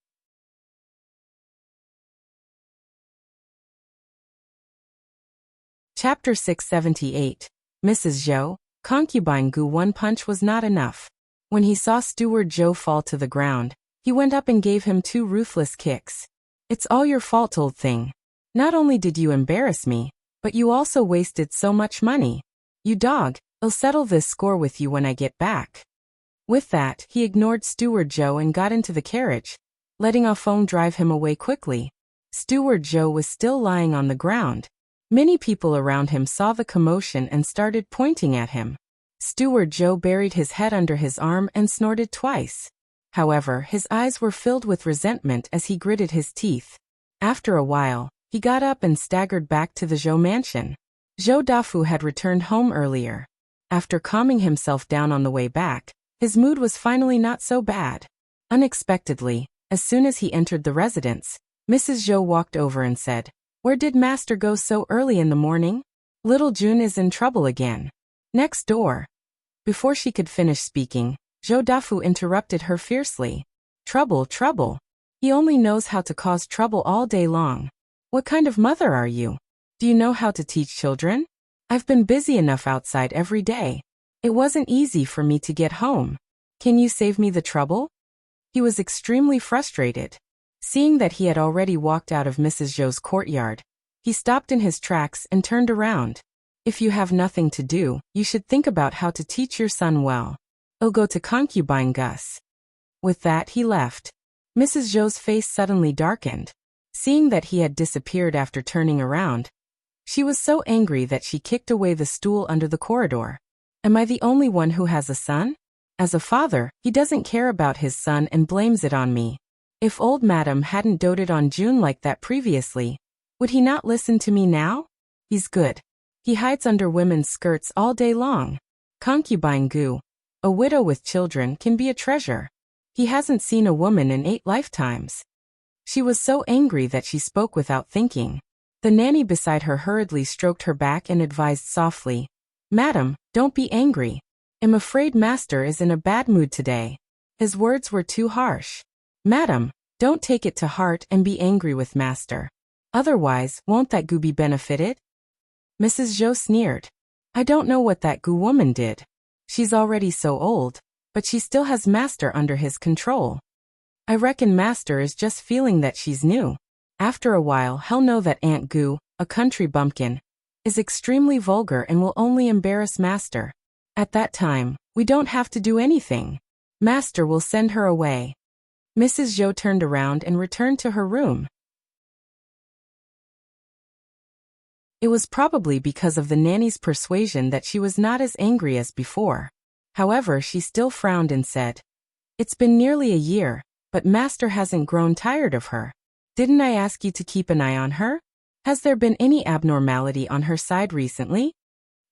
Chapter 678. Mrs. Zhou, Concubine Gu. One punch was not enough. When he saw Steward Zhou fall to the ground, he went up and gave him 2 ruthless kicks. It's all your fault, old thing. Not only did you embarrass me, but you also wasted so much money. You dog, I'll settle this score with you when I get back. With that, he ignored Steward Zhou and got into the carriage, letting Afeng drive him away quickly. Steward Zhou was still lying on the ground. Many people around him saw the commotion and started pointing at him. Steward Zhou buried his head under his arm and snorted twice. However, his eyes were filled with resentment as he gritted his teeth. After a while, he got up and staggered back to the Zhou mansion. Zhou Dafu had returned home earlier. After calming himself down on the way back, his mood was finally not so bad. Unexpectedly, as soon as he entered the residence, Mrs. Zhou walked over and said, "Where did Master go so early in the morning? Little June is in trouble again. Next door." Before she could finish speaking, Zhou Dafu interrupted her fiercely. "Trouble, trouble. He only knows how to cause trouble all day long. What kind of mother are you? Do you know how to teach children? I've been busy enough outside every day. It wasn't easy for me to get home. Can you save me the trouble?" He was extremely frustrated. Seeing that he had already walked out of Mrs. Zhou's courtyard, he stopped in his tracks and turned around. "If you have nothing to do, you should think about how to teach your son well. I'll go to Concubine Gus." With that he left. Mrs. Zhou's face suddenly darkened. Seeing that he had disappeared after turning around, she was so angry that she kicked away the stool under the corridor. "Am I the only one who has a son? As a father, he doesn't care about his son and blames it on me. If old Madam hadn't doted on June like that previously, would he not listen to me now? He's good. He hides under women's skirts all day long. Concubine Gu, a widow with children, can be a treasure. He hasn't seen a woman in 8 lifetimes." She was so angry that she spoke without thinking. The nanny beside her hurriedly stroked her back and advised softly, "Madam, don't be angry. I'm afraid Master is in a bad mood today." His words were too harsh. "Madam, don't take it to heart and be angry with Master. Otherwise, won't that Gu be benefited?" Mrs. Zhou sneered. "I don't know what that Gu woman did. She's already so old, but she still has Master under his control. I reckon Master is just feeling that she's new. After a while he'll know that Aunt Gu, a country bumpkin, is extremely vulgar and will only embarrass Master. At that time, we don't have to do anything. Master will send her away." Mrs. Zhou turned around and returned to her room. It was probably because of the nanny's persuasion that she was not as angry as before. However, she still frowned and said, "It's been nearly a year, but Master hasn't grown tired of her. Didn't I ask you to keep an eye on her? Has there been any abnormality on her side recently?"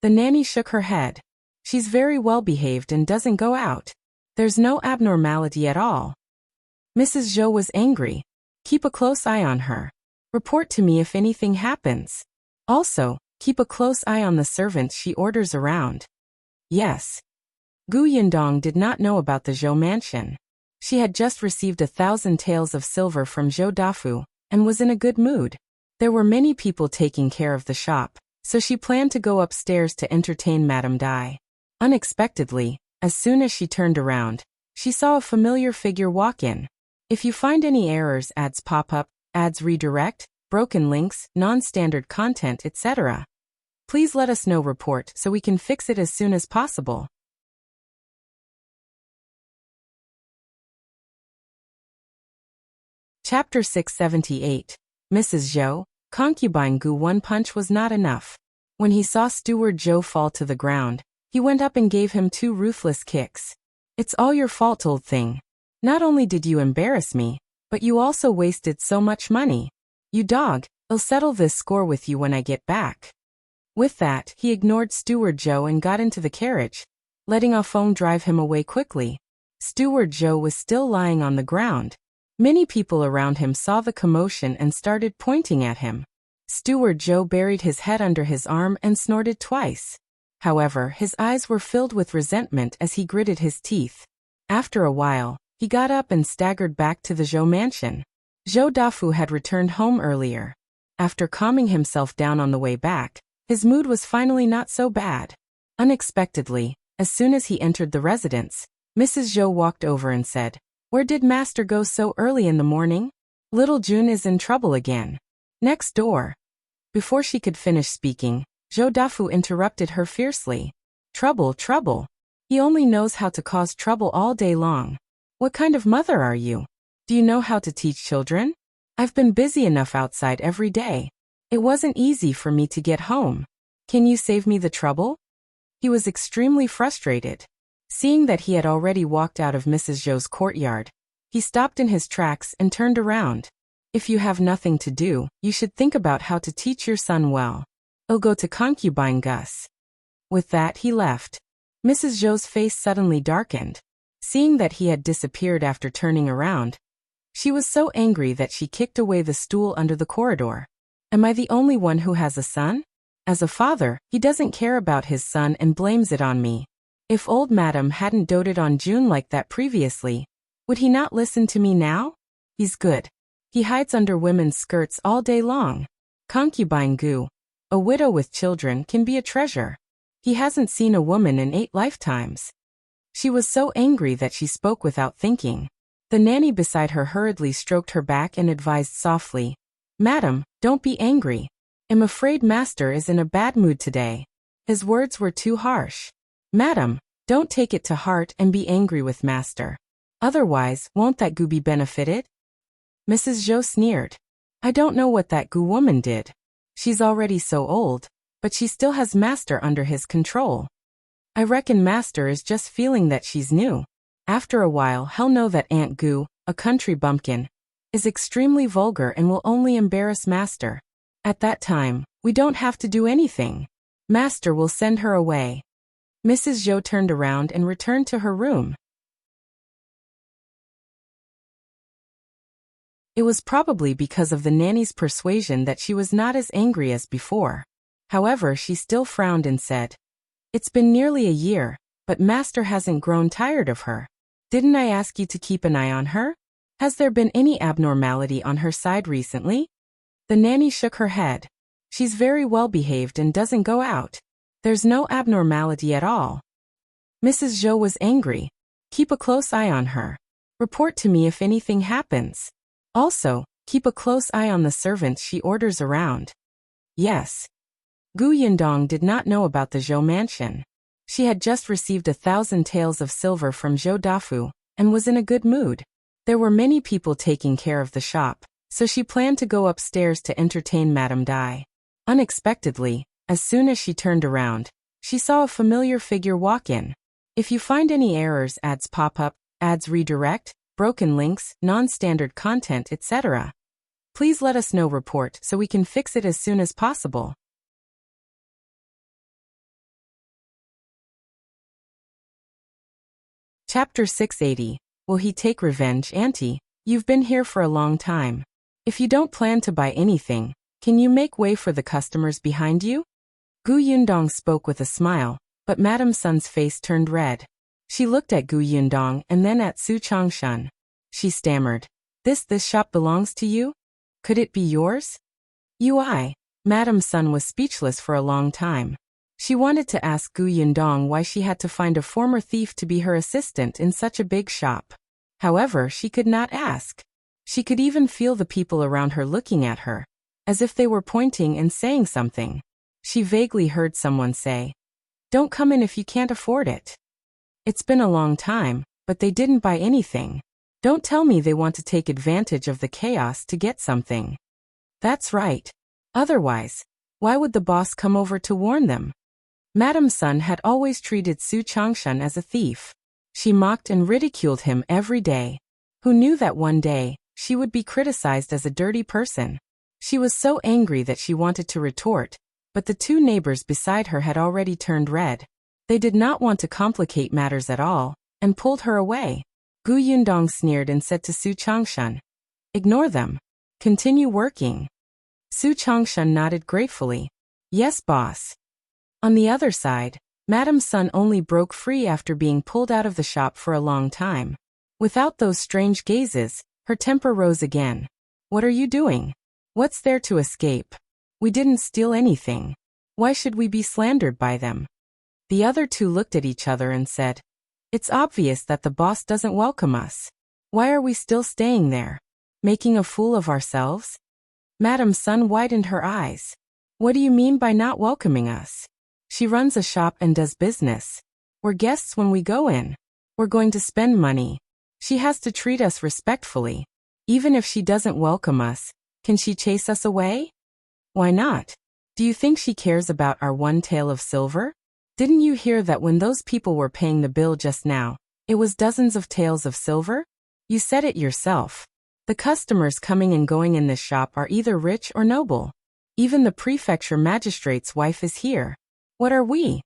The nanny shook her head. "She's very well behaved and doesn't go out. There's no abnormality at all." Mrs. Zhou was angry. "Keep a close eye on her. Report to me if anything happens. Also, keep a close eye on the servants she orders around." Yes. Gu Yundong did not know about the Zhou mansion. She had just received 1,000 taels of silver from Zhou Dafu, and was in a good mood. There were many people taking care of the shop, so she planned to go upstairs to entertain Madame Dai. Unexpectedly, as soon as she turned around, she saw a familiar figure walk in. If you find any errors, ads pop up, ads redirect, broken links, non-standard content, etc., please let us know. Report so we can fix it as soon as possible. Chapter 678. Mrs. Zhou, Concubine Gu. One punch was not enough. When he saw Steward Zhou fall to the ground, he went up and gave him 2 ruthless kicks. "It's all your fault, old thing. Not only did you embarrass me, but you also wasted so much money. You dog, I'll settle this score with you when I get back." With that, he ignored Steward Zhou and got into the carriage, letting Afeng drive him away quickly. Steward Zhou was still lying on the ground. Many people around him saw the commotion and started pointing at him. Steward Zhou buried his head under his arm and snorted twice. However, his eyes were filled with resentment as he gritted his teeth. After a while, he got up and staggered back to the Zhou mansion. Zhou Dafu had returned home earlier. After calming himself down on the way back, his mood was finally not so bad. Unexpectedly, as soon as he entered the residence, Mrs. Zhou walked over and said, "Where did Master go so early in the morning? Little June is in trouble again. Next door." Before she could finish speaking, Zhou Dafu interrupted her fiercely. "Trouble, trouble. He only knows how to cause trouble all day long. What kind of mother are you? Do you know how to teach children? I've been busy enough outside every day. It wasn't easy for me to get home. Can you save me the trouble? He was extremely frustrated. Seeing that he had already walked out of Mrs. Zhou's courtyard, he stopped in his tracks and turned around. If you have nothing to do, you should think about how to teach your son well. I'll go to Concubine Gus. With that he left. Mrs. Zhou's face suddenly darkened. Seeing that he had disappeared after turning around, she was so angry that she kicked away the stool under the corridor. Am I the only one who has a son? As a father, he doesn't care about his son and blames it on me. If old Madam hadn't doted on June like that previously, would he not listen to me now? He's good. He hides under women's skirts all day long. Concubine Gu, a widow with children, can be a treasure. He hasn't seen a woman in 8 lifetimes. She was so angry that she spoke without thinking. The nanny beside her hurriedly stroked her back and advised softly, Madam, don't be angry. I'm afraid Master is in a bad mood today. His words were too harsh. Madam, don't take it to heart and be angry with Master. Otherwise, won't that Gu be benefited? Mrs. Zhou sneered. I don't know what that Gu woman did. She's already so old, but she still has Master under his control. I reckon Master is just feeling that she's new. After a while he'll know that Aunt Gu, a country bumpkin, is extremely vulgar and will only embarrass Master. At that time, we don't have to do anything. Master will send her away. Mrs. Zhou turned around and returned to her room. It was probably because of the nanny's persuasion that she was not as angry as before. However, she still frowned and said, It's been nearly a year, but Master hasn't grown tired of her. Didn't I ask you to keep an eye on her? Has there been any abnormality on her side recently? The nanny shook her head. She's very well behaved and doesn't go out. There's no abnormality at all. Mrs. Zhou was angry. Keep a close eye on her. Report to me if anything happens. Also, keep a close eye on the servants she orders around. Yes. Gu Yundong did not know about the Zhou mansion. She had just received 1,000 taels of silver from Zhou Dafu, and was in a good mood. There were many people taking care of the shop, so she planned to go upstairs to entertain Madame Dai. Unexpectedly, as soon as she turned around, she saw a familiar figure walk in. If you find any errors, ads pop up, ads redirect, broken links, non-standard content, etc., please let us know. Report so we can fix it as soon as possible. Chapter 680. Will he take revenge? Auntie, you've been here for a long time. If you don't plan to buy anything, can you make way for the customers behind you? Gu Yundong spoke with a smile, but Madame Sun's face turned red. She looked at Gu Yundong and then at Su Changshan. She stammered, This shop belongs to you? Could it be yours? Madame Sun was speechless for a long time. She wanted to ask Gu Yundong why she had to find a former thief to be her assistant in such a big shop. However, she could not ask. She could even feel the people around her looking at her, as if they were pointing and saying something. She vaguely heard someone say, Don't come in if you can't afford it. It's been a long time, but they didn't buy anything. Don't tell me they want to take advantage of the chaos to get something. That's right. Otherwise, why would the boss come over to warn them? Madame Sun had always treated Su Changshan as a thief. She mocked and ridiculed him every day. Who knew that one day, she would be criticized as a dirty person? She was so angry that she wanted to retort, but the 2 neighbors beside her had already turned red. They did not want to complicate matters at all, and pulled her away. Gu Yundong sneered and said to Su Changshan, Ignore them. Continue working. Su Changshan nodded gratefully. Yes, boss. On the other side, Madame Sun only broke free after being pulled out of the shop for a long time. Without those strange gazes, her temper rose again. What are you doing? What's there to escape? We didn't steal anything. Why should we be slandered by them? The other 2 looked at each other and said, It's obvious that the boss doesn't welcome us. Why are we still staying there? Making a fool of ourselves? Madame Sun widened her eyes. What do you mean by not welcoming us? She runs a shop and does business. We're guests when we go in. We're going to spend money. She has to treat us respectfully. Even if she doesn't welcome us, can she chase us away? Why not? Do you think she cares about our one tael of silver? Didn't you hear that when those people were paying the bill just now, it was dozens of taels of silver? You said it yourself. The customers coming and going in this shop are either rich or noble. Even the prefecture magistrate's wife is here. What are we?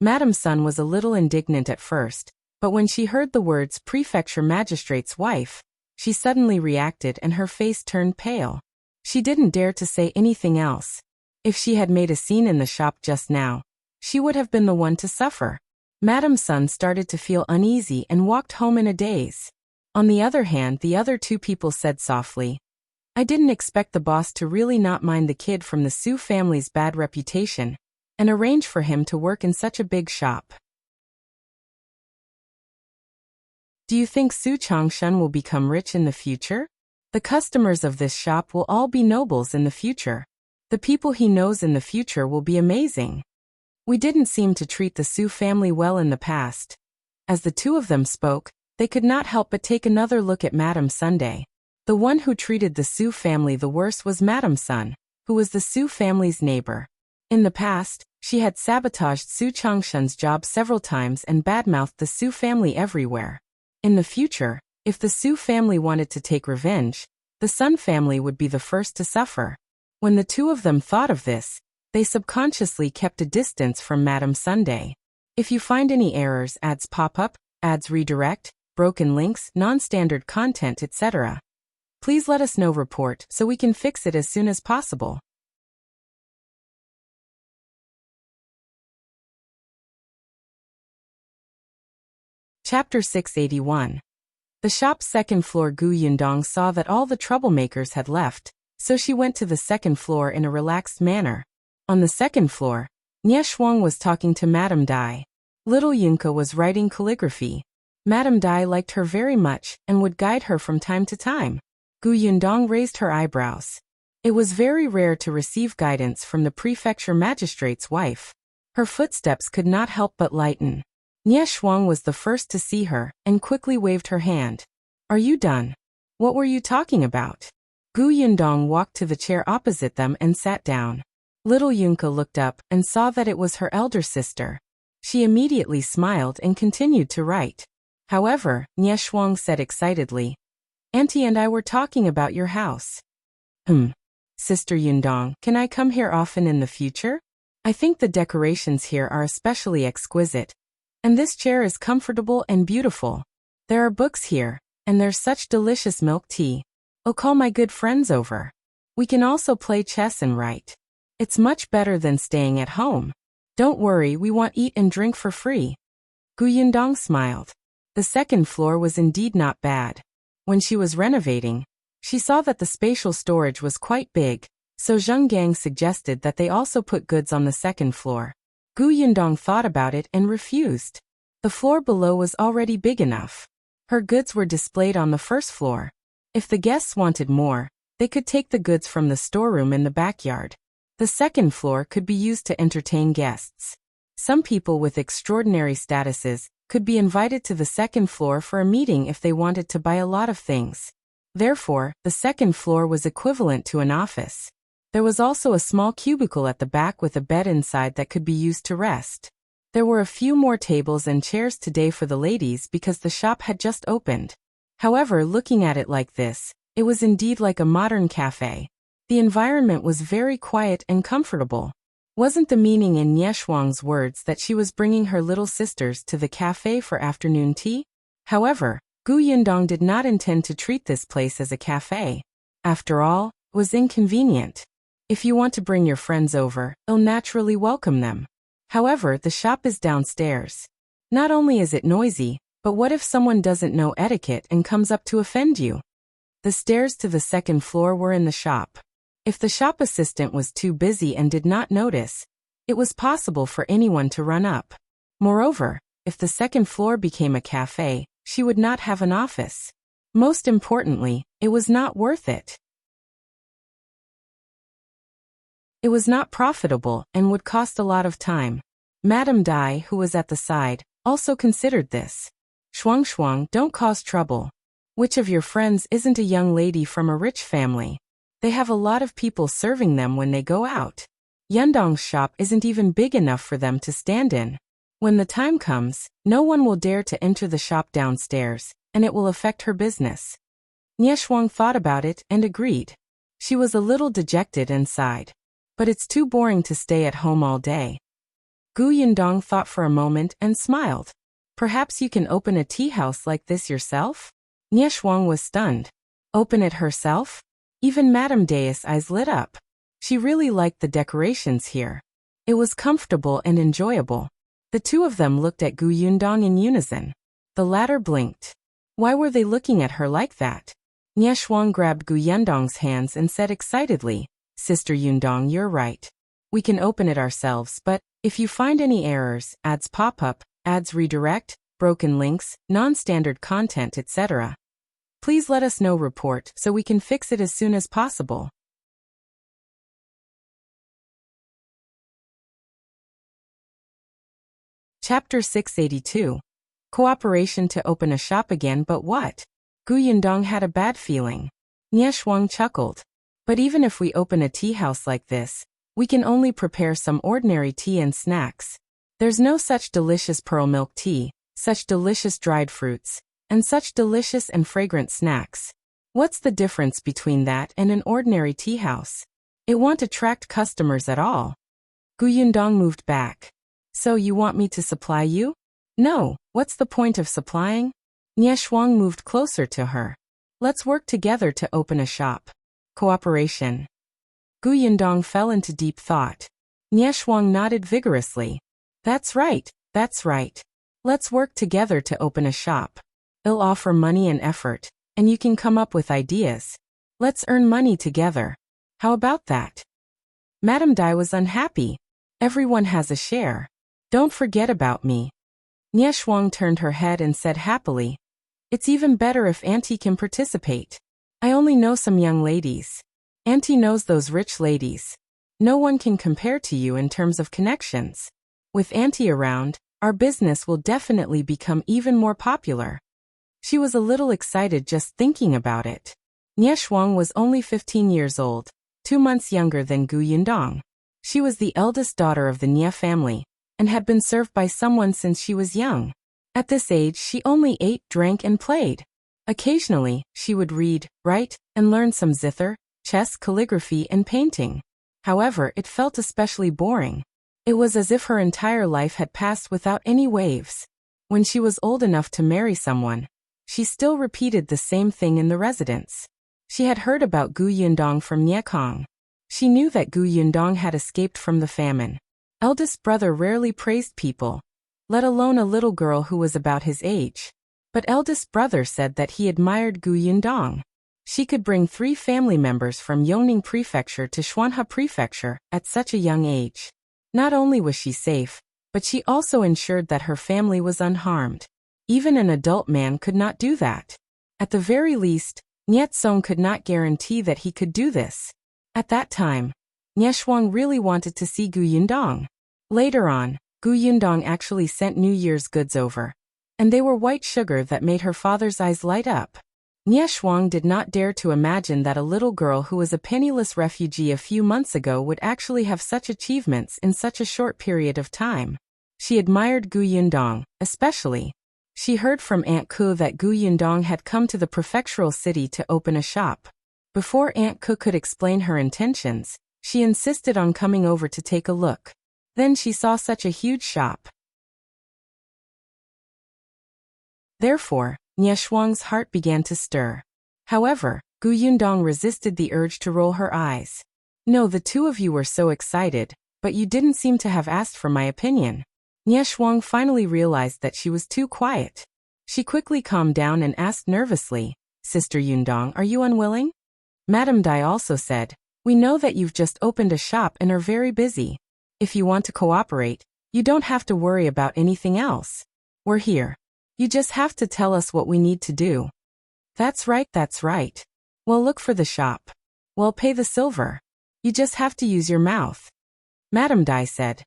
Madame Sun was a little indignant at first, but when she heard the words prefecture magistrate's wife, she suddenly reacted and her face turned pale. She didn't dare to say anything else. If she had made a scene in the shop just now, she would have been the one to suffer. Madame Sun started to feel uneasy and walked home in a daze. On the other hand, the other two people said softly, I didn't expect the boss to really not mind the kid from the Su family's bad reputation and arrange for him to work in such a big shop. Do you think Su Changshan will become rich in the future? The customers of this shop will all be nobles in the future. The people he knows in the future will be amazing. We didn't seem to treat the Su family well in the past. As the two of them spoke, they could not help but take another look at Madame Sunday. The one who treated the Su family the worst was Madame Sun, who was the Su family's neighbor. In the past, she had sabotaged Su Changshan's job several times and badmouthed the Su family everywhere. In the future, if the Su family wanted to take revenge, the Sun family would be the first to suffer. When the two of them thought of this, they subconsciously kept a distance from Madame Sunday. If you find any errors, ads pop up, ads redirect, broken links, non-standard content, etc., please let us know. Report so we can fix it as soon as possible. Chapter 681. The shop's second floor. Gu Yundong saw that all the troublemakers had left, so she went to the second floor in a relaxed manner. On the second floor, Shuang was talking to Madame Dai. Little Yunka was writing calligraphy. Madame Dai liked her very much and would guide her from time to time. Gu Yundong raised her eyebrows. It was very rare to receive guidance from the prefecture magistrate's wife. Her footsteps could not help but lighten. Shuang was the first to see her and quickly waved her hand. Are you done? What were you talking about? Gu Yundong walked to the chair opposite them and sat down. Little Yunka looked up and saw that it was her elder sister. She immediately smiled and continued to write. However, Shuang said excitedly, Auntie and I were talking about your house. Sister Yundong, can I come here often in the future? I think the decorations here are especially exquisite. And this chair is comfortable and beautiful. There are books here, and there's such delicious milk tea. I'll call my good friends over. We can also play chess and write. It's much better than staying at home. Don't worry, we want eat and drink for free. Gu Yundong smiled. The second floor was indeed not bad. When she was renovating, she saw that the spatial storage was quite big, so Zheng Gang suggested that they also put goods on the second floor. Gu Yundong thought about it and refused. The floor below was already big enough. Her goods were displayed on the first floor. If the guests wanted more, they could take the goods from the storeroom in the backyard. The second floor could be used to entertain guests. Some people with extraordinary statuses could be invited to the second floor for a meeting if they wanted to buy a lot of things. Therefore, the second floor was equivalent to an office. There was also a small cubicle at the back with a bed inside that could be used to rest. There were a few more tables and chairs today for the ladies because the shop had just opened. However, looking at it like this, it was indeed like a modern cafe. The environment was very quiet and comfortable. Wasn't the meaning in Shuang's words that she was bringing her little sisters to the cafe for afternoon tea? However, Gu Yundong did not intend to treat this place as a cafe. After all, it was inconvenient. If you want to bring your friends over, you'll naturally welcome them. However, the shop is downstairs. Not only is it noisy, but what if someone doesn't know etiquette and comes up to offend you? The stairs to the second floor were in the shop. If the shop assistant was too busy and did not notice, it was possible for anyone to run up. Moreover, if the second floor became a cafe, she would not have an office. Most importantly, it was not worth it. It was not profitable and would cost a lot of time. Madame Dai, who was at the side, also considered this. Shuang, don't cause trouble. Which of your friends isn't a young lady from a rich family? They have a lot of people serving them when they go out. Yundong's shop isn't even big enough for them to stand in. When the time comes, no one will dare to enter the shop downstairs, and it will affect her business. Shuang thought about it and agreed. She was a little dejected and sighed. But it's too boring to stay at home all day. Yundong thought for a moment and smiled. Perhaps you can open a tea house like this yourself? Shuang was stunned. Open it herself? Even Madame Day's eyes lit up. She really liked the decorations here. It was comfortable and enjoyable. The two of them looked at Yundong in unison. The latter blinked. Why were they looking at her like that? Shuang grabbed Yundong's hands and said excitedly, Sister Yundong, you're right. We can open it ourselves, but if you find any errors, ads pop up, ads redirect, broken links, non-standard content, etc., please let us know report so we can fix it as soon as possible. Chapter 682. Cooperation to open a shop again, but what? Yundong had a bad feeling. Shuang chuckled. But even if we open a tea house like this, we can only prepare some ordinary tea and snacks. There's no such delicious pearl milk tea, such delicious dried fruits, and such delicious and fragrant snacks. What's the difference between that and an ordinary tea house? It won't attract customers at all. Yundong moved back. So you want me to supply you? No, what's the point of supplying? Shuang moved closer to her. Let's work together to open a shop. Cooperation. Yundong fell into deep thought. Shuang nodded vigorously. That's right, that's right. Let's work together to open a shop. I'll offer money and effort, and you can come up with ideas. Let's earn money together. How about that? Madame Dai was unhappy. Everyone has a share. Don't forget about me. Shuang turned her head and said happily, It's even better if Auntie can participate. I only know some young ladies. Auntie knows those rich ladies. No one can compare to you in terms of connections. With Auntie around, our business will definitely become even more popular. She was a little excited just thinking about it. Shuang was only 15 years old, 2 months younger than Yundong. She was the eldest daughter of the Nie family, and had been served by someone since she was young. At this age, she only ate, drank, and played. Occasionally, she would read, write, and learn some zither, chess, calligraphy, and painting. However, it felt especially boring. It was as if her entire life had passed without any waves. When she was old enough to marry someone, she still repeated the same thing in the residence. She had heard about Yundong from Kong. She knew that Yundong had escaped from the famine. Eldest brother rarely praised people, let alone a little girl who was about his age. But eldest brother said that he admired Yundong. She could bring 3 family members from Yongning Prefecture to Xuanhe Prefecture at such a young age. Not only was she safe, but she also ensured that her family was unharmed. Even an adult man could not do that. At the very least, Song could not guarantee that he could do this. At that time, Shuang really wanted to see Yundong. Later on, Yundong actually sent New Year's goods over, and they were white sugar that made her father's eyes light up. Shuang did not dare to imagine that a little girl who was a penniless refugee a few months ago would actually have such achievements in such a short period of time. She admired Yundong, especially. She heard from Aunt Ku that Yundong had come to the prefectural city to open a shop. Before Aunt Ku could explain her intentions, she insisted on coming over to take a look. Then she saw such a huge shop. Therefore, Shuang's heart began to stir. However, Yundong resisted the urge to roll her eyes. No, the two of you were so excited, but you didn't seem to have asked for my opinion. Shuang finally realized that she was too quiet. She quickly calmed down and asked nervously, Sister Yundong, are you unwilling? Madame Dai also said, We know that you've just opened a shop and are very busy. If you want to cooperate, you don't have to worry about anything else. We're here. You just have to tell us what we need to do. That's right, that's right. Well, look for the shop. Well, pay the silver. You just have to use your mouth. Madame Dai said,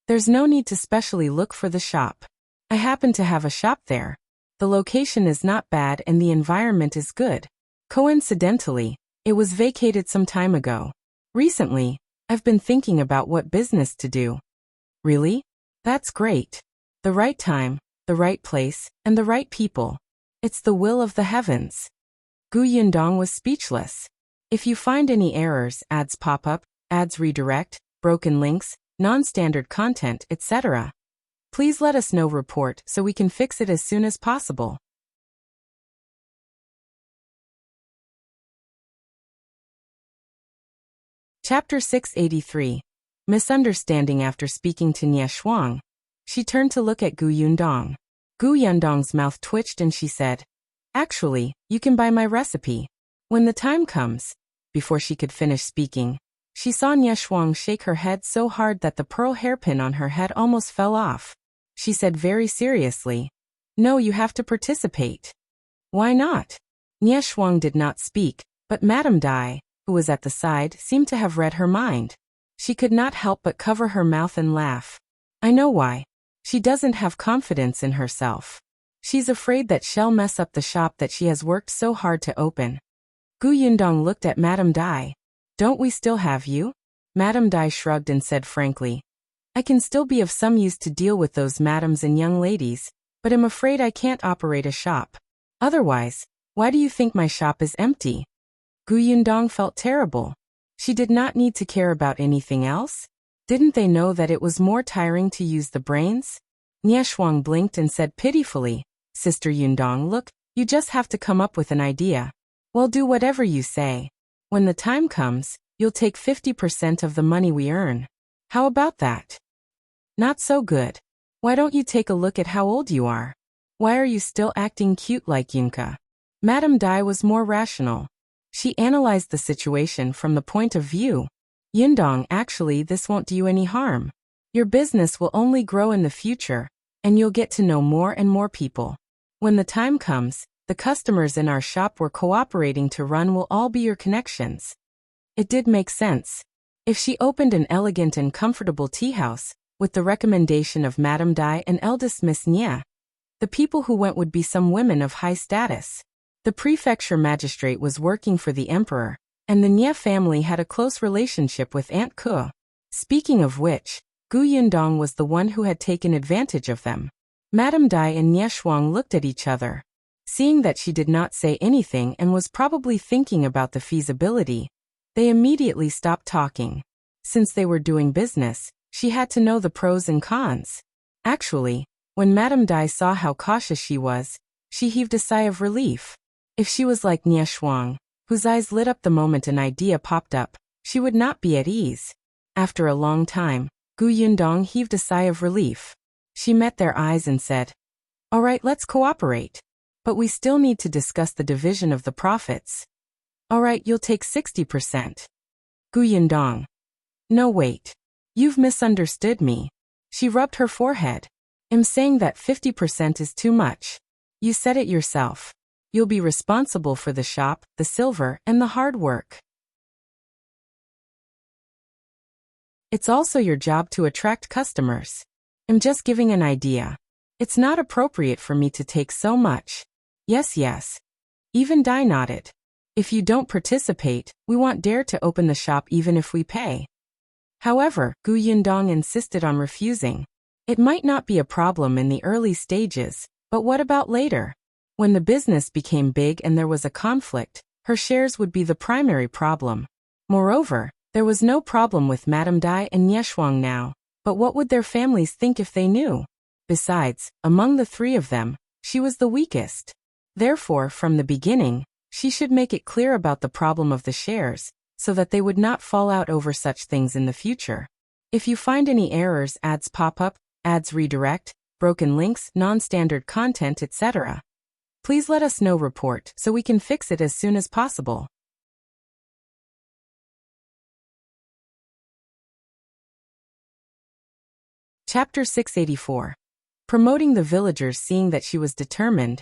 There's no need to specially look for the shop. I happen to have a shop there. The location is not bad and the environment is good. Coincidentally, It was vacated some time ago. Recently, I've been thinking about what business to do. Really? That's great. The right time, the right place, and the right people. It's the will of the heavens. Gu Yundong was speechless. If you find any errors, ads pop up, ads redirect, broken links, non-standard content, etc., please let us know. Report so we can fix it as soon as possible. Chapter 683. Misunderstanding. After speaking to Shuang, she turned to look at Gu Yundong. Gu Yundong's mouth twitched and she said, "Actually, you can buy my recipe. When the time comes." Before she could finish speaking, she saw Shuang shake her head so hard that the pearl hairpin on her head almost fell off. She said very seriously, "No, you have to participate." "Why not?" Shuang did not speak, but Madame Dai, who was at the side, seemed to have read her mind. She could not help but cover her mouth and laugh. "I know why. She doesn't have confidence in herself. She's afraid that she'll mess up the shop that she has worked so hard to open." Gu Yundong looked at Madame Dai. "Don't we still have you?" Madame Dai shrugged and said frankly, "I can still be of some use to deal with those madams and young ladies, but I'm afraid I can't operate a shop. Otherwise, why do you think my shop is empty?" Gu Yundong felt terrible. She did not need to care about anything else. Didn't they know that it was more tiring to use the brains? Shuang blinked and said pitifully, "Sister Yundong, look, you just have to come up with an idea. We'll do whatever you say. When the time comes, you'll take 50% of the money we earn. How about that?" "Not so good. Why don't you take a look at how old you are? Why are you still acting cute like Yunka?" Madame Dai was more rational. She analyzed the situation from the point of view. "Yundong, actually this won't do you any harm. Your business will only grow in the future, and you'll get to know more and more people. When the time comes, the customers in our shop we're cooperating to run will all be your connections." It did make sense. If she opened an elegant and comfortable tea house, with the recommendation of Madame Dai and eldest Miss Nye, the people who went would be some women of high status. The prefecture magistrate was working for the emperor, and the Nye family had a close relationship with Aunt Ke. Speaking of which, Gu Yundong was the one who had taken advantage of them. Madame Dai and Shuang looked at each other. Seeing that she did not say anything and was probably thinking about the feasibility, they immediately stopped talking. Since they were doing business, she had to know the pros and cons. Actually, when Madame Dai saw how cautious she was, she heaved a sigh of relief. If she was like Shuang, whose eyes lit up the moment an idea popped up, she would not be at ease. After a long time, Gu Yundong heaved a sigh of relief. She met their eyes and said, "All right, let's cooperate. But we still need to discuss the division of the profits." "All right, you'll take 60%. Gu Yundong. "No, wait. You've misunderstood me." She rubbed her forehead. "I'm saying that 50% is too much. You said it yourself. You'll be responsible for the shop, the silver, and the hard work. It's also your job to attract customers. I'm just giving an idea. It's not appropriate for me to take so much." Yes. Even Dai nodded. "If you don't participate, we won't dare to open the shop even if we pay." However, Gu Yundong insisted on refusing. It might not be a problem in the early stages, but what about later? When the business became big and there was a conflict, her shares would be the primary problem. Moreover, there was no problem with Madame Dai and Shuang now, but what would their families think if they knew? Besides, among the three of them, she was the weakest. Therefore, from the beginning, she should make it clear about the problem of the shares, so that they would not fall out over such things in the future. If you find any errors, ads pop up, ads redirect, broken links, non-standard content, etc., please let us know. Report so we can fix it as soon as possible. Chapter 684. Promoting the villagers. Seeing that she was determined,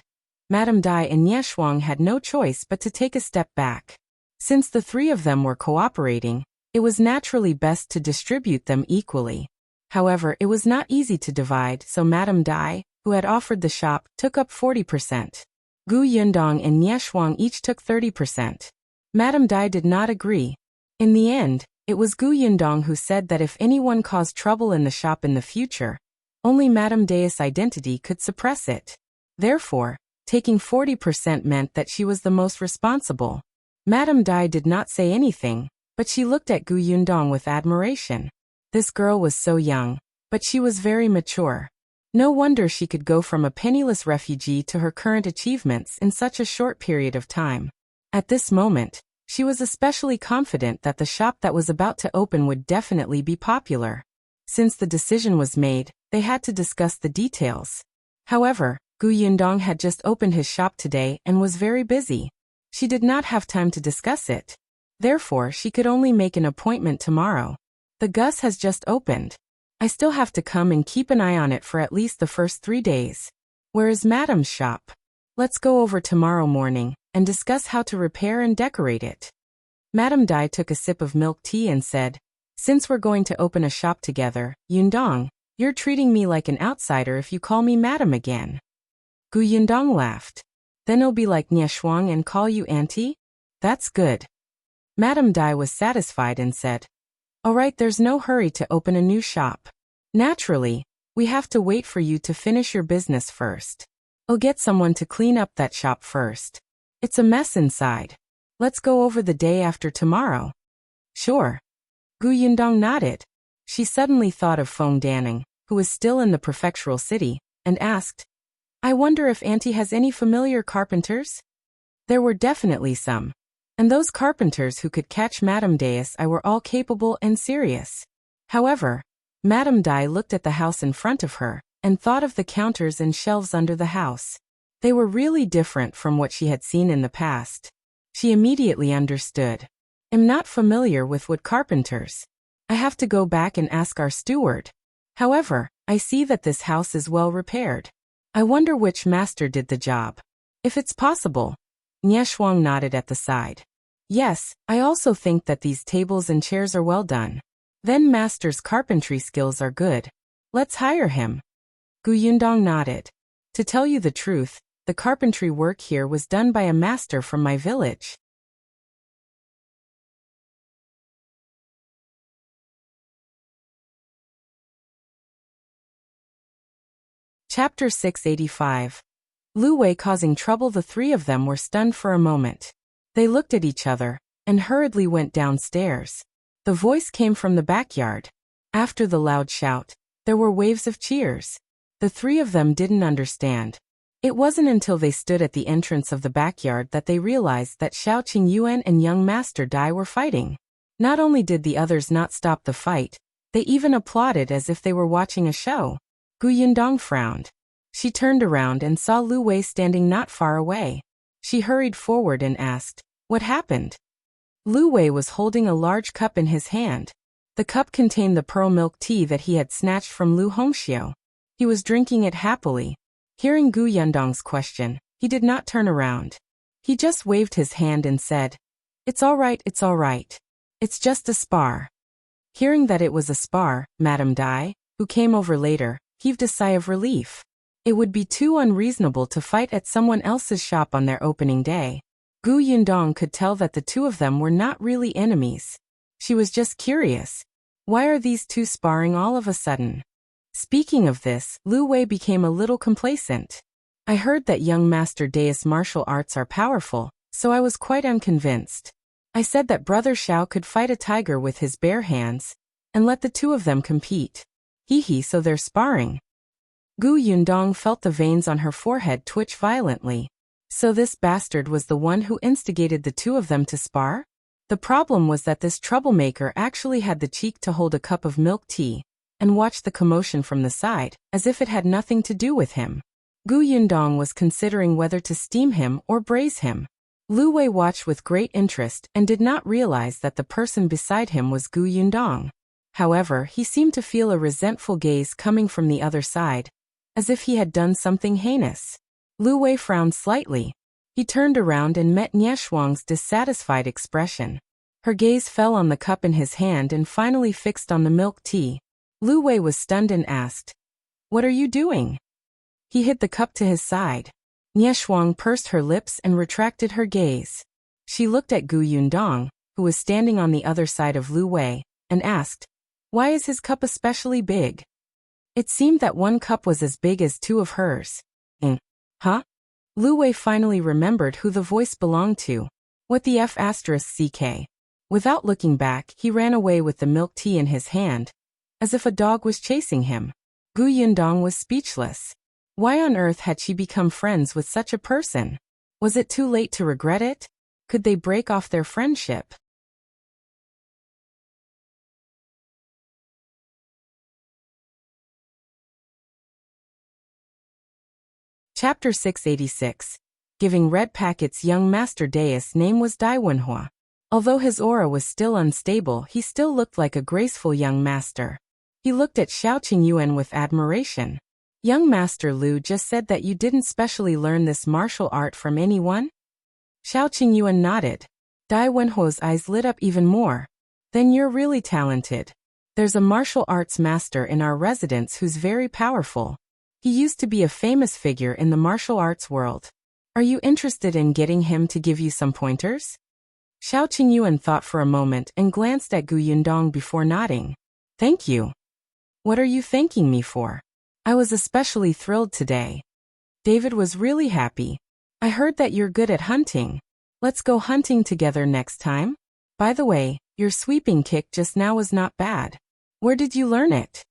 Madame Dai and Shuang had no choice but to take a step back. Since the three of them were cooperating, it was naturally best to distribute them equally. However, it was not easy to divide, so Madame Dai, who had offered the shop, took up 40%. Gu Yundong and Shuang each took 30%. Madame Dai did not agree. In the end, it was Gu Yundong who said that if anyone caused trouble in the shop in the future, only Madame Dai's identity could suppress it. Therefore, taking 40% meant that she was the most responsible. Madame Dai did not say anything, but she looked at Gu Yundong with admiration. This girl was so young, but she was very mature. No wonder she could go from a penniless refugee to her current achievements in such a short period of time. At this moment, she was especially confident that the shop that was about to open would definitely be popular. Since the decision was made, they had to discuss the details. However, Gu Yundong had just opened his shop today and was very busy. She did not have time to discuss it. Therefore, she could only make an appointment tomorrow. The Gus has just opened. I still have to come and keep an eye on it for at least the first 3 days. Where is Madame's shop? Let's go over tomorrow morning and discuss how to repair and decorate it. Madame Dai took a sip of milk tea and said, since we're going to open a shop together, Yundong, you're treating me like an outsider if you call me Madame again. Gu Yundong laughed. Then it'll be like Shuang and call you Auntie? That's good. Madame Dai was satisfied and said, alright, there's no hurry to open a new shop. Naturally, we have to wait for you to finish your business first. I'll get someone to clean up that shop first. It's a mess inside. Let's go over the day after tomorrow. Sure. Gu Yundong nodded. She suddenly thought of Feng Danning, who was still in the prefectural city, and asked, I wonder if Auntie has any familiar carpenters? There were definitely some. And those carpenters who could catch Madame Dai's eye were all capable and serious. However, Madame Dai looked at the house in front of her, and thought of the counters and shelves under the house. They were really different from what she had seen in the past. She immediately understood. I'm not familiar with wood carpenters. I have to go back and ask our steward. However, I see that this house is well repaired. I wonder which master did the job. If it's possible. Shuang nodded at the side. Yes, I also think that these tables and chairs are well done. Then master's carpentry skills are good. Let's hire him. Gu Yundong nodded. To tell you the truth, the carpentry work here was done by a master from my village. Chapter 685. Lu Wei causing trouble. The three of them were stunned for a moment. They looked at each other, and hurriedly went downstairs. The voice came from the backyard. After the loud shout, there were waves of cheers. The three of them didn't understand. It wasn't until they stood at the entrance of the backyard that they realized that Xiao Qingyuan and young Master Dai were fighting. Not only did the others not stop the fight, they even applauded as if they were watching a show. Gu Yundong frowned. She turned around and saw Lu Wei standing not far away. She hurried forward and asked, what happened? Lu Wei was holding a large cup in his hand. The cup contained the pearl milk tea that he had snatched from Lu Hongxiu. He was drinking it happily. Hearing Gu Yundong's question, he did not turn around. He just waved his hand and said, it's all right, it's all right. It's just a spar. Hearing that it was a spar, Madame Dai, who came over later, heaved a sigh of relief. It would be too unreasonable to fight at someone else's shop on their opening day. Gu Yundong could tell that the two of them were not really enemies. She was just curious. Why are these two sparring all of a sudden? Speaking of this, Lu Wei became a little complacent. I heard that young Master Dai's martial arts are powerful, so I was quite unconvinced. I said that Brother Xiao could fight a tiger with his bare hands, and let the two of them compete. Hee, so they're sparring. Gu Yundong felt the veins on her forehead twitch violently. So this bastard was the one who instigated the two of them to spar? The problem was that this troublemaker actually had the cheek to hold a cup of milk tea, and watch the commotion from the side, as if it had nothing to do with him. Gu Yundong was considering whether to steam him or braise him. Lu Wei watched with great interest and did not realize that the person beside him was Gu Yundong. However, he seemed to feel a resentful gaze coming from the other side, as if he had done something heinous. Lu Wei frowned slightly. He turned around and met Shuang's dissatisfied expression. Her gaze fell on the cup in his hand and finally fixed on the milk tea. Lu Wei was stunned and asked, what are you doing? He hid the cup to his side. Shuang pursed her lips and retracted her gaze. She looked at Gu Yundong, who was standing on the other side of Lu Wei, and asked, "Why is his cup especially big?" It seemed that one cup was as big as two of hers. Huh? Lu Wei finally remembered who the voice belonged to. What the F***ck? Without looking back, he ran away with the milk tea in his hand, as if a dog was chasing him. Gu Yundong was speechless. Why on earth had she become friends with such a person? Was it too late to regret it? Could they break off their friendship? Chapter 686. Giving red packets. Young Master Dais' name was Dai Wenhua. Although his aura was still unstable, he still looked like a graceful young master. He looked at Xiao Qingyuan with admiration. "Young Master Lu just said that you didn't specially learn this martial art from anyone?" Xiao Qingyuan nodded. Dai Wenhua's eyes lit up even more. "Then you're really talented. There's a martial arts master in our residence who's very powerful. He used to be a famous figure in the martial arts world. Are you interested in getting him to give you some pointers?" Xiao Qingyuan thought for a moment and glanced at Gu Yundong before nodding. "Thank you." "What are you thanking me for? I was especially thrilled today." David was really happy. "I heard that you're good at hunting. Let's go hunting together next time. By the way, your sweeping kick just now was not bad. Where did you learn it?"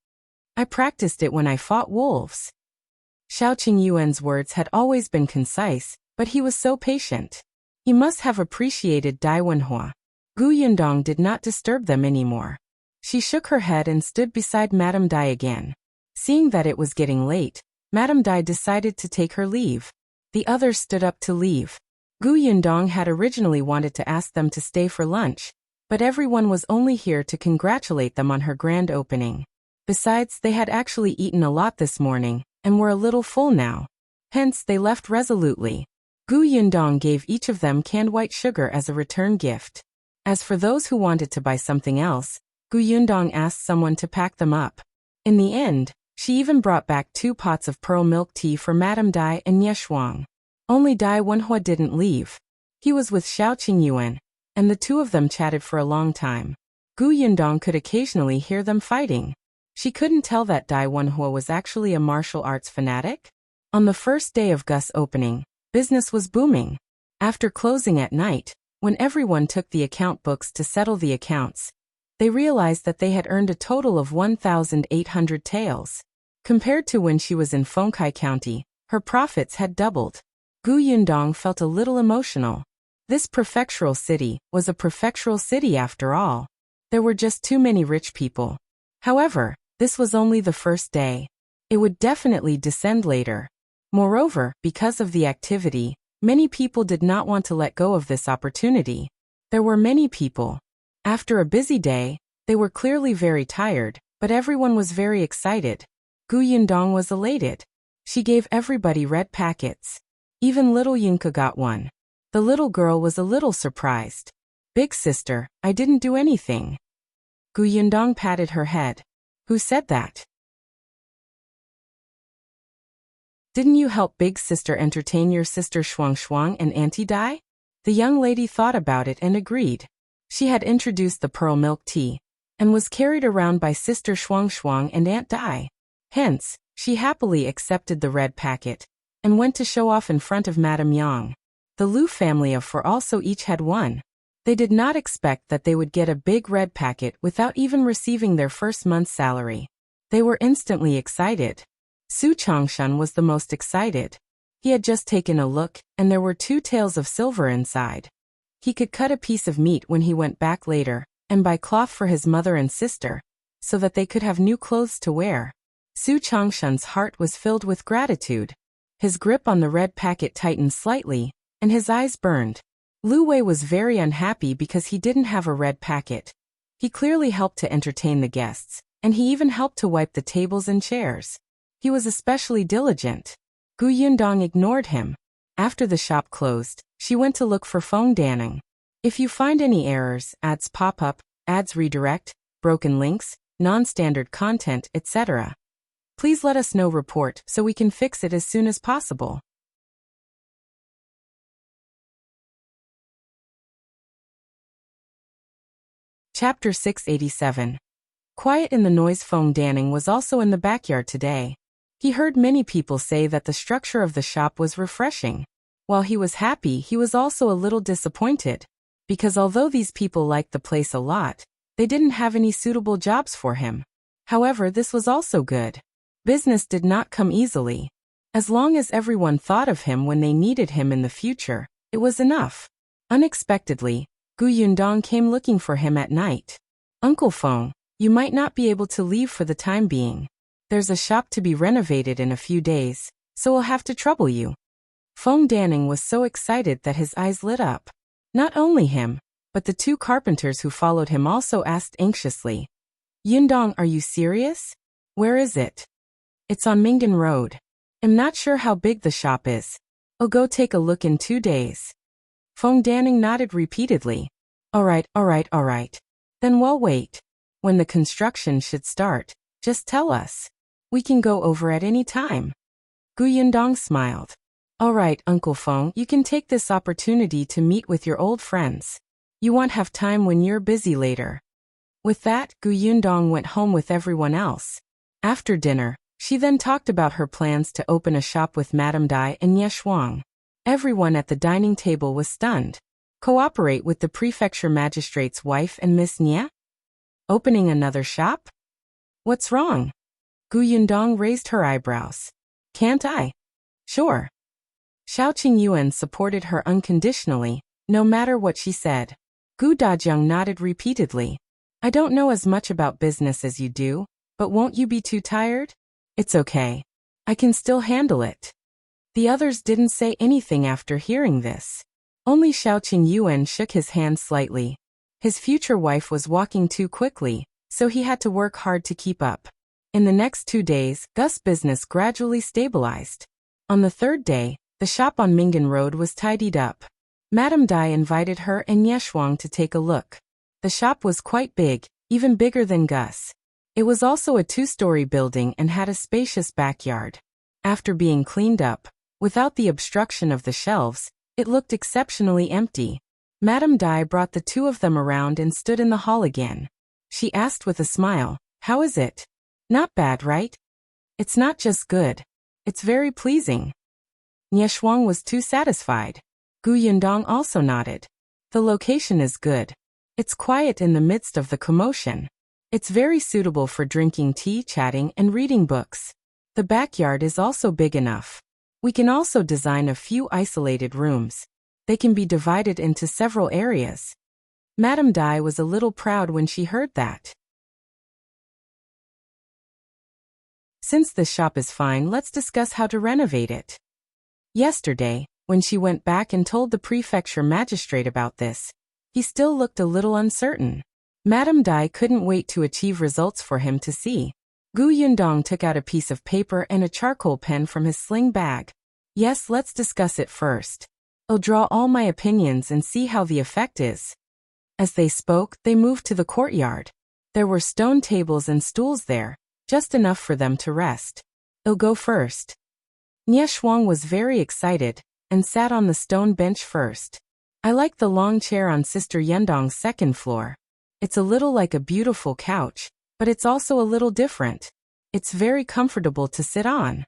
"I practiced it when I fought wolves." Xiao Qingyuan's words had always been concise, but he was so patient. He must have appreciated Dai Wenhua. Gu Yundong did not disturb them anymore. She shook her head and stood beside Madame Dai again. Seeing that it was getting late, Madame Dai decided to take her leave. The others stood up to leave. Gu Yundong had originally wanted to ask them to stay for lunch, but everyone was only here to congratulate them on her grand opening. Besides, they had actually eaten a lot this morning, and were a little full now. Hence, they left resolutely. Gu Yundong gave each of them canned white sugar as a return gift. As for those who wanted to buy something else, Gu Yundong asked someone to pack them up. In the end, she even brought back 2 pots of pearl milk tea for Madame Dai and Shuang. Only Dai Wenhua didn't leave. He was with Xiao Qingyuan, and the two of them chatted for a long time. Gu Yundong could occasionally hear them fighting. She couldn't tell that Dai Wenhua was actually a martial arts fanatic. On the first day of Gus' opening, business was booming. After closing at night, when everyone took the account books to settle the accounts, they realized that they had earned a total of 1,800 taels. Compared to when she was in Fengkai County, her profits had doubled. Gu Yundong felt a little emotional. This prefectural city was a prefectural city after all. There were just too many rich people. However, this was only the first day. It would definitely descend later. Moreover, because of the activity, many people did not want to let go of this opportunity. There were many people. After a busy day, they were clearly very tired, but everyone was very excited. Gu Yundong was elated. She gave everybody red packets. Even little Yinka got one. The little girl was a little surprised. "Big sister, I didn't do anything." Gu Yundong patted her head. "Who said that? Didn't you help big sister entertain your sister Shuang and Auntie Dai?" The young lady thought about it and agreed. She had introduced the pearl milk tea, and was carried around by sister Shuang and Aunt Dai. Hence, she happily accepted the red packet, and went to show off in front of Madame Yang. The Lu family of 4 also each had one. They did not expect that they would get a big red packet without even receiving their first month's salary. They were instantly excited. Su Changshan was the most excited. He had just taken a look, and there were 2 taels of silver inside. He could cut a piece of meat when he went back later, and buy cloth for his mother and sister, so that they could have new clothes to wear. Su Changshan's heart was filled with gratitude. His grip on the red packet tightened slightly, and his eyes burned. Lu Wei was very unhappy because he didn't have a red packet. He clearly helped to entertain the guests, and he even helped to wipe the tables and chairs. He was especially diligent. Gu Yundong ignored him. After the shop closed, she went to look for Feng Danning. If you find any errors, ads pop up, ads redirect, broken links, non-standard content, etc., please let us know. Report so we can fix it as soon as possible. Chapter 687. Quiet in the noise. Feng Danning was also in the backyard today. He heard many people say that the structure of the shop was refreshing. While he was happy, he was also a little disappointed, because although these people liked the place a lot, they didn't have any suitable jobs for him. However, this was also good. Business did not come easily. As long as everyone thought of him when they needed him in the future, it was enough. Unexpectedly, Yundong came looking for him at night. Uncle Feng, you might not be able to leave for the time being. There's a shop to be renovated in a few days, so we'll have to trouble you. Feng Danning was so excited that his eyes lit up. Not only him, but the two carpenters who followed him also asked anxiously, Yundong, are you serious? Where is it? It's on Mingan Road. I'm not sure how big the shop is. I'll go take a look in 2 days. Feng Danning nodded repeatedly. All right. Then we'll wait. When the construction should start, just tell us. We can go over at any time. Yundong smiled. All right, Uncle Feng, you can take this opportunity to meet with your old friends. You won't have time when you're busy later. With that, Yundong went home with everyone else. After dinner, she then talked about her plans to open a shop with Madame Dai and Shuang. Everyone at the dining table was stunned. Cooperate with the prefecture magistrate's wife and Miss Nye? Opening another shop? What's wrong? Yundong raised her eyebrows. Can't I? Sure. Xiaoqing Yuan supported her unconditionally, no matter what she said. Gu Dajiang nodded repeatedly. I don't know as much about business as you do, but won't you be too tired? It's okay. I can still handle it. The others didn't say anything after hearing this. Only Xiaoqing Yuan shook his hand slightly. His future wife was walking too quickly, so he had to work hard to keep up. In the next 2 days, Gus' business gradually stabilized. On the 3rd day, the shop on Mingan Road was tidied up. Madame Dai invited her and Shuang to take a look. The shop was quite big, even bigger than Gus. It was also a 2-story building and had a spacious backyard. After being cleaned up, without the obstruction of the shelves, it looked exceptionally empty. Madame Dai brought the two of them around and stood in the hall again. She asked with a smile, how is it? Not bad, right? It's not just good. It's very pleasing. Shuang was too satisfied. Yundong also nodded. The location is good. It's quiet in the midst of the commotion. It's very suitable for drinking tea, chatting, and reading books. The backyard is also big enough. We can also design a few isolated rooms. They can be divided into several areas. Madame Dai was a little proud when she heard that. Since the shop is fine, let's discuss how to renovate it. Yesterday, when she went back and told the prefecture magistrate about this, he still looked a little uncertain. Madame Dai couldn't wait to achieve results for him to see. Yundong took out a piece of paper and a charcoal pen from his sling bag. Yes, let's discuss it first. I'll draw all my opinions and see how the effect is. As they spoke, they moved to the courtyard. There were stone tables and stools there, just enough for them to rest. I'll go first. Shuang was very excited, and sat on the stone bench first. I like the long chair on Sister Yundong's 2nd floor. It's a little like a beautiful couch, but it's also a little different. It's very comfortable to sit on.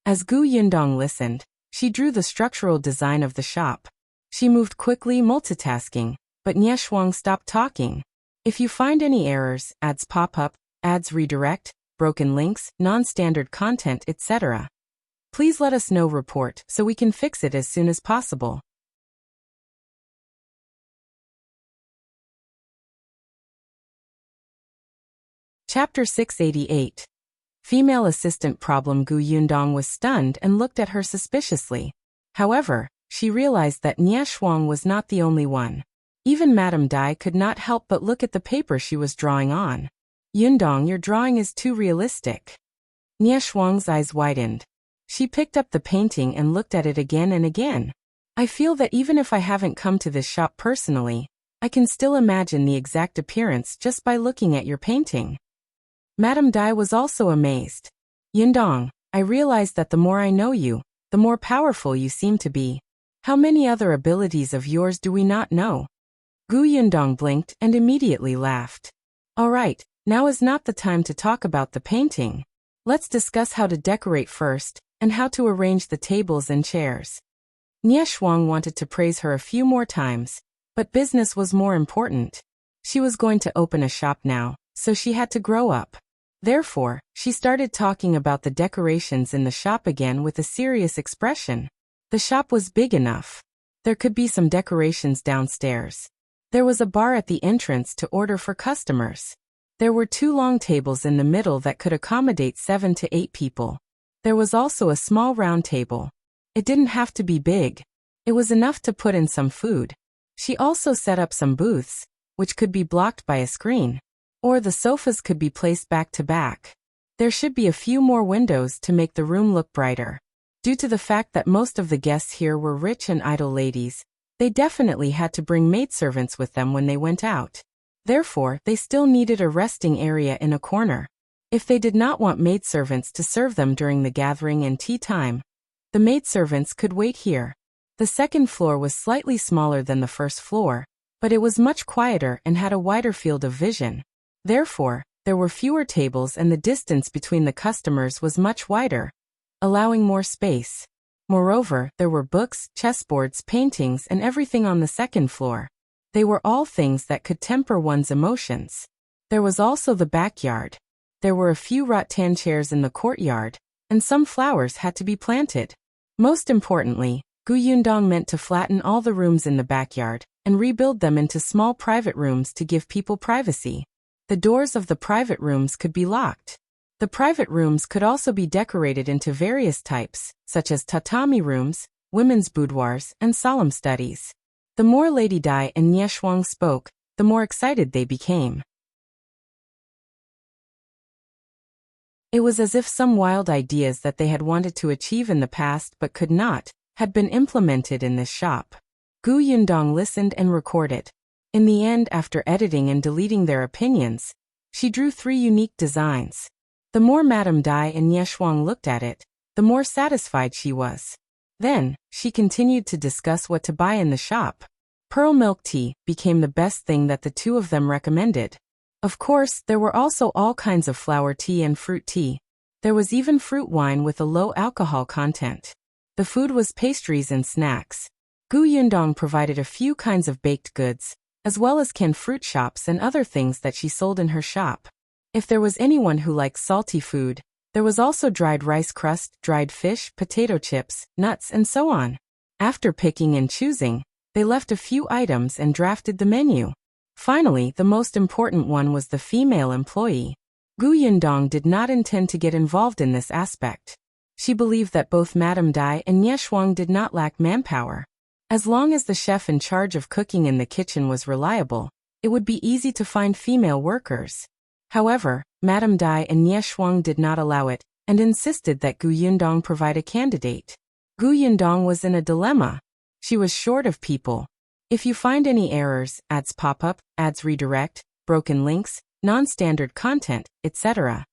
As Yundong listened, she drew the structural design of the shop. She moved quickly, multitasking, but Shuang stopped talking. If you find any errors, ads pop up, ads redirect, broken links, non-standard content, etc., please let us know. Report so we can fix it as soon as possible. Chapter 688. Female assistant problem. Yundong was stunned and looked at her suspiciously. However, she realized that Shuang was not the only one. Even Madame Dai could not help but look at the paper she was drawing on. Yundong, your drawing is too realistic. Shuang's eyes widened. She picked up the painting and looked at it again and again. I feel that even if I haven't come to this shop personally, I can still imagine the exact appearance just by looking at your painting. Madame Dai was also amazed. Yundong, I realize that the more I know you, the more powerful you seem to be. How many other abilities of yours do we not know? Gu Yundong blinked and immediately laughed. All right, now is not the time to talk about the painting. Let's discuss how to decorate first, and how to arrange the tables and chairs. Shuang wanted to praise her a few more times, but business was more important. She was going to open a shop now, so she had to grow up. Therefore, she started talking about the decorations in the shop again with a serious expression. The shop was big enough. There could be some decorations downstairs. There was a bar at the entrance to order for customers. There were 2 long tables in the middle that could accommodate 7 to 8 people. There was also a small round table. It didn't have to be big. It was enough to put in some food. She also set up some booths, which could be blocked by a screen. Or the sofas could be placed back to back. There should be a few more windows to make the room look brighter. Due to the fact that most of the guests here were rich and idle ladies, they definitely had to bring maidservants with them when they went out. Therefore, they still needed a resting area in a corner. If they did not want maidservants to serve them during the gathering and tea time, the maidservants could wait here. The second floor was slightly smaller than the first floor, but it was much quieter and had a wider field of vision. Therefore, there were fewer tables and the distance between the customers was much wider, allowing more space. Moreover, there were books, chessboards, paintings, and everything on the second floor. They were all things that could temper one's emotions. There was also the backyard. There were a few rattan chairs in the courtyard, and some flowers had to be planted. Most importantly, Gu Yundong meant to flatten all the rooms in the backyard and rebuild them into small private rooms to give people privacy. The doors of the private rooms could be locked. The private rooms could also be decorated into various types, such as tatami rooms, women's boudoirs, and solemn studies. The more Lady Dai and Shuang spoke, the more excited they became. It was as if some wild ideas that they had wanted to achieve in the past but could not, had been implemented in this shop. Gu Yundong listened and recorded. In the end, after editing and deleting their opinions, she drew 3 unique designs. The more Madame Dai and Shuang looked at it, the more satisfied she was. Then, she continued to discuss what to buy in the shop. Pearl milk tea became the best thing that the 2 of them recommended. Of course, there were also all kinds of flower tea and fruit tea. There was even fruit wine with a low alcohol content. The food was pastries and snacks. Gu Yundong provided a few kinds of baked goods, as well as canned fruit shops and other things that she sold in her shop. If there was anyone who liked salty food, there was also dried rice crust, dried fish, potato chips, nuts, and so on. After picking and choosing, they left a few items and drafted the menu. Finally, the most important one was the female employee. Gu Yundong did not intend to get involved in this aspect. She believed that both Madame Dai and Shuang did not lack manpower. As long as the chef in charge of cooking in the kitchen was reliable, it would be easy to find female workers. However, Madame Dai and Shuang did not allow it, and insisted that Gu Yundong provide a candidate. Gu Yundong was in a dilemma. She was short of people. If you find any errors, ads pop up, ads redirect, broken links, non-standard content, etc.,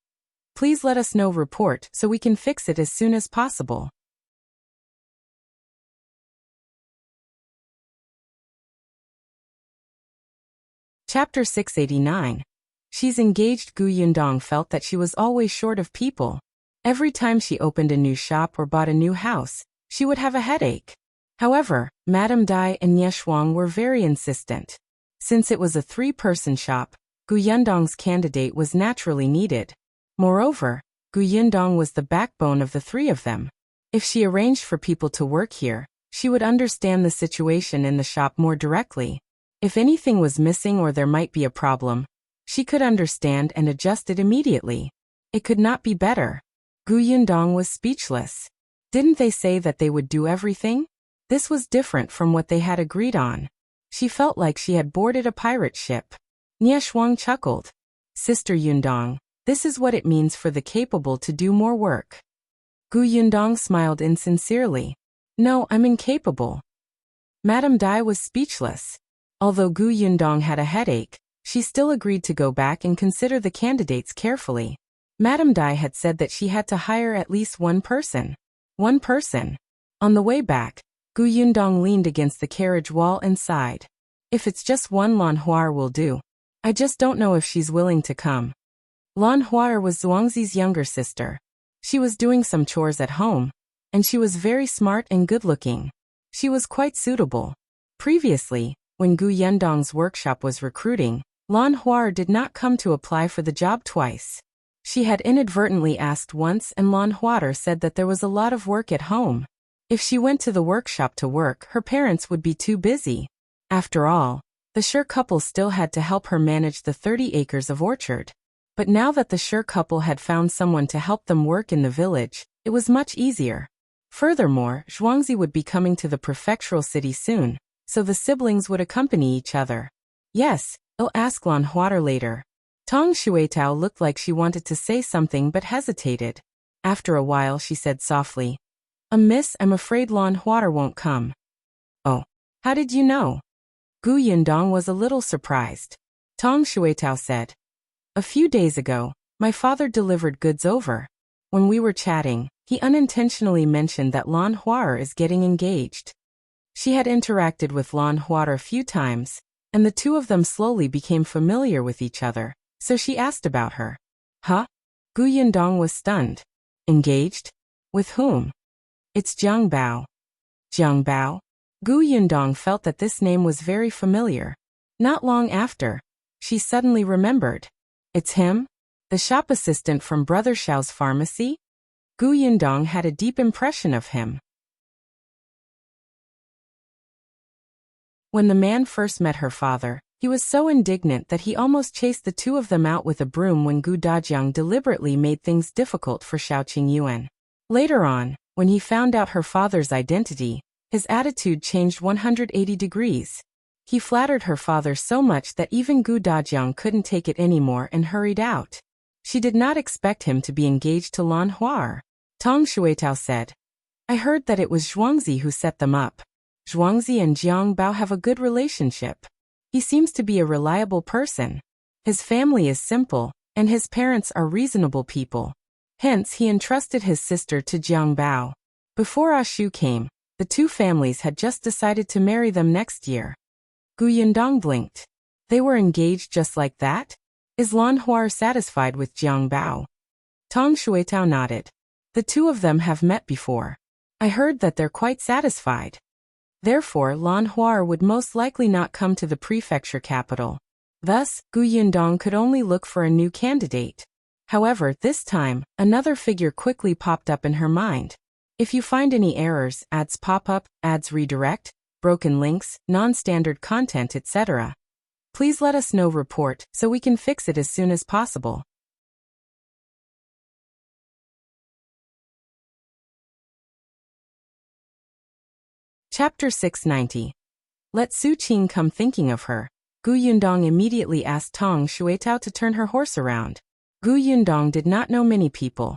please let us know report so we can fix it as soon as possible. Chapter 689. She's engaged. Gu Yundong felt that she was always short of people. Every time she opened a new shop or bought a new house, she would have a headache. However, Madame Dai and Shuang were very insistent. Since it was a 3-person shop, Gu Yundong's candidate was naturally needed. Moreover, Gu Yundong was the backbone of the 3 of them. If she arranged for people to work here, she would understand the situation in the shop more directly. If anything was missing or there might be a problem, she could understand and adjust it immediately. It could not be better. Gu Yundong was speechless. Didn't they say that they would do everything? This was different from what they had agreed on. She felt like she had boarded a pirate ship. Shuang chuckled. Sister Yundong, this is what it means for the capable to do more work. Gu Yundong smiled insincerely. No, I'm incapable. Madame Dai was speechless. Although Gu Yundong had a headache, she still agreed to go back and consider the candidates carefully. Madame Dai had said that she had to hire at least 1 person. 1 person. On the way back, Gu Yundong leaned against the carriage wall and sighed. If it's just one Lan Huar will do. I just don't know if she's willing to come. Lan Huar was Zhuangzi's younger sister. She was doing some chores at home, and she was very smart and good-looking. She was quite suitable. Previously, when Gu Yundong's workshop was recruiting, Lan Huar did not come to apply for the job twice. She had inadvertently asked once and Lan Huar said that there was a lot of work at home. If she went to the workshop to work, her parents would be too busy. After all, the Sure couple still had to help her manage the 30 acres of orchard. But now that the Sure couple had found someone to help them work in the village, it was much easier. Furthermore, Zhuangzi would be coming to the prefectural city soon, so the siblings would accompany each other. Yes, I'll ask Lan Huar later. Tong Shuetao looked like she wanted to say something but hesitated. After a while she said softly, Miss, I'm afraid Lan Huar won't come. Oh, how did you know? Gu Yundong was a little surprised. Tong Shuetao said, a few days ago, my father delivered goods over. When we were chatting, he unintentionally mentioned that Lan Huar is getting engaged. She had interacted with Lan Huar a few times, and the two of them slowly became familiar with each other, so she asked about her. Huh? Gu Yundong was stunned. Engaged? With whom? It's Jiang Bao. Jiang Bao? Gu Yundong felt that this name was very familiar. Not long after, she suddenly remembered. It's him? The shop assistant from Brother Xiao's pharmacy? Gu Yundong had a deep impression of him. When the man first met her father, he was so indignant that he almost chased the two of them out with a broom when Gu Dajiang deliberately made things difficult for Xiao Qingyuan. Later on, when he found out her father's identity, his attitude changed 180 degrees. He flattered her father so much that even Gu Dajiang couldn't take it anymore and hurried out. She did not expect him to be engaged to Lan Huar. Tong Shuetao said, I heard that it was Zhuangzi who set them up. Zhuangzi and Jiang Bao have a good relationship. He seems to be a reliable person. His family is simple, and his parents are reasonable people. Hence he entrusted his sister to Jiang Bao. Before Ashu came, the two families had just decided to marry them next year. Gu Yundong blinked. They were engaged just like that? Is Lan Huar satisfied with Jiang Bao? Tong Shuetao nodded. The two of them have met before. I heard that they're quite satisfied. Therefore, Lan Huar would most likely not come to the prefecture capital. Thus, Gu Yundong could only look for a new candidate. However, this time, another figure quickly popped up in her mind. If you find any errors, ads pop up, ads redirect, broken links, non-standard content, etc., please let us know. Report so we can fix it as soon as possible. Chapter 690. Let Su Qing come. Thinking of her, Gu Yundong immediately asked Tong Shuetao to turn her horse around. Gu Yundong did not know many people,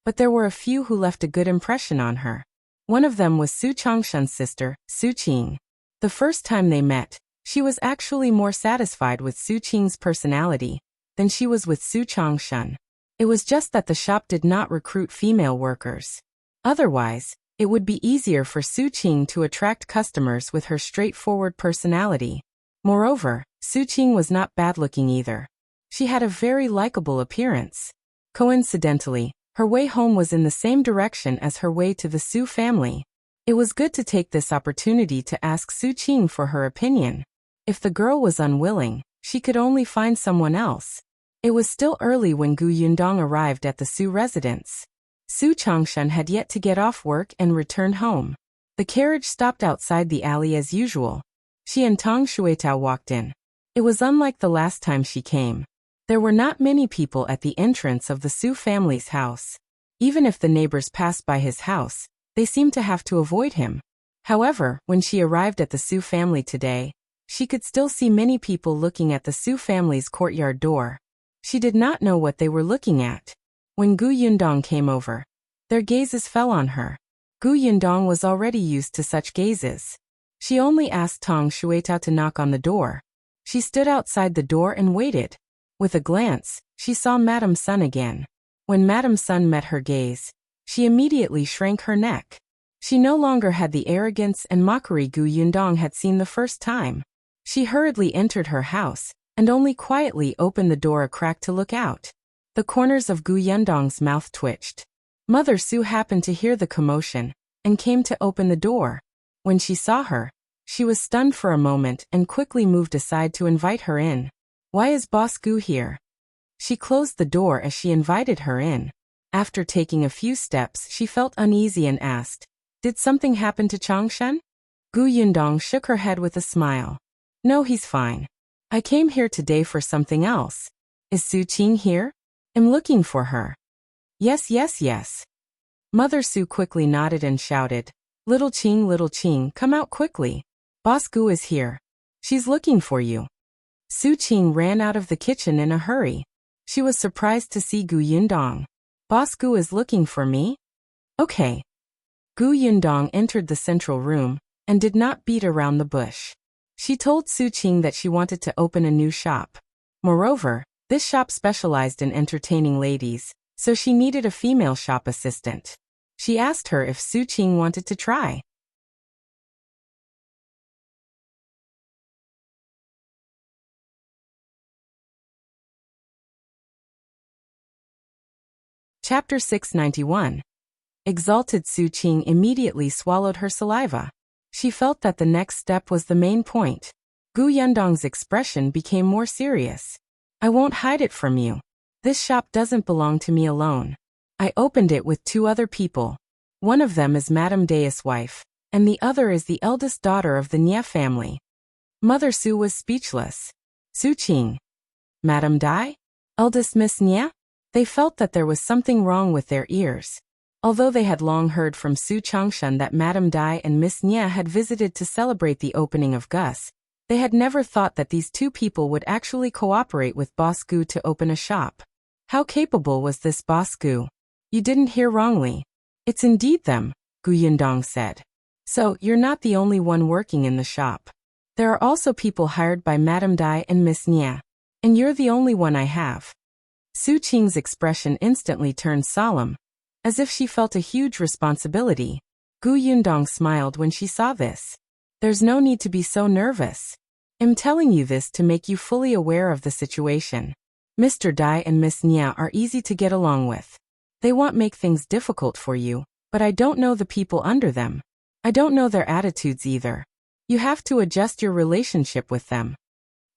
but there were a few who left a good impression on her. One of them was Su Changshan's sister, Su Qing. The first time they met, she was actually more satisfied with Su Qing's personality than she was with Su Changshan. It was just that the shop did not recruit female workers. Otherwise, it would be easier for Su Qing to attract customers with her straightforward personality. Moreover, Su Qing was not bad-looking either. She had a very likable appearance. Coincidentally, her way home was in the same direction as her way to the Su family. It was good to take this opportunity to ask Su Qing for her opinion. If the girl was unwilling, she could only find someone else. It was still early when Gu Yundong arrived at the Su residence. Su Changshan had yet to get off work and return home. The carriage stopped outside the alley as usual. She and Tong Shuetao walked in. It was unlike the last time she came. There were not many people at the entrance of the Su family's house. Even if the neighbors passed by his house, they seemed to have to avoid him. However, when she arrived at the Su family today, she could still see many people looking at the Su family's courtyard door. She did not know what they were looking at. When Gu Yundong came over, their gazes fell on her. Gu Yundong was already used to such gazes. She only asked Tong Shuetao to knock on the door. She stood outside the door and waited. With a glance, she saw Madame Sun again. When Madame Sun met her gaze, she immediately shrank her neck. She no longer had the arrogance and mockery Gu Yundong had seen the first time. She hurriedly entered her house, and only quietly opened the door a crack to look out. The corners of Gu Yundong's mouth twitched. Mother Su happened to hear the commotion, and came to open the door. When she saw her, she was stunned for a moment and quickly moved aside to invite her in. Why is Boss Gu here? She closed the door as she invited her in. After taking a few steps, she felt uneasy and asked, "Did something happen to Changshen?" Gu Yundong shook her head with a smile. "No, he's fine. I came here today for something else. Is Su Qing here? I'm looking for her." Yes, yes, yes. Mother Su quickly nodded and shouted, little Qing, come out quickly. Boss Gu is here. She's looking for you." Su Qing ran out of the kitchen in a hurry. She was surprised to see Gu Yundong. "Boss Gu is looking for me?" "Okay." Gu Yundong entered the central room, and did not beat around the bush. She told Su Qing that she wanted to open a new shop. Moreover, this shop specialized in entertaining ladies, so she needed a female shop assistant. She asked her if Su Qing wanted to try. Chapter 691. Exalted. Su Qing immediately swallowed her saliva. She felt that the next step was the main point. Gu Yundong's expression became more serious. "I won't hide it from you. This shop doesn't belong to me alone. I opened it with 2 other people. One of them is Madame Dai's wife, and the other is the eldest daughter of the Nie family." Mother Su was speechless. Su Qing. Madame Dai? Eldest Miss Nie? They felt that there was something wrong with their ears. Although they had long heard from Su Changshen that Madame Dai and Miss Nie had visited to celebrate the opening of Gus, they had never thought that these 2 people would actually cooperate with Boss Gu to open a shop. How capable was this Boss Gu? "You didn't hear wrongly. It's indeed them," Gu Yundong said. "So, you're not the only one working in the shop. There are also people hired by Madame Dai and Miss Nie. And you're the only one I have." Su Qing's expression instantly turned solemn, as if she felt a huge responsibility. Gu Yundong smiled when she saw this. "There's no need to be so nervous. I'm telling you this to make you fully aware of the situation. Mr. Dai and Miss Nie are easy to get along with. They won't make things difficult for you, but I don't know the people under them. I don't know their attitudes either. You have to adjust your relationship with them.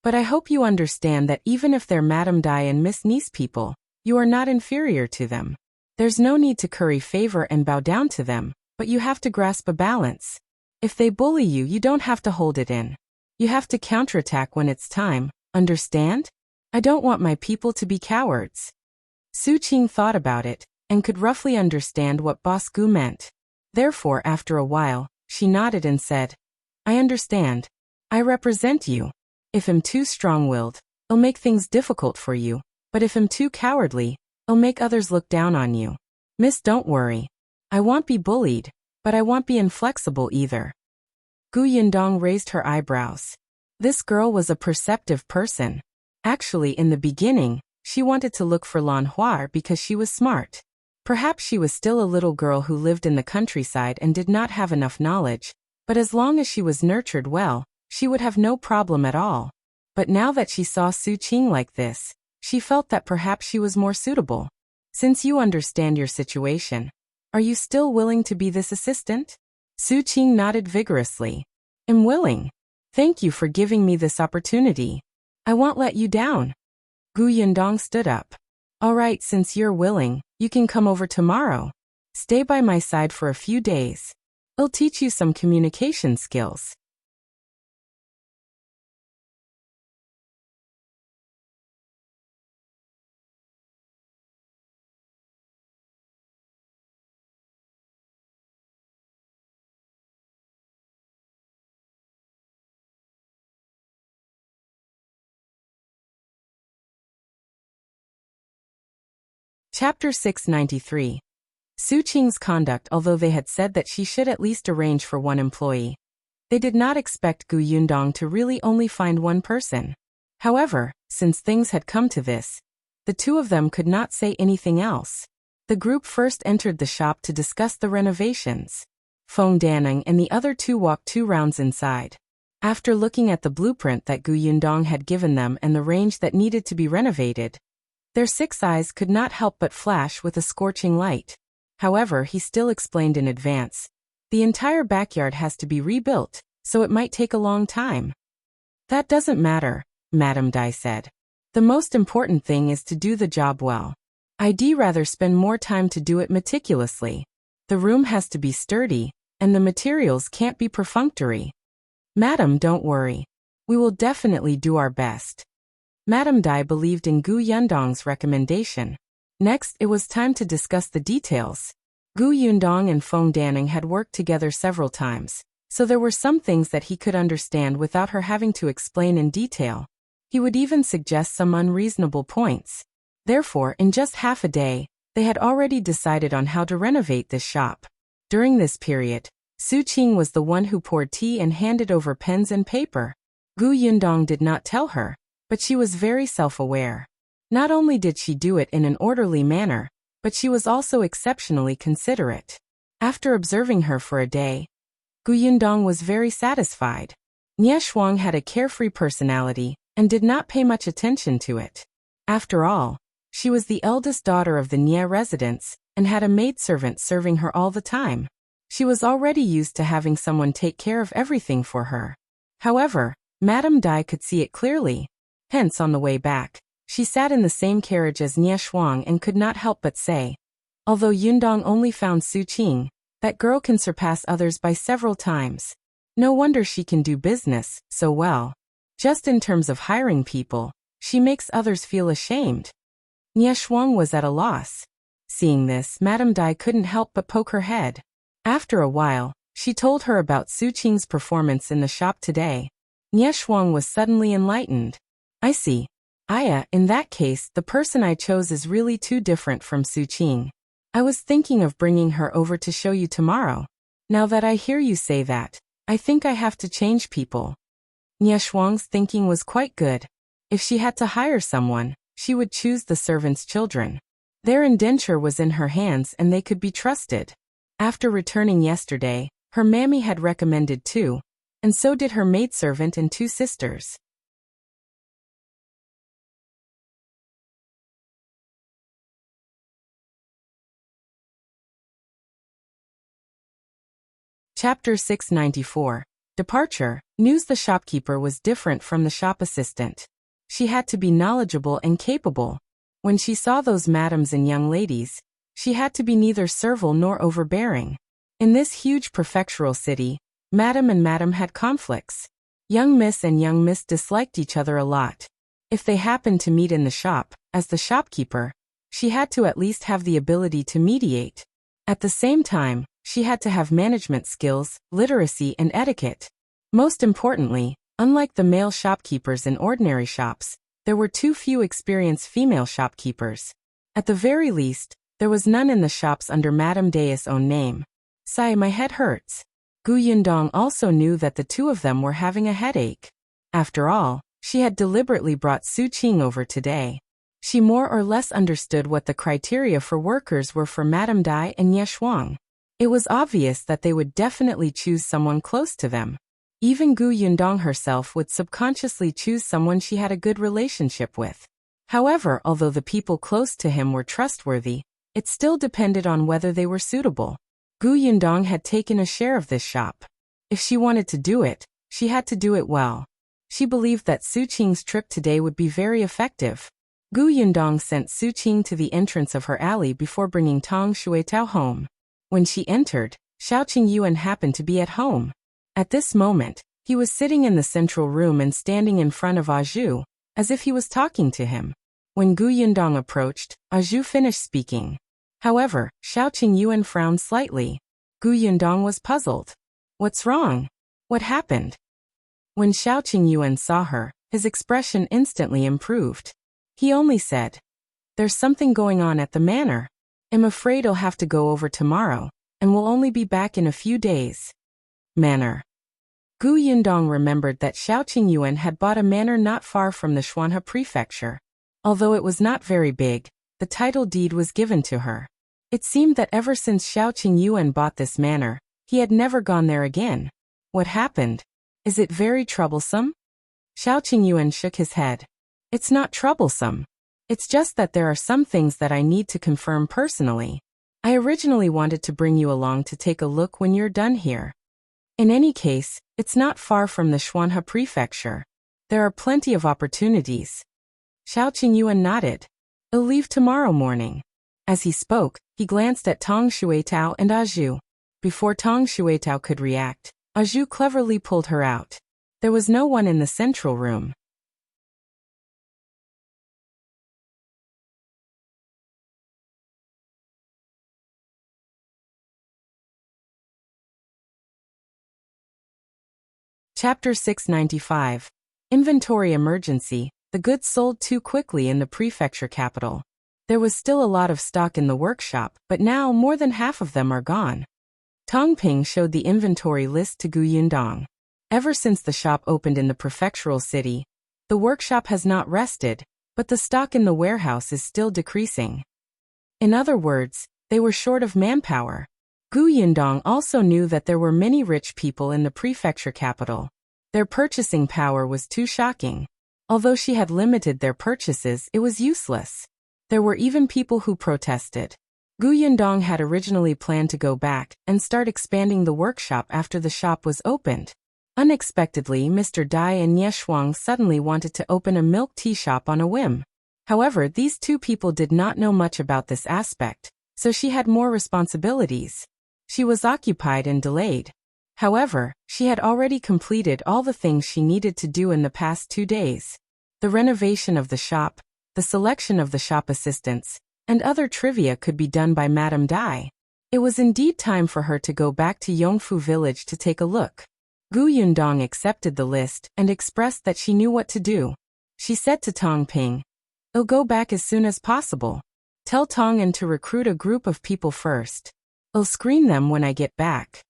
But I hope you understand that even if they're Madame Dai and Miss Nie's people, you are not inferior to them. There's no need to curry favor and bow down to them, but you have to grasp a balance. If they bully you, you don't have to hold it in. You have to counterattack when it's time, understand? I don't want my people to be cowards." Su Qing thought about it, and could roughly understand what Boss Gu meant. Therefore, after a while, she nodded and said, "I understand. I represent you. If I'm too strong-willed, I'll make things difficult for you, but if I'm too cowardly, I'll make others look down on you. Miss, don't worry. I won't be bullied, but I won't be inflexible either." Gu Yundong raised her eyebrows. This girl was a perceptive person. Actually, in the beginning, she wanted to look for Lan Hua because she was smart. Perhaps she was still a little girl who lived in the countryside and did not have enough knowledge, but as long as she was nurtured well, she would have no problem at all. But now that she saw Su Qing like this, she felt that perhaps she was more suitable. "Since you understand your situation, are you still willing to be this assistant?" Su Qing nodded vigorously. "I'm willing. Thank you for giving me this opportunity. I won't let you down." Gu Yundong stood up. "All right, since you're willing, you can come over tomorrow. Stay by my side for a few days. I'll teach you some communication skills." Chapter 693. Su Qing's conduct. Although they had said that she should at least arrange for 1 employee, they did not expect Gu Yundong to really only find 1 person. However, since things had come to this, the 2 of them could not say anything else. The group first entered the shop to discuss the renovations. Feng Danning and the other 2 walked 2 rounds inside. After looking at the blueprint that Gu Yundong had given them and the range that needed to be renovated, their 6 eyes could not help but flash with a scorching light. However, he still explained in advance, the entire backyard has to be rebuilt, so it might take a long time. That doesn't matter, Madame Dai said. The most important thing is to do the job well. I'd rather spend more time to do it meticulously. The room has to be sturdy, and the materials can't be perfunctory. Madam, don't worry. We will definitely do our best. Madame Dai believed in Gu Yundong's recommendation. Next, it was time to discuss the details. Gu Yundong and Feng Danning had worked together several times, so there were some things that he could understand without her having to explain in detail. He would even suggest some unreasonable points. Therefore, in just half a day, they had already decided on how to renovate this shop. During this period, Su Qing was the one who poured tea and handed over pens and paper. Gu Yundong did not tell her, but she was very self-aware. Not only did she do it in an orderly manner, but she was also exceptionally considerate. After observing her for a day, Gu Yundong was very satisfied. Shuang had a carefree personality and did not pay much attention to it. After all, she was the eldest daughter of the Nie residents and had a maidservant serving her all the time. She was already used to having someone take care of everything for her. However, Madame Dai could see it clearly. Hence, on the way back, she sat in the same carriage as Nie Shuang and could not help but say, although Yundong only found Su Qing, that girl can surpass others by several times. No wonder she can do business so well. Just in terms of hiring people, she makes others feel ashamed. Nie Shuang was at a loss. Seeing this, Madame Dai couldn't help but poke her head. After a while, she told her about Su Qing's performance in the shop today. Nie Shuang was suddenly enlightened. I see. In that case, the person I chose is really too different from Su Qing. I was thinking of bringing her over to show you tomorrow. Now that I hear you say that, I think I have to change people. Nie Shuang's thinking was quite good. If she had to hire someone, she would choose the servants' children. Their indenture was in her hands and they could be trusted. After returning yesterday, her mammy had recommended 2, and so did her maidservant and 2 sisters. Chapter 694. Departure. News. The shopkeeper was different from the shop assistant. She had to be knowledgeable and capable. When she saw those madams and young ladies, she had to be neither servile nor overbearing. In this huge prefectural city, madam and madam had conflicts. Young miss and young miss disliked each other a lot. If they happened to meet in the shop, as the shopkeeper, she had to at least have the ability to mediate. At the same time, she had to have management skills, literacy, and etiquette. Most importantly, unlike the male shopkeepers in ordinary shops, there were too few experienced female shopkeepers. At the very least, there was none in the shops under Madame Dai's own name. Sigh, my head hurts. Gu Yundong also knew that the 2 of them were having a headache. After all, she had deliberately brought Su Qing over today. She more or less understood what the criteria for workers were for Madame Dai and Nie Shuang. It was obvious that they would definitely choose someone close to them. Even Gu Yundong herself would subconsciously choose someone she had a good relationship with. However, although the people close to him were trustworthy, it still depended on whether they were suitable. Gu Yundong had taken a share of this shop. If she wanted to do it, she had to do it well. She believed that Su Qing's trip today would be very effective. Gu Yundong sent Su Qing to the entrance of her alley before bringing Tong Shuetao home. When she entered, Xiaoqing Yuan happened to be at home. At this moment, he was sitting in the central room and standing in front of Zhou, as if he was talking to him. When Gu Yundong approached, Zhou finished speaking. However, Xiaoqing Yuan frowned slightly. Gu Yundong was puzzled. What's wrong? What happened? When Xiaoqing Yuan saw her, his expression instantly improved. He only said, "There's something going on at the manor. I'm afraid I'll have to go over tomorrow, and will only be back in a few days." Manor. Gu Yundong remembered that Xiaoqing Yuan had bought a manor not far from the Xuanhe prefecture. Although it was not very big, the title deed was given to her. It seemed that ever since Xiaoqing Yuan bought this manor, he had never gone there again. What happened? Is it very troublesome? Xiao Qingyuan shook his head. It's not troublesome. It's just that there are some things that I need to confirm personally. I originally wanted to bring you along to take a look when you're done here. In any case, it's not far from the Shuang prefecture. There are plenty of opportunities. Xiao Qingyuan nodded. I'll leave tomorrow morning. As he spoke, he glanced at Tong Xuetao and Zhou. Before Tong Xuetao could react, Zhou cleverly pulled her out. There was no one in the central room. Chapter 695. Inventory Emergency. The goods sold too quickly in the prefecture capital. There was still a lot of stock in the workshop, but now more than half of them are gone. Tong Ping showed the inventory list to Gu Yundong. Ever since the shop opened in the prefectural city, the workshop has not rested, but the stock in the warehouse is still decreasing. In other words, they were short of manpower. Gu Yundong also knew that there were many rich people in the prefecture capital. Their purchasing power was too shocking. Although she had limited their purchases, it was useless. There were even people who protested. Gu Yundong had originally planned to go back and start expanding the workshop after the shop was opened. Unexpectedly, Mr. Dai and Shuang suddenly wanted to open a milk tea shop on a whim. However, these two people did not know much about this aspect, so she had more responsibilities. She was occupied and delayed. However, she had already completed all the things she needed to do in the past 2 days. The renovation of the shop, the selection of the shop assistants, and other trivia could be done by Madame Dai. It was indeed time for her to go back to Yongfu village to take a look. Gu Yundong accepted the list and expressed that she knew what to do. She said to Tong Ping, "I'll go back as soon as possible. Tell Tong'an to recruit a group of people first. I'll screen them when I get back."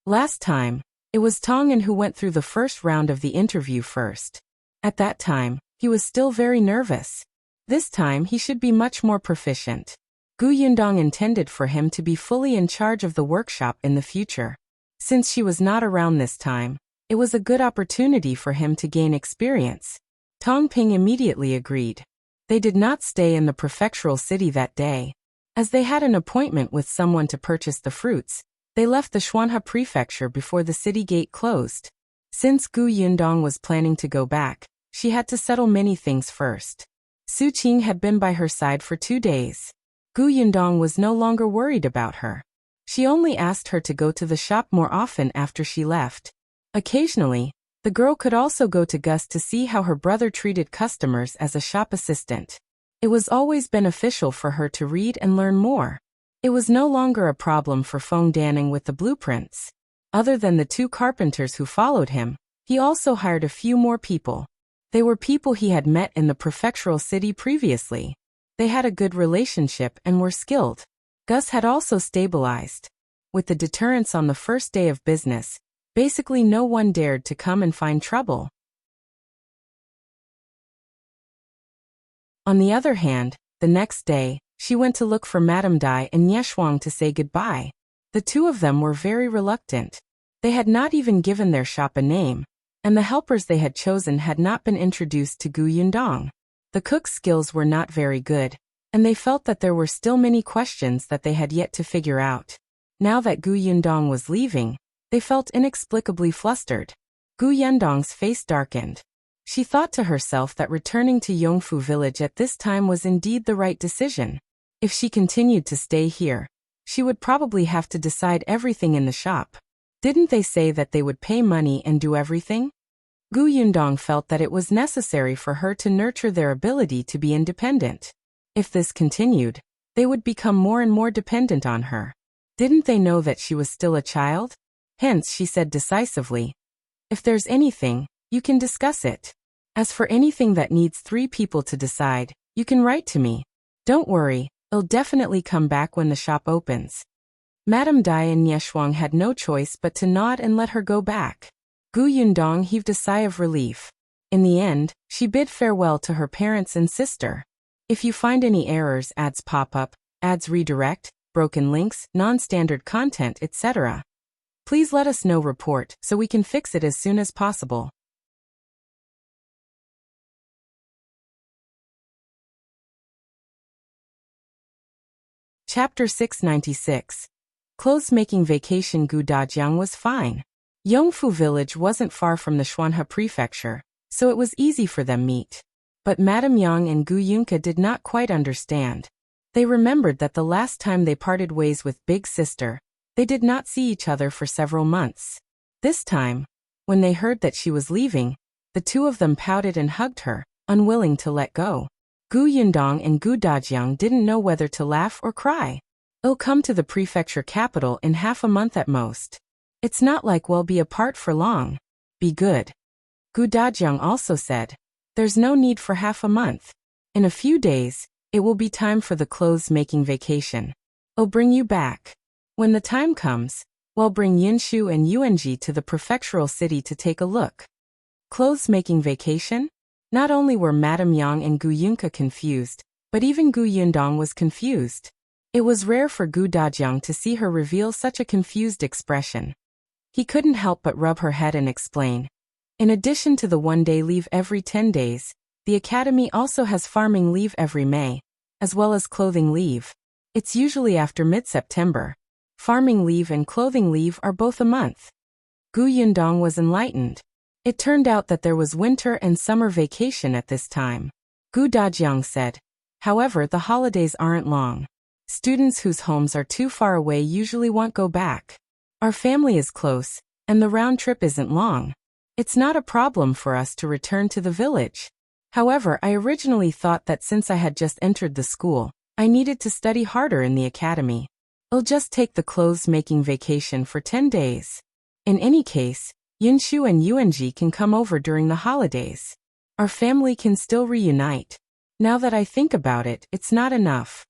Last time, it was Tong'an who went through the first round of the interview first. At that time, he was still very nervous. This time he should be much more proficient. Gu Yundong intended for him to be fully in charge of the workshop in the future. Since she was not around this time, it was a good opportunity for him to gain experience. Tong Ping immediately agreed. They did not stay in the prefectural city that day. As they had an appointment with someone to purchase the fruits, they left the Shuang prefecture before the city gate closed. Since Gu Yundong was planning to go back, she had to settle many things first. Su Qing had been by her side for 2 days. Gu Yundong was no longer worried about her. She only asked her to go to the shop more often after she left. Occasionally, the girl could also go to Gus to see how her brother treated customers as a shop assistant. It was always beneficial for her to read and learn more. It was no longer a problem for Feng Danning with the blueprints. Other than the 2 carpenters who followed him, he also hired a few more people. They were people he had met in the prefectural city previously. They had a good relationship and were skilled. Gus had also stabilized. With the deterrence on the first day of business, basically no one dared to come and find trouble. On the other hand, the next day, she went to look for Madame Dai and Shuang to say goodbye. The 2 of them were very reluctant. They had not even given their shop a name, and the helpers they had chosen had not been introduced to Gu Yundong. The cook's skills were not very good, and they felt that there were still many questions that they had yet to figure out. Now that Gu Yundong was leaving, they felt inexplicably flustered. Gu Yundong's face darkened. She thought to herself that returning to Yongfu village at this time was indeed the right decision. If she continued to stay here, she would probably have to decide everything in the shop. Didn't they say that they would pay money and do everything? Gu Yundong felt that it was necessary for her to nurture their ability to be independent. If this continued, they would become more and more dependent on her. Didn't they know that she was still a child? Hence, she said decisively, "If there's anything, you can discuss it. As for anything that needs 3 people to decide, you can write to me. Don't worry, I'll definitely come back when the shop opens." Madame Dai and Shuang had no choice but to nod and let her go back. Gu Yundong heaved a sigh of relief. In the end, she bid farewell to her parents and sister. If you find any errors, ads pop up, ads redirect, broken links, non-standard content, etc., Please let us know report so we can fix it as soon as possible. Chapter 696. Clothes-making vacation. Gu Dajiang was fine. Yongfu village wasn't far from the Xuanhe prefecture, so it was easy for them meet. But Madame Yang and Gu Yunke did not quite understand. They remembered that the last time they parted ways with Big Sister, they did not see each other for several months. This time, when they heard that she was leaving, the two of them pouted and hugged her, unwilling to let go. Gu Yundong and Gu Dajiang didn't know whether to laugh or cry. "I'll come to the prefecture capital in half a month at most. It's not like we'll be apart for long. Be good." Gu Dajiang also said, "There's no need for half a month. In a few days, it will be time for the clothes-making vacation. I'll bring you back. When the time comes, we'll bring Yinshu and Yuanji to the prefectural city to take a look." Clothes-making vacation? Not only were Madame Yang and Gu Yunke confused, but even Gu Yundong was confused. It was rare for Gu Dajiang to see her reveal such a confused expression. He couldn't help but rub her head and explain. In addition to the one-day leave every 10 days, the academy also has farming leave every May, as well as clothing leave. It's usually after mid-September. Farming leave and clothing leave are both a month. Gu Yundong was enlightened. It turned out that there was winter and summer vacation at this time. Gu Dajiang said, "However, the holidays aren't long. Students whose homes are too far away usually won't go back. Our family is close, and the round trip isn't long. It's not a problem for us to return to the village. However, I originally thought that since I had just entered the school, I needed to study harder in the academy. I'll just take the clothes-making vacation for 10 days. In any case, Yinshu and Yuanji can come over during the holidays. Our family can still reunite. Now that I think about it, it's not enough."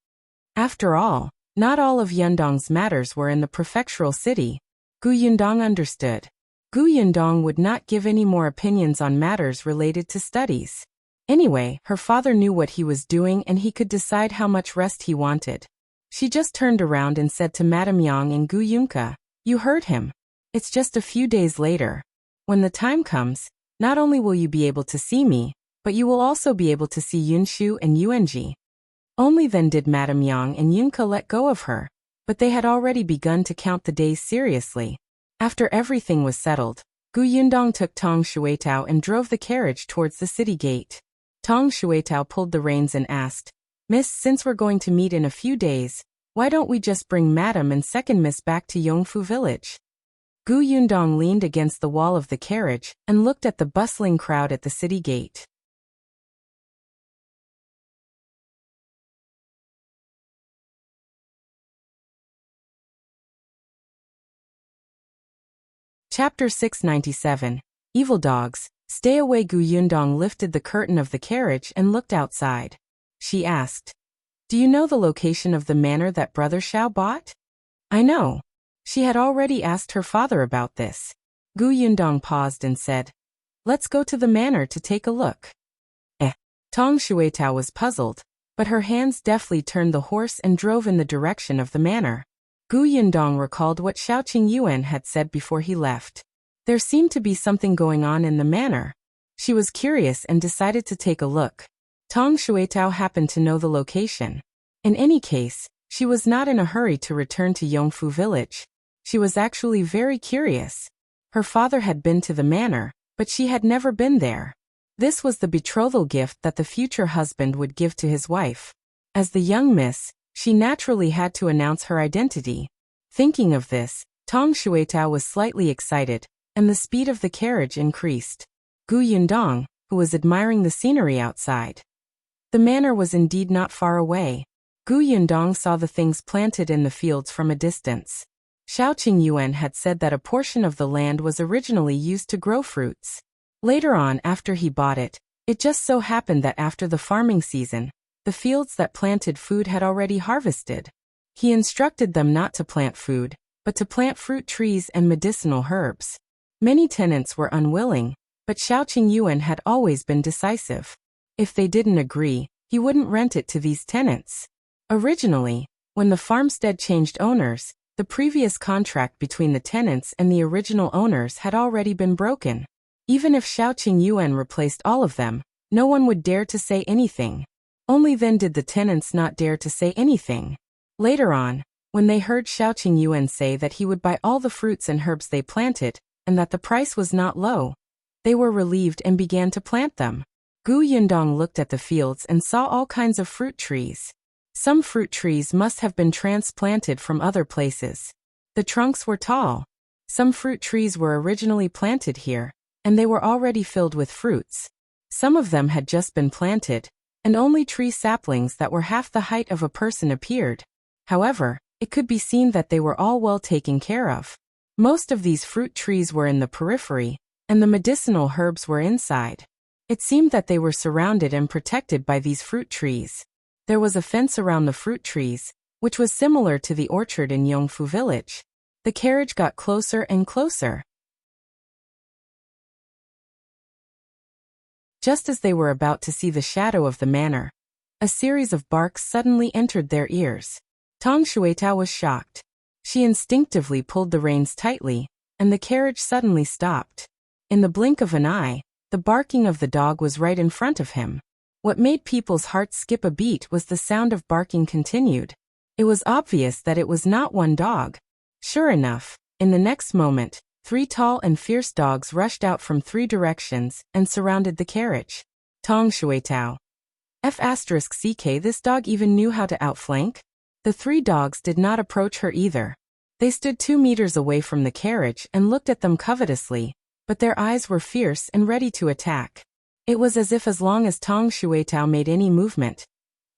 After all, not all of Yundong's matters were in the prefectural city. Gu Yundong understood. Gu Yundong would not give any more opinions on matters related to studies. Anyway, her father knew what he was doing and he could decide how much rest he wanted. She just turned around and said to Madame Yang and Gu Yunke, "You heard him. It's just a few days later. When the time comes, not only will you be able to see me, but you will also be able to see Yunshu and Yuanji." Only then did Madame Yang and Yunke let go of her, but they had already begun to count the days seriously. After everything was settled, Gu Yundong took Tong Shuitao and drove the carriage towards the city gate. Tong Shuitao pulled the reins and asked, "Miss, since we're going to meet in a few days, why don't we just bring Madam and second Miss back to Yongfu village?" Gu Yundong leaned against the wall of the carriage and looked at the bustling crowd at the city gate. Chapter 697. Evil Dogs. Stay away. Gu Yundong lifted the curtain of the carriage and looked outside. She asked, "Do you know the location of the manor that Brother Xiao bought?" "I know." She had already asked her father about this. Gu Yundong paused and said, "Let's go to the manor to take a look." Tong Shuitao was puzzled, but her hands deftly turned the horse and drove in the direction of the manor. Gu Yundong recalled what Xiaoqing Yuan had said before he left. There seemed to be something going on in the manor. She was curious and decided to take a look. Tong Shuitao happened to know the location. In any case, she was not in a hurry to return to Yongfu village. She was actually very curious. Her father had been to the manor, but she had never been there. This was the betrothal gift that the future husband would give to his wife. As the young miss, she naturally had to announce her identity. Thinking of this, Tong Shuitao was slightly excited, and the speed of the carriage increased. Gu Yundong, who was admiring the scenery outside. The manor was indeed not far away. Gu Yundong saw the things planted in the fields from a distance. Xiaoqing Yuan had said that a portion of the land was originally used to grow fruits. Later on, after he bought it, it just so happened that after the farming season, the fields that planted food had already harvested. He instructed them not to plant food, but to plant fruit trees and medicinal herbs. Many tenants were unwilling, but Xiaoqing Yuan had always been decisive. If they didn't agree, he wouldn't rent it to these tenants. Originally, when the farmstead changed owners, The previous contract between the tenants and the original owners had already been broken. Even if Xiaoqing Yuan replaced all of them, no one would dare to say anything. Only then did the tenants not dare to say anything. Later on, when they heard Xiaoqing Yuan say that he would buy all the fruits and herbs they planted, and that the price was not low, they were relieved and began to plant them. Gu Yundong looked at the fields and saw all kinds of fruit trees. Some fruit trees must have been transplanted from other places. The trunks were tall. Some fruit trees were originally planted here, and they were already filled with fruits. Some of them had just been planted, and only tree saplings that were half the height of a person appeared. However, it could be seen that they were all well taken care of. Most of these fruit trees were in the periphery, and the medicinal herbs were inside. It seemed that they were surrounded and protected by these fruit trees. There was a fence around the fruit trees, which was similar to the orchard in Yongfu village. The carriage got closer and closer. Just as they were about to see the shadow of the manor, a series of barks suddenly entered their ears. Tang Shuitao was shocked. She instinctively pulled the reins tightly, and the carriage suddenly stopped. In the blink of an eye, the barking of the dog was right in front of him. What made people's hearts skip a beat was the sound of barking continued. It was obvious that it was not one dog. Sure enough, in the next moment, 3 tall and fierce dogs rushed out from 3 directions and surrounded the carriage. Tong Shuitao. F***ck, this dog even knew how to outflank? The 3 dogs did not approach her either. They stood 2 meters away from the carriage and looked at them covetously, but their eyes were fierce and ready to attack. It was as if as long as Tong Shuitao made any movement,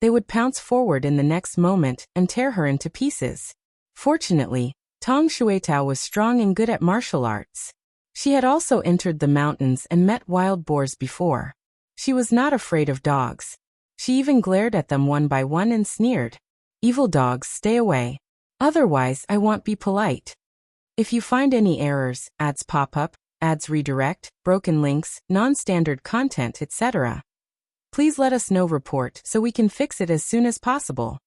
they would pounce forward in the next moment and tear her into pieces. Fortunately, Tong Shuitao was strong and good at martial arts. She had also entered the mountains and met wild boars before. She was not afraid of dogs. She even glared at them one by one and sneered. Evil dogs, stay away. Otherwise, I won't be polite. If you find any errors, ads pop up, ads redirect, broken links, non-standard content, etc., please let us know. Report so we can fix it as soon as possible.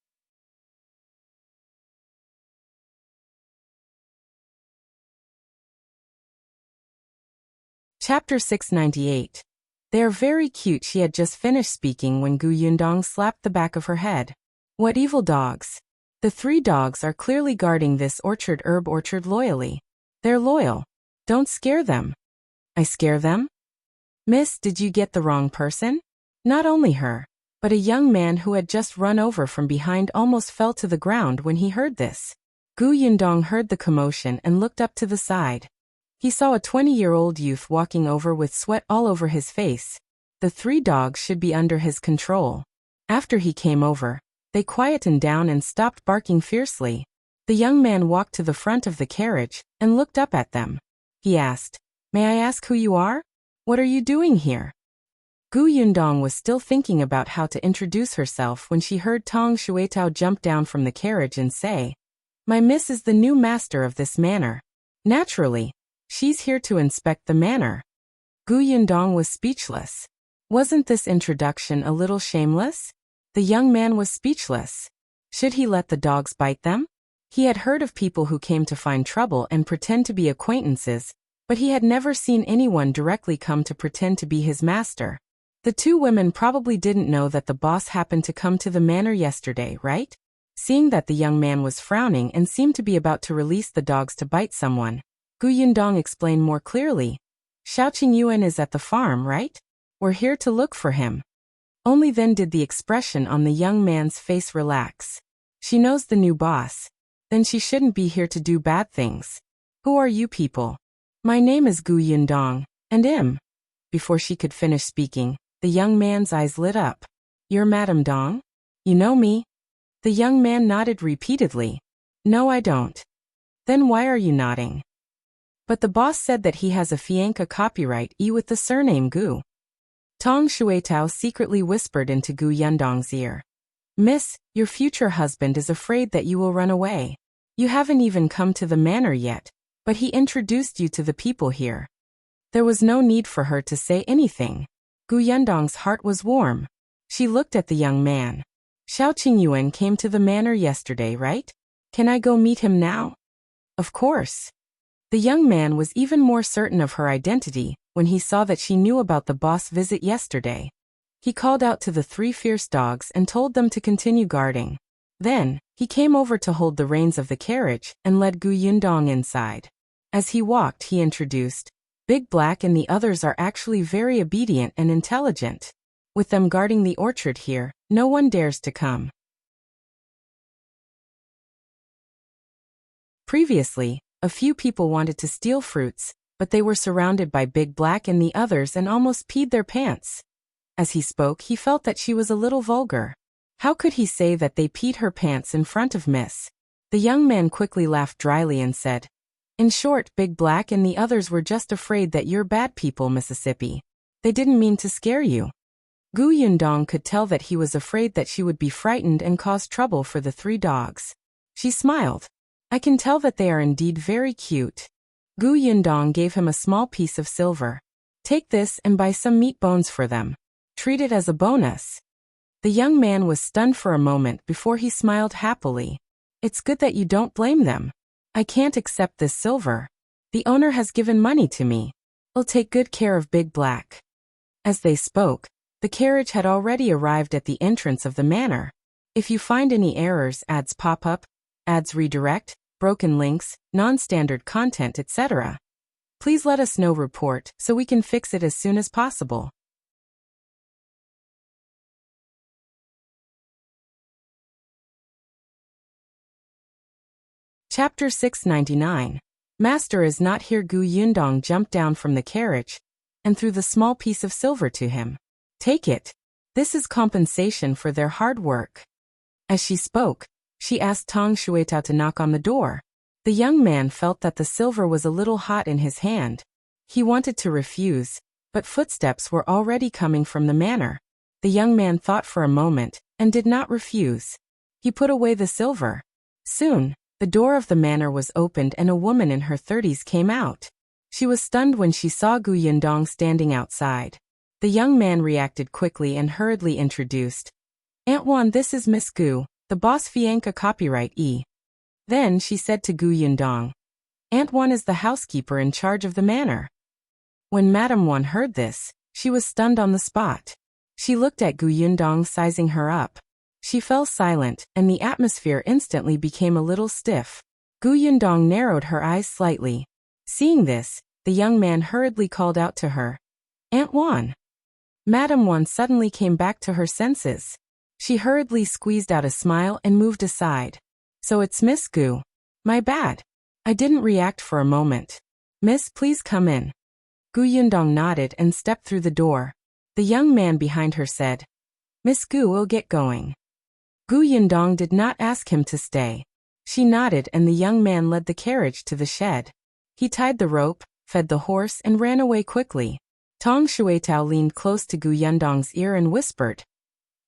Chapter 698. They are very cute. She had just finished speaking when Gu Yundong slapped the back of her head. What evil dogs! The 3 dogs are clearly guarding this herb orchard loyally. They're loyal. Don't scare them. I scare them? Miss, did you get the wrong person? Not only her, but a young man who had just run over from behind almost fell to the ground when he heard this. Gu Yundong heard the commotion and looked up to the side. He saw a 20-year-old youth walking over with sweat all over his face. The 3 dogs should be under his control. After he came over, they quietened down and stopped barking fiercely. The young man walked to the front of the carriage and looked up at them. He asked, "May I ask who you are? What are you doing here?" Gu Yundong was still thinking about how to introduce herself when she heard Tong Shuitao jump down from the carriage and say, "My miss is the new master of this manor. Naturally, she's here to inspect the manor." Gu Yundong was speechless. Wasn't this introduction a little shameless? The young man was speechless. Should he let the dogs bite them? He had heard of people who came to find trouble and pretend to be acquaintances, but he had never seen anyone directly come to pretend to be his master. The 2 women probably didn't know that the boss happened to come to the manor yesterday, right? Seeing that the young man was frowning and seemed to be about to release the dogs to bite someone, Gu Yundong explained more clearly. Xiaoqing Yuan is at the farm, right? We're here to look for him. Only then did the expression on the young man's face relax. She knows the new boss. Then she shouldn't be here to do bad things. Who are you people? My name is Gu Yundong, and Before she could finish speaking, the young man's eyes lit up. You're Madame Dong? You know me? The young man nodded repeatedly. No, I don't. Then why are you nodding? But the boss said that he has a fianca copyright with the surname Gu. Tong Shuitao secretly whispered into Gu Yundong's ear. Miss, your future husband is afraid that you will run away. You haven't even come to the manor yet, but he introduced you to the people here. There was no need for her to say anything. Gu Yundong's heart was warm. She looked at the young man. Xiaoqing Yuan came to the manor yesterday, right? Can I go meet him now? Of course. The young man was even more certain of her identity when he saw that she knew about the boss visit yesterday. He called out to the 3 fierce dogs and told them to continue guarding. Then, he came over to hold the reins of the carriage and led Gu Yundong inside. As he walked, he introduced, Big Black and the others are actually very obedient and intelligent. With them guarding the orchard here, no one dares to come. Previously, a few people wanted to steal fruits, but they were surrounded by Big Black and the others and almost peed their pants. As he spoke, he felt that she was a little vulgar. How could he say that they peed her pants in front of Miss? The young man quickly laughed dryly and said, In short, Big Black and the others were just afraid that you're bad people, Mississippi. They didn't mean to scare you. Gu Yundong could tell that he was afraid that she would be frightened and cause trouble for the 3 dogs. She smiled. I can tell that they are indeed very cute. Gu Yundong gave him a small piece of silver. Take this and buy some meat bones for them. Treat it as a bonus. The young man was stunned for a moment before he smiled happily. It's good that you don't blame them. I can't accept this silver. The owner has given money to me. I'll take good care of Big Black. As they spoke, the carriage had already arrived at the entrance of the manor. If you find any errors, ads pop up, ads redirect, broken links, non-standard content, etc., please let us know report so we can fix it as soon as possible. Chapter 699. Master is not here. Gu Yundong jumped down from the carriage and threw the small piece of silver to him. Take it. This is compensation for their hard work. As she spoke, she asked Tong Shuetao to knock on the door. The young man felt that the silver was a little hot in his hand. He wanted to refuse, but footsteps were already coming from the manor. The young man thought for a moment and did not refuse. He put away the silver. Soon, the door of the manor was opened and a woman in her 30s came out. She was stunned when she saw Gu Yundong standing outside. The young man reacted quickly and hurriedly introduced. Aunt Wan, this is Miss Gu, the boss Fianca copyright E. Then she said to Gu Yundong, Aunt Wan is the housekeeper in charge of the manor. When Madame Wan heard this, she was stunned on the spot. She looked at Gu Yundong sizing her up. She fell silent, and the atmosphere instantly became a little stiff. Gu Yundong narrowed her eyes slightly. Seeing this, the young man hurriedly called out to her, Aunt Wan. Madame Wan suddenly came back to her senses. She hurriedly squeezed out a smile and moved aside. So it's Miss Gu. My bad. I didn't react for a moment. Miss, please come in. Gu Yundong nodded and stepped through the door. The young man behind her said, Miss Gu will get going. Gu Yundong did not ask him to stay. She nodded and the young man led the carriage to the shed. He tied the rope, fed the horse and ran away quickly. Tong Shuetao leaned close to Gu Yundong's ear and whispered,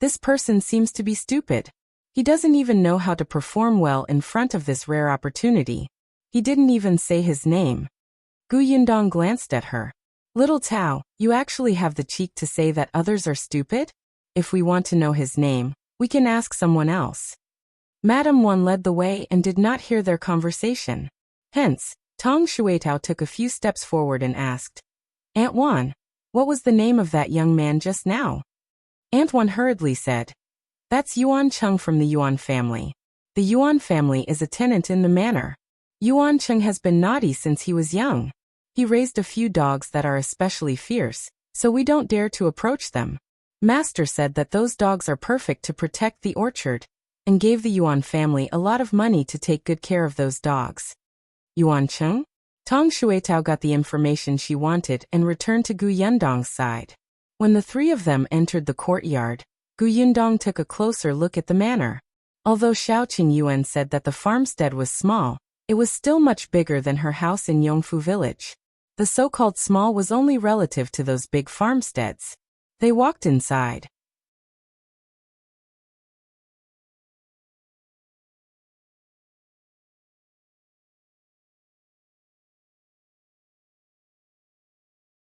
This person seems to be stupid. He doesn't even know how to perform well in front of this rare opportunity. He didn't even say his name. Gu Yundong glanced at her. Little Tao, you actually have the cheek to say that others are stupid? If we want to know his name, we can ask someone else. Madame Wan led the way and did not hear their conversation. Hence, Tong Shuetao took a few steps forward and asked, Aunt Wan, what was the name of that young man just now? Aunt Wan hurriedly said, That's Yuan Cheng from the Yuan family. The Yuan family is a tenant in the manor. Yuan Cheng has been naughty since he was young. He raised a few dogs that are especially fierce, so we don't dare to approach them. Master said that those dogs are perfect to protect the orchard, and gave the Yuan family a lot of money to take good care of those dogs. Yuan Cheng? Tong Shuetao got the information she wanted and returned to Gu Yundong's side. When the 3 of them entered the courtyard, Gu Yundong took a closer look at the manor. Although Xiaoqing Yuan said that the farmstead was small, it was still much bigger than her house in Yongfu village. The so-called small was only relative to those big farmsteads. They walked inside.